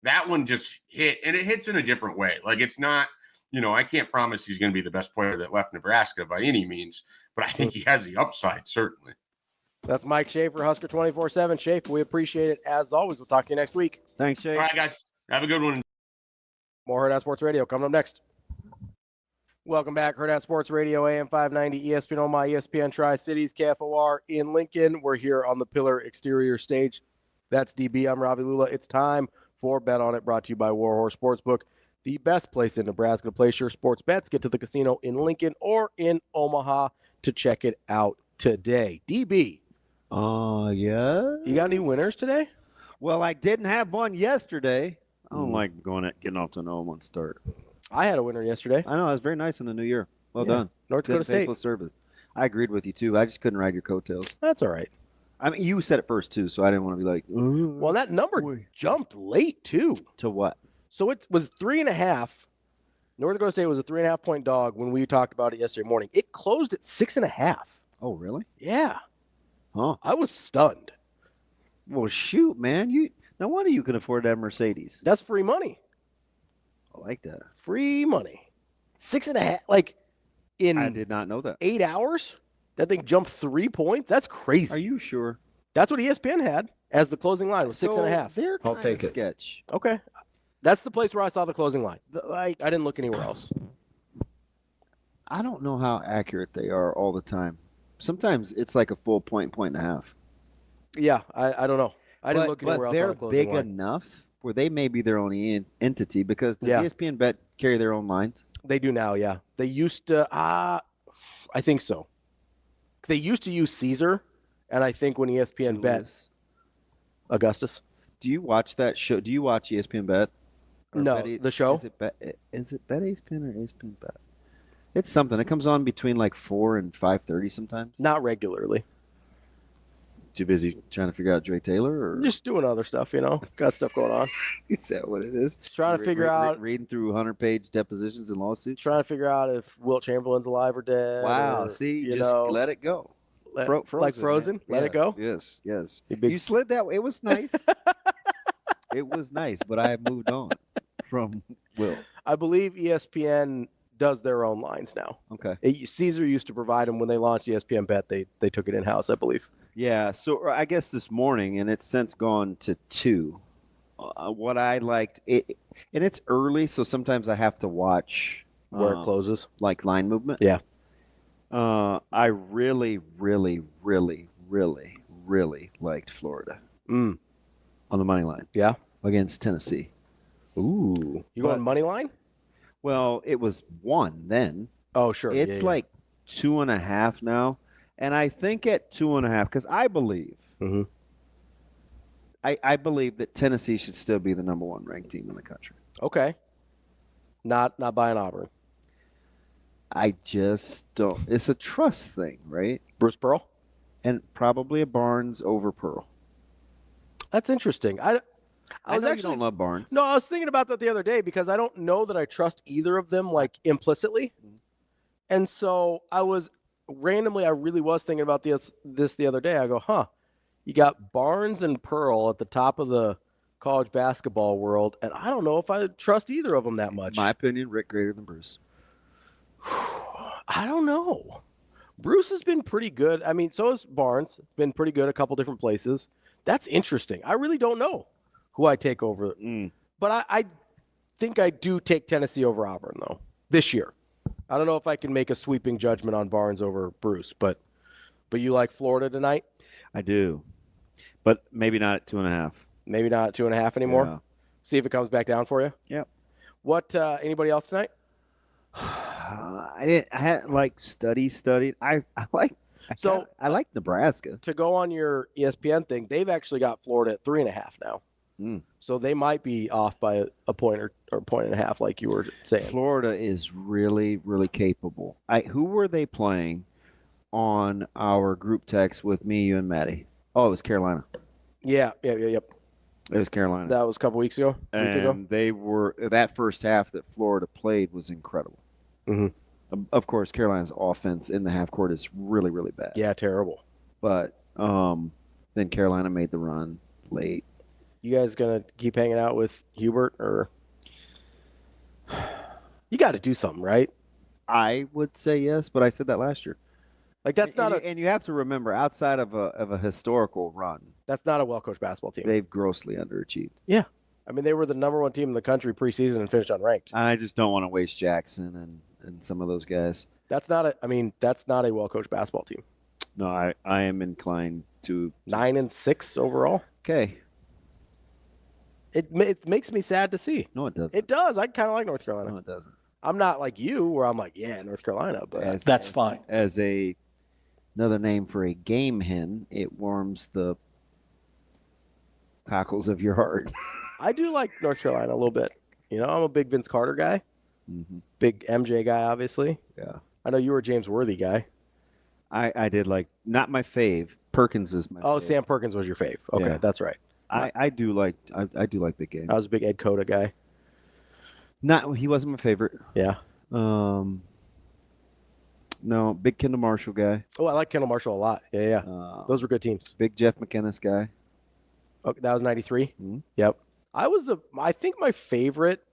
that one just hit, and it hits in a different way. It's not, I can't promise he's going to be the best player that left Nebraska by any means, but I think he has the upside, certainly. That's Mike Schaefer, Husker 24/7. Schaefer, we appreciate it as always. We'll talk to you next week. Thanks, Schaefer. All right, guys. Have a good one. More Hurrdat Sports Radio coming up next. Welcome back. Hurrdat Sports Radio, AM 590, ESPN Omaha, ESPN Tri-Cities, KFOR in Lincoln. We're here on the Pillar Exterior stage. That's DB. I'm Ravi Lulla. It's time for Bet On It, brought to you by Warhorse Sportsbook, the best place in Nebraska to place your sports bets. Get to the casino in Lincoln or in Omaha to check it out today. DB. Yeah. You got any winners today? Well, I didn't have one yesterday. I don't like getting off to an 0-1 start. I had a winner yesterday. I know. It was very nice in the new year. Well done. North Dakota State. Faithful service. I agreed with you, too. I just couldn't ride your coattails. That's all right. I mean, you said it first, too, so I didn't want to be like, well, that number jumped late, too. To what? So it was 3.5. North Dakota State was a 3.5-point dog when we talked about it yesterday morning. It closed at 6.5. Oh, really? Yeah. Huh. I was stunned. Well, shoot, man. No wonder you can afford that Mercedes. That's free money. I like that. Free money. 6.5. Like, I did not know that. 8 hours, that thing jumped 3 points? That's crazy. Are you sure? That's what ESPN had as the closing line was 6.5. They're I'll kind take of it. Sketch. Okay. That's the place where I saw the closing line. I didn't look anywhere else. I don't know how accurate they are all the time. Sometimes it's like a full point and a half. Yeah, I don't know. I didn't look anywhere else. But they're on the closing big line. enough where they may be their own entity, because does ESPN Bet carry their own lines? They do now, yeah. They used to, I think so. They used to use Caesar, and I think when ESPN Bet, Augustus. Do you watch that show? Do you watch ESPN Bet? No, the show? Is it Bet ESPN or ESPN Bet? It's something. It comes on between like 4 and 5:30 sometimes. Not regularly. Too busy trying to figure out Dre Taylor, or just doing other stuff, Got stuff going on. Is that what it is? Trying to figure out. Reading through 100-page depositions and lawsuits? Trying to figure out if Wilt Chamberlain's alive or dead. Wow. Or, see, just let it go. Like Frozen? Man. Let it go? Yes. You slid that way. It was nice. It was nice, but I have moved on from Wilt. I believe ESPN does their own lines now. Okay. Caesar used to provide them when they launched ESPN Bet. They took it in-house, I believe. Yeah, so I guess this morning, and it's since gone to 2. What I liked, and it's early, so sometimes I have to watch where it closes, like line movement. Yeah. I really, really, really, really, really liked Florida on the money line. Yeah, against Tennessee. Ooh, you going money line? Well, it was 1 then. Oh, sure. It's like 2.5 now. And I think at 2.5, because I believe, I believe that Tennessee should still be the number 1 ranked team in the country. Okay. Not buying Auburn. I just don't. It's a trust thing, right? Bruce Pearl? And probably a Barnes over Pearl. That's interesting. I was know actually, you don't love Barnes. No, I was thinking about that the other day because I don't know that I trust either of them like implicitly. And so I really was thinking about this the other day. I go, you got Barnes and Pearl at the top of the college basketball world, and I don't know if I trust either of them that much. My opinion, Rick greater than Bruce. I don't know. Bruce has been pretty good. I mean, so has Barnes. Been pretty good a couple different places. That's interesting. I really don't know who I take over. But I think I do take Tennessee over Auburn, though, this year. I don't know if I can make a sweeping judgment on Barnes over Bruce, but you like Florida tonight? I do, but maybe not at 2.5. Maybe not at 2.5 anymore? Yeah. See if it comes back down for you? Yep. What, anybody else tonight? I hadn't studied. I like Nebraska. To go on your ESPN thing, they've actually got Florida at 3.5 now. So they might be off by a point or point and a half, like you were saying. Florida is really, really capable. Who were they playing on our group text with me, you, and Maddie? Oh, it was Carolina. Yep. It was Carolina. That was a couple weeks ago. And they were, that first half that Florida played was incredible. Of course, Carolina's offense in the half court is really, really bad. Yeah, terrible. But then Carolina made the run late. You guys gonna keep hanging out with Hubert, or you got to do something, right? I would say yes, but I said that last year. Like that's and you have to remember, outside of a historical run, that's not a well-coached basketball team. They've grossly underachieved. Yeah, I mean they were the number 1 team in the country preseason and finished unranked. I just don't want to waste Jackson and some of those guys. That's not a well-coached basketball team. No, I am inclined to 9-6 overall. Okay. It makes me sad to see. No, it doesn't. It does. I kind of like North Carolina. No, it doesn't. I'm not like you, where I'm like, yeah, North Carolina, but that's fine. As another name for a game hen, it warms the cockles of your heart. I do like North Carolina a little bit. You know, I'm a big Vince Carter guy, big MJ guy, obviously. Yeah. I know you were a James Worthy guy. I did like, not my fave. Perkins is my fave. Oh, Sam Perkins was your fave. Okay, Yeah. that's right. I do like Big Game. I was a big Ed Cota guy. He wasn't my favorite. Yeah. No, big Kendall Marshall guy. Oh, I like Kendall Marshall a lot. Yeah. Those were good teams. Big Jeff McInnes guy. Okay, that was 93. Mm-hmm. Yep. I think my favorite.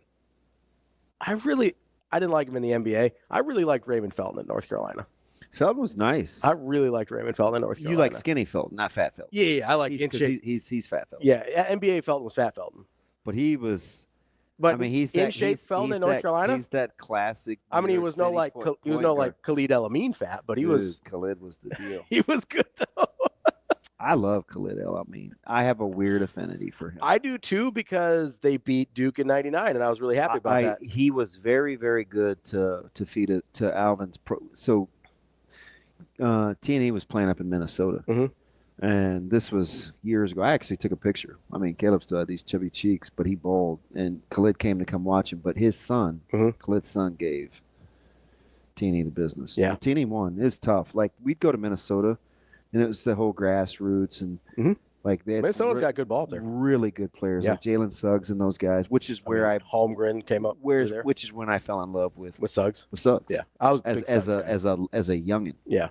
I didn't like him in the NBA. I really liked Raymond Felton at North Carolina. Felton was nice. I really liked Raymond Felton at North Carolina. You like skinny Felton, not fat Felton. Yeah, I like he's fat Felton. Yeah, NBA Felton was fat Felton. But he was. But I mean, he's in that shape Felton in North Carolina. He's that classic. I mean, he was no like Khalid El-Amin fat, but he was. Khalid was the deal. He was good though. I love Khalid El-Amin. I have a weird affinity for him. I do too, because they beat Duke in '99, and I was really happy about that. He was very, very good to feed it to Alvin's pro. So T&E was playing up in Minnesota, and this was years ago. I actually took a picture. I mean, Caleb still had these chubby cheeks, but he balled, and Khalid came to come watch him. But his son, Khalid's son, gave T&E the business. Yeah, T&E won. It's tough. Like, we'd go to Minnesota, and it was the whole grassroots, and like they had Minnesota's got good ball up there. Really good players, like Jalen Suggs and those guys, which is where Holmgren came up. Which is when I fell in love with Suggs. With Suggs, yeah, I was as a youngin. Yeah,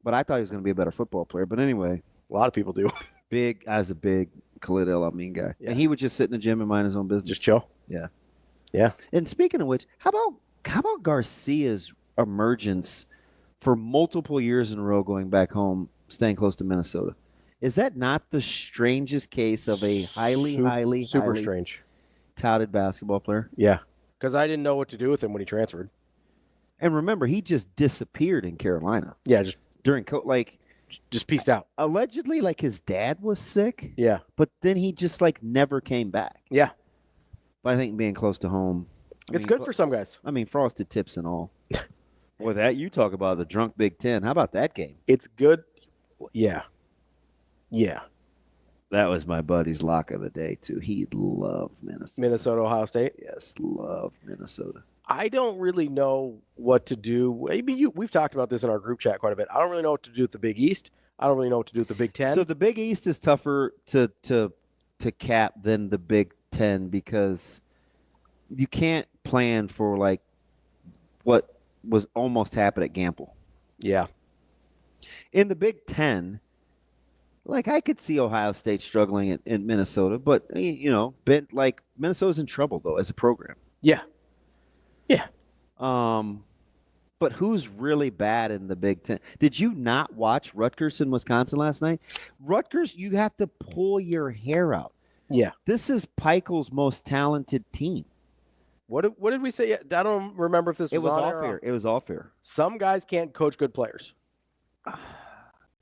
but I thought he was going to be a better football player. But anyway, a lot of people do. I was a big Khalid El-Amin guy, and he would just sit in the gym and mind his own business, just chill. Yeah. And speaking of which, how about Garcia's emergence for multiple years in a row, going back home, staying close to Minnesota? Is that not the strangest case of a highly strange touted basketball player? Yeah, because I didn't know what to do with him when he transferred. And remember, he just disappeared in Carolina. Yeah, just during just peaced out. Allegedly, like his dad was sick. Yeah, but then he just never came back. Yeah, but I think being close to home, it's good for some guys. I mean, frosted tips and all. Boy, that you talk about the drunk Big Ten. How about that game? It's good. Yeah. That was my buddy's lock of the day, too. He loved Minnesota. Minnesota, Ohio State? Yes, loved Minnesota. I don't really know what to do. Maybe we've talked about this in our group chat quite a bit. I don't really know what to do with the Big East. I don't really know what to do with the Big Ten. So the Big East is tougher to cap than the Big Ten, because you can't plan for what was almost happened at Gamble. Yeah. In the Big Ten, I could see Ohio State struggling in Minnesota, but Minnesota's in trouble though as a program. Yeah. But who's really bad in the Big Ten? Did you not watch Rutgers in Wisconsin last night? Rutgers, you have to pull your hair out. Yeah. This is Pikel's most talented team. What did we say? I don't remember if this was all on fair. It was all fair. Some guys can't coach good players.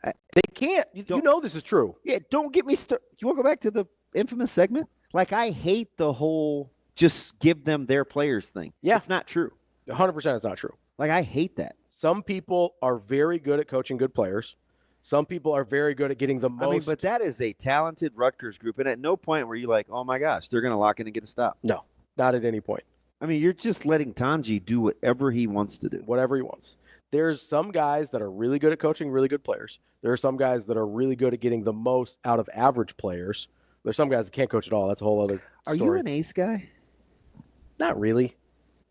They can't. You know this is true. Yeah, don't get me started. You want to go back to the infamous segment? I hate the whole just give them their players thing. Yeah. It's not true. 100% it's not true. I hate that. Some people are very good at coaching good players. Some people are very good at getting the most. I mean, but that is a talented Rutgers group, and at no point were you like, oh my gosh, they're going to lock in and get a stop. No, not at any point. I mean, you're just letting Tanji do whatever he wants to do. Whatever he wants. There's some guys that are really good at coaching really good players. There are some guys that are really good at getting the most out of average players. There's some guys that can't coach at all. That's a whole other story. Are you an ace guy? Not really.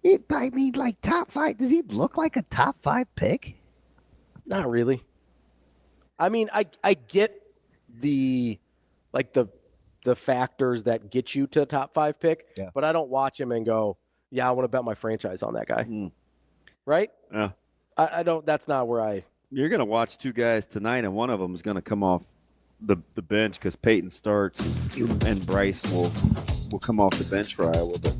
I mean, top 5. Does he look like a top 5 pick? Not really. I mean, I get the factors that get you to a top 5 pick, but I don't watch him and go, yeah, I want to bet my franchise on that guy. Right? Yeah. I don't. That's not where I. You're going to watch 2 guys tonight, and one of them is going to come off the bench because Peyton starts, and Bryce will come off the bench for Iowa. But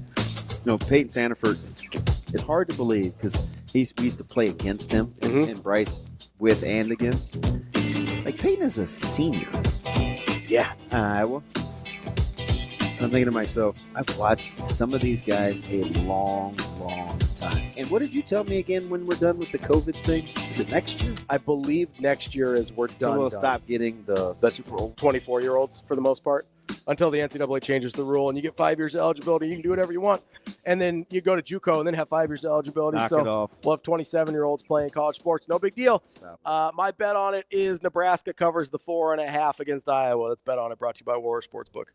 Peyton Sanford, it's hard to believe because we used to play against him and Bryce with and against. Like, Peyton is a senior. Yeah. Iowa. And I'm thinking to myself, I've watched some of these guys a long, long time. And what did you tell me again when we're done with the COVID thing? Is it next year? I believe next year is we're done. So we'll stop getting the super old 24-year-olds for the most part until the NCAA changes the rule and you get 5 years of eligibility. You can do whatever you want. And then you go to JUCO and then have 5 years of eligibility. Knock it off. We'll have 27-year-olds playing college sports. No big deal. My bet on it is Nebraska covers the 4.5 against Iowa. Let's bet on it. Brought to you by Warrior Sportsbook.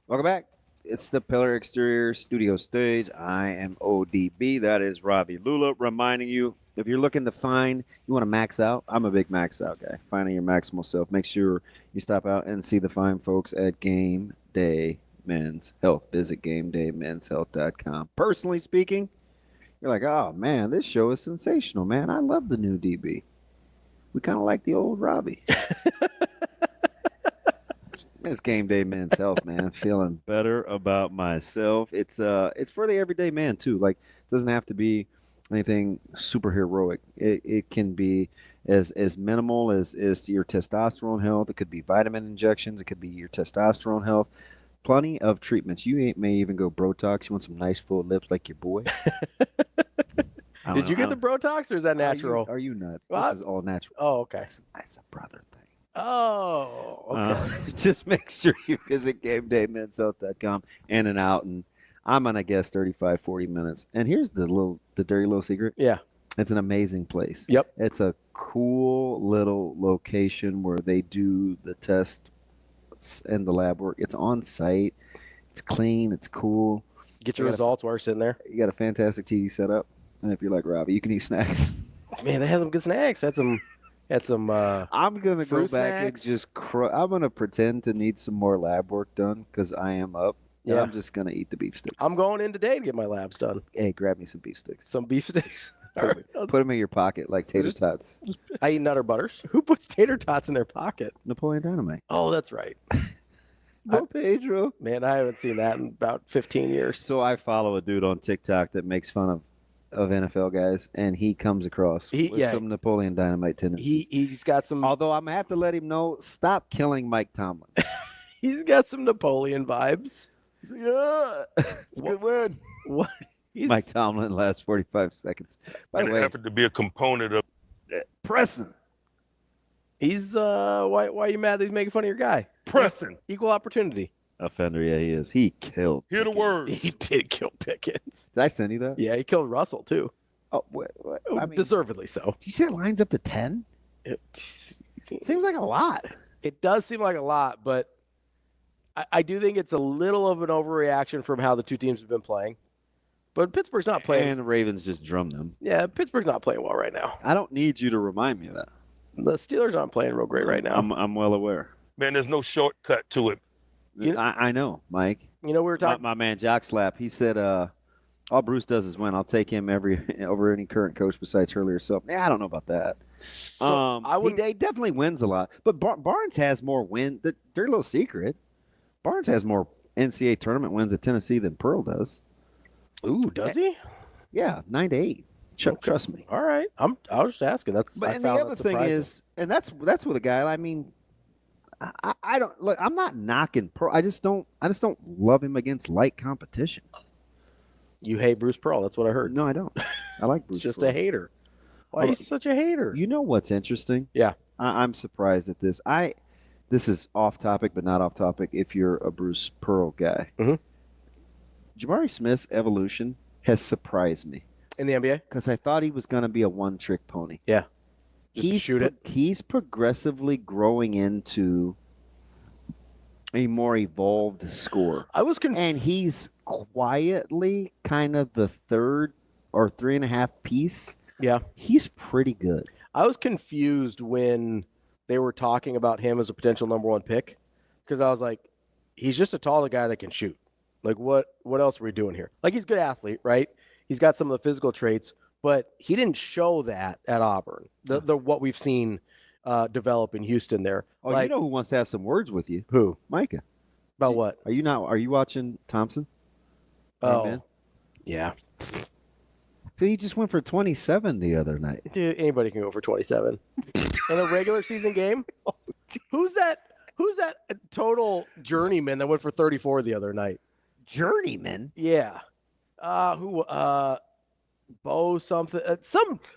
Welcome back. It's the Pillar Exterior Studio Stage. I am ODB. That is Ravi Lulla reminding you, if you're looking to find, you want to max out. I'm a big max out guy. Finding your maximal self. Make sure you stop out and see the fine folks at Game Day Men's Health. Visit GameDayMen'sHealth.com. Personally speaking, you're like, oh, man, this show is sensational, man. I love the new DB. We kind of like the old Ravi. It's Game Day Men's Health, man. Feeling better about myself. It's for the everyday man too. Like, it doesn't have to be anything super heroic. It can be as minimal as your testosterone health. It could be vitamin injections. It could be your testosterone health. Plenty of treatments. You may even go Botox. You want some nice full lips like your boy. Did you get the Botox or is that natural? Are you nuts? What? This is all natural. Oh, okay. That's a brother thing. Oh, okay. Just make sure you visit GameDayMen'sHealth.com in and out, and I'm going to guess 35, 40 minutes. And here's the dirty little secret. Yeah. It's an amazing place. Yep. It's a cool little location where they do the tests and the lab work. It's on site. It's clean. It's cool. Get your results while you're sitting there. You got a fantastic TV setup. And if you're like Ravi, you can eat snacks. Man, they had some good snacks. Had some I'm going to go back snacks. and just I'm going to pretend to need some more lab work done because I am up. Yeah. I'm just going to eat the beef sticks. I'm going in today to get my labs done. Hey, grab me some beef sticks. Some beef sticks? Put them in your pocket like tater tots. I eat Nutter Butters. Who puts tater tots in their pocket? Napoleon Dynamite. Oh, that's right. No, Pedro. Man, I haven't seen that in about 15 years. So I follow a dude on TikTok that makes fun of NFL guys, and he comes across with some Napoleon Dynamite tendencies. He's got some. Although I'm going to have to let him know, stop killing Mike Tomlin. He's got some Napoleon vibes. He's like, yeah, it's a good win. What? Mike Tomlin last 45 seconds. By the way, happened to be a component of that. Pressing. He's why are you mad that he's making fun of your guy? Pressing. Equal opportunity. Offender, yeah, he is. He killed. Hear the word. He did kill Pickens. Did I send you that? Yeah, he killed Russell too. Oh, I mean, deservedly so. Do you see it lines up to 10? It seems like a lot. It does seem like a lot, but I do think it's a little of an overreaction from how the two teams have been playing. But Pittsburgh's not playing. And the Ravens just drummed them. Yeah, Pittsburgh's not playing well right now. I don't need you to remind me of that. The Steelers aren't playing real great right now. I'm well aware. Man, there's no shortcut to it. I know, Mike. You know, we were talking. My man Jock Slap, he said, all Bruce does is win. I'll take him over any current coach besides Hurley or so. Yeah, I don't know about that. So he definitely wins a lot. But Barnes has more wins. The dirty little secret, Barnes has more NCAA tournament wins at Tennessee than Pearl does. Ooh, does he? Yeah, 9-8. Trust me. All right. I was just asking. And the other thing is, and that's with a guy. I mean, I don't look. I'm not knocking Pearl. I just don't love him against light competition. You hate Bruce Pearl. That's what I heard. No, I don't. I like Bruce. Just Pearl. a hater. Why are you such a hater? You know what's interesting? Yeah. I'm surprised at this. This is off topic, but not off topic. If you're a Bruce Pearl guy, Jabari Smith's evolution has surprised me in the NBA because I thought he was going to be a one-trick pony. Yeah. He's progressively growing into a more evolved scorer. I was and he's quietly kind of the third or 3.5 piece. Yeah. He's pretty good. I was confused when they were talking about him as a potential number 1 pick because I was like, he's just a taller guy that can shoot. Like, what else are we doing here? Like, he's a good athlete, right? He's got some of the physical traits, but he didn't show that at Auburn, the what we've seen develop in Houston there. Oh, you know who wants to have some words with you? Who? Micah. About what? Are you watching Thompson? Oh, man. yeah. So he just went for 27 the other night. Dude, anybody can go for 27 in a regular season game. Who's that total journeyman that went for 34 the other night? Journeyman? Yeah. Who? Bo something.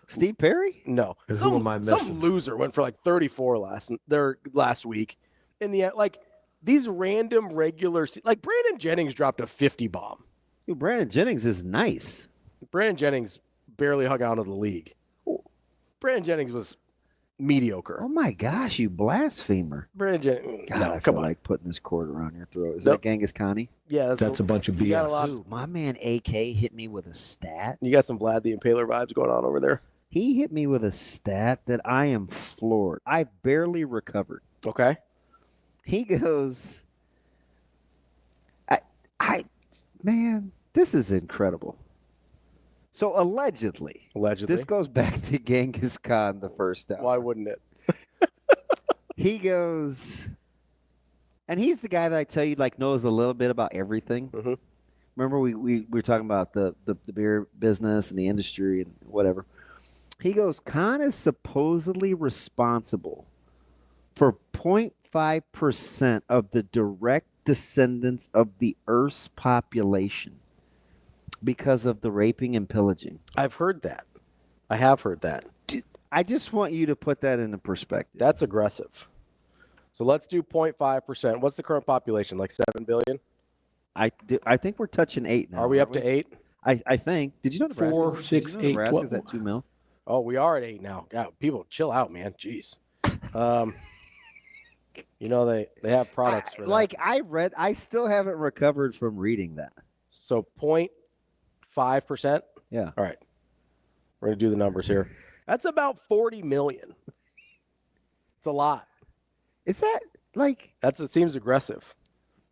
Steve Perry? No. Who am I missing? Some loser went for like 34 last week. In the end, like these random regular, like Brandon Jennings dropped a 50 bomb. Dude, Brandon Jennings is nice. Brandon Jennings barely hung out of the league. Brandon Jennings was mediocre. Oh my gosh, you blasphemer! Brandon Jennings. God, No, I come feel on. like putting this cord around your throat. Is Nope. that Genghis Khani? Yeah, That's a bunch of you got a BS. lot. Dude, my man AK hit me with a stat. You got some Vlad the Impaler vibes going on over there. He hit me with a stat that I am floored. I barely recovered. Okay. He goes, man, this is incredible. So allegedly, this goes back to Genghis Khan the first time. Why wouldn't it? He goes, and he's the guy that I tell you like knows a little bit about everything. Mhm. Remember we were talking about the beer business and the industry and whatever. He goes, Khan is supposedly responsible for 0.5% of the direct descendants of the Earth's population because of the raping and pillaging. I've heard that. I have heard that. I just want you to put that into perspective. That's aggressive. So let's do 0.5%. What's the current population? Like 7 billion? I think we're touching 8 now. Are we up aren't to 8? I think. Did you know Nebraska's, 4, 6, 8, Nebraska's 12. at 2 mil? Oh, we are at 8 now. God, people chill out, man. Jeez. You know they have products for that. Like I still haven't recovered from reading that. So 0.5%? Yeah. All right. We're going to do the numbers here. That's about 40 million. It's a lot. Is that like? It seems aggressive.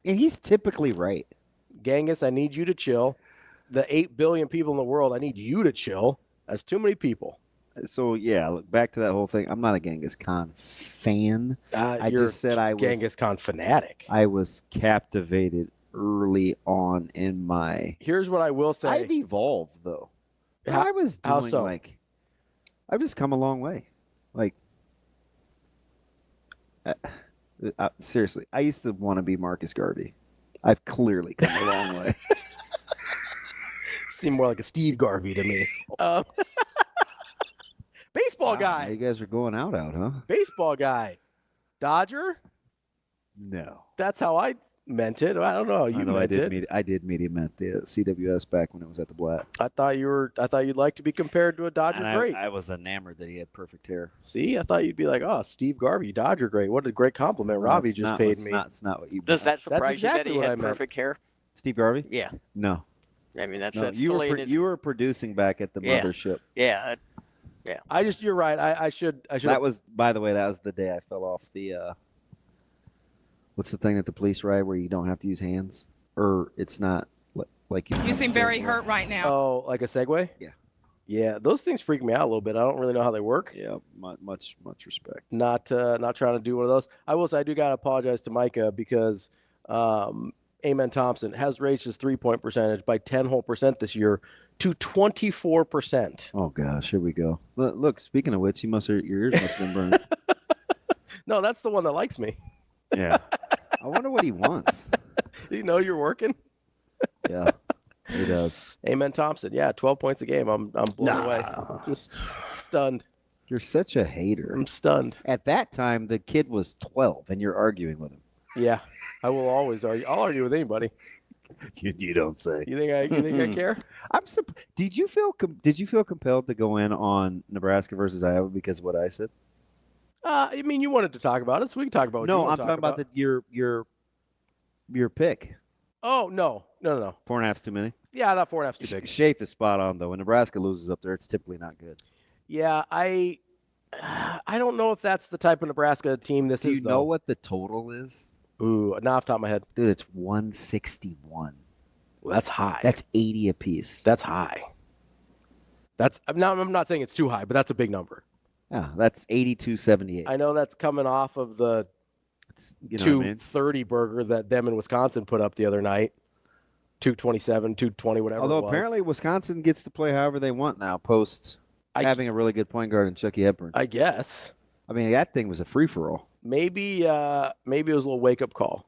And he's typically right. Genghis, I need you to chill. The 8 billion people in the world, I need you to chill. That's too many people. So yeah, look, back to that whole thing. I'm not a Genghis Khan fan. I You're just said I was Genghis Khan fanatic. I was captivated early on in my. Here's what I will say. I've evolved though. How- I was how doing so? like. I've just come a long way. Like. Seriously, I used to want to be Marcus Garvey. I've clearly come a long way. Seem more like a Steve Garvey to me. Baseball Wow, guy. you guys are going out, huh? Baseball guy. Dodger? No. That's how I meant it. I don't know. You meant it. I did meet him at the CWS back when it was at the Blatt. I thought you'd like to be compared to a Dodger And great. I was enamored that he had perfect hair. See, I thought you'd be like, oh, Steve Garvey, Dodger great. What a great compliment Well, Ravi it's just not- paid it's me. It's not what you. Does that surprise exactly you what that I he had meant. perfect hair? Steve Garvey? Yeah. No. I mean, that's No, you totally were were producing back at the Yeah. mothership. yeah. You're right. I should. That was, by the way, that was the day I fell off the. What's the thing that the police ride where you don't have to use hands, or it's not like you. You seem very hurt right now. Oh, like a Segway? Yeah. Yeah, those things freak me out a little bit. I don't really know how they work. Yeah, much respect. Not trying to do one of those. I will say I do gotta apologize to Micah because Amen Thompson has raised his 3-point percentage by 10 whole percent this year to 24%. Oh gosh, here we go. Look, speaking of which, your ears must have been burned. No, that's the one that likes me. Yeah. I wonder what he wants. Do you know you're working? Yeah, he does. Amen Thompson. Yeah, 12 points a game. I'm blown away. Just stunned. You're such a hater. I'm stunned. At that time, the kid was 12, and you're arguing with him. Yeah, I will always argue. I'll argue with anybody. You don't say. You think I care? I'm surprised. Did you feel compelled to go in on Nebraska versus Iowa because of what I said? I mean, you wanted to talk about it, so we can talk about what you No, want I'm to talking talk about your pick. Oh, no. 4.5's too many. Yeah, I thought 4.5's too big. Schaefer is spot on though. When Nebraska loses up there, it's typically not good. Yeah, I don't know if that's the type of Nebraska team this Do is. you know what the total is? Ooh, not off the top of my head. Dude, it's 161. Well, that's high. That's 80 apiece. That's high. I'm not saying it's too high, but that's a big number. Yeah, that's 82.78. I know that's coming off of the You know what I mean? 230 burger that them in Wisconsin put up the other night. 227, 220, whatever. Although it was. apparently Wisconsin gets to play however they want now, post having a really good point guard in Chucky Hepburn. I guess. I mean, that thing was a free for all. Maybe it was a little wake up call.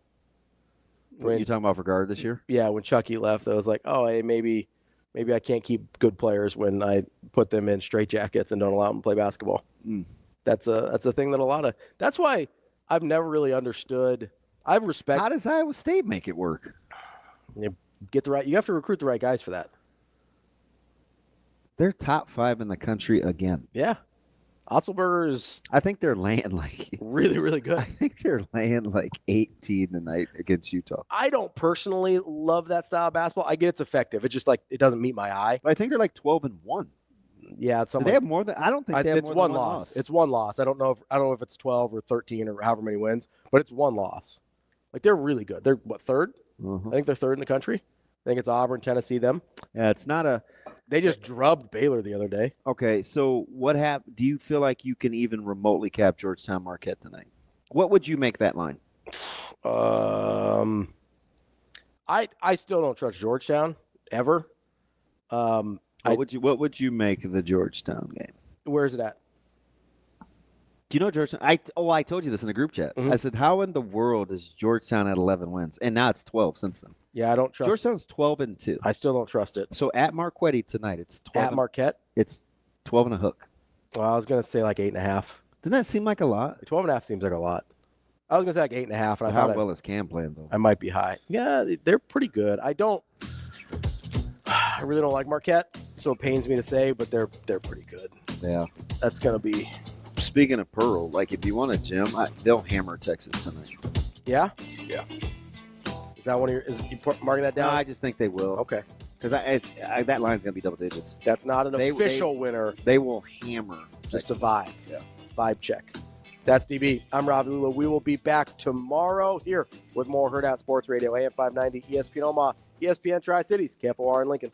What are you talking about for guard this year? Yeah, when Chucky left, I was like, oh, hey, maybe I can't keep good players when I put them in straitjackets and don't allow them to play basketball. That's a thing that that's why I've never really understood. I respect. How does Iowa State make it work? You have to recruit the right guys for that. They're top 5 in the country again. Yeah. Otzelberger's. I think they're laying like really, really good. I think they're laying like 18 tonight against Utah. I don't personally love that style of basketball. I get it's effective. It's just like it doesn't meet my eye. I think they're like 12-1. Yeah, it's they have more than. I don't think they have it's more one than one loss. It's one loss. I don't know if it's 12 or 13 or however many wins, but it's one loss. Like they're really good. They're what, third? I think they're third in the country. I think it's Auburn, Tennessee, them. Yeah, it's not a. They just drubbed Baylor the other day. Okay, so what happened? Do you feel like you can even remotely cap Georgetown Marquette tonight? What would you make that line? I still don't trust Georgetown ever. What would you make of the Georgetown game? Where is it at? Do you know Georgetown? I told you this in the group chat. I said, how in the world is Georgetown at 11 wins? And now it's 12 since then. Yeah, I don't trust. Georgetown's 12-2. I still don't trust it. So at Marquette tonight, it's 12. At Marquette, it's 12 and a hook. Well, I was gonna say like 8.5. Doesn't that seem like a lot? 12.5 seems like a lot. I was gonna say like 8.5, and how well is Cam playing though? I might be high. Yeah, they're pretty good. I really don't like Marquette, so it pains me to say, but they're pretty good. Yeah, that's gonna be. Speaking of Pearl, like if you want a gym, they'll hammer Texas tonight. Yeah. Yeah. Is that one of your? Is you marking that down? No, I just think they will. Okay. Because that line's gonna be double digits. That's not an official winner. They will hammer. Just Texas. a vibe. Yeah. Vibe check. That's DB. I'm Ravi. Lulla. We will be back tomorrow here with more Hurrdat Sports Radio, AM 590, ESPN Omaha, ESPN Tri-Cities, KFOR in Lincoln.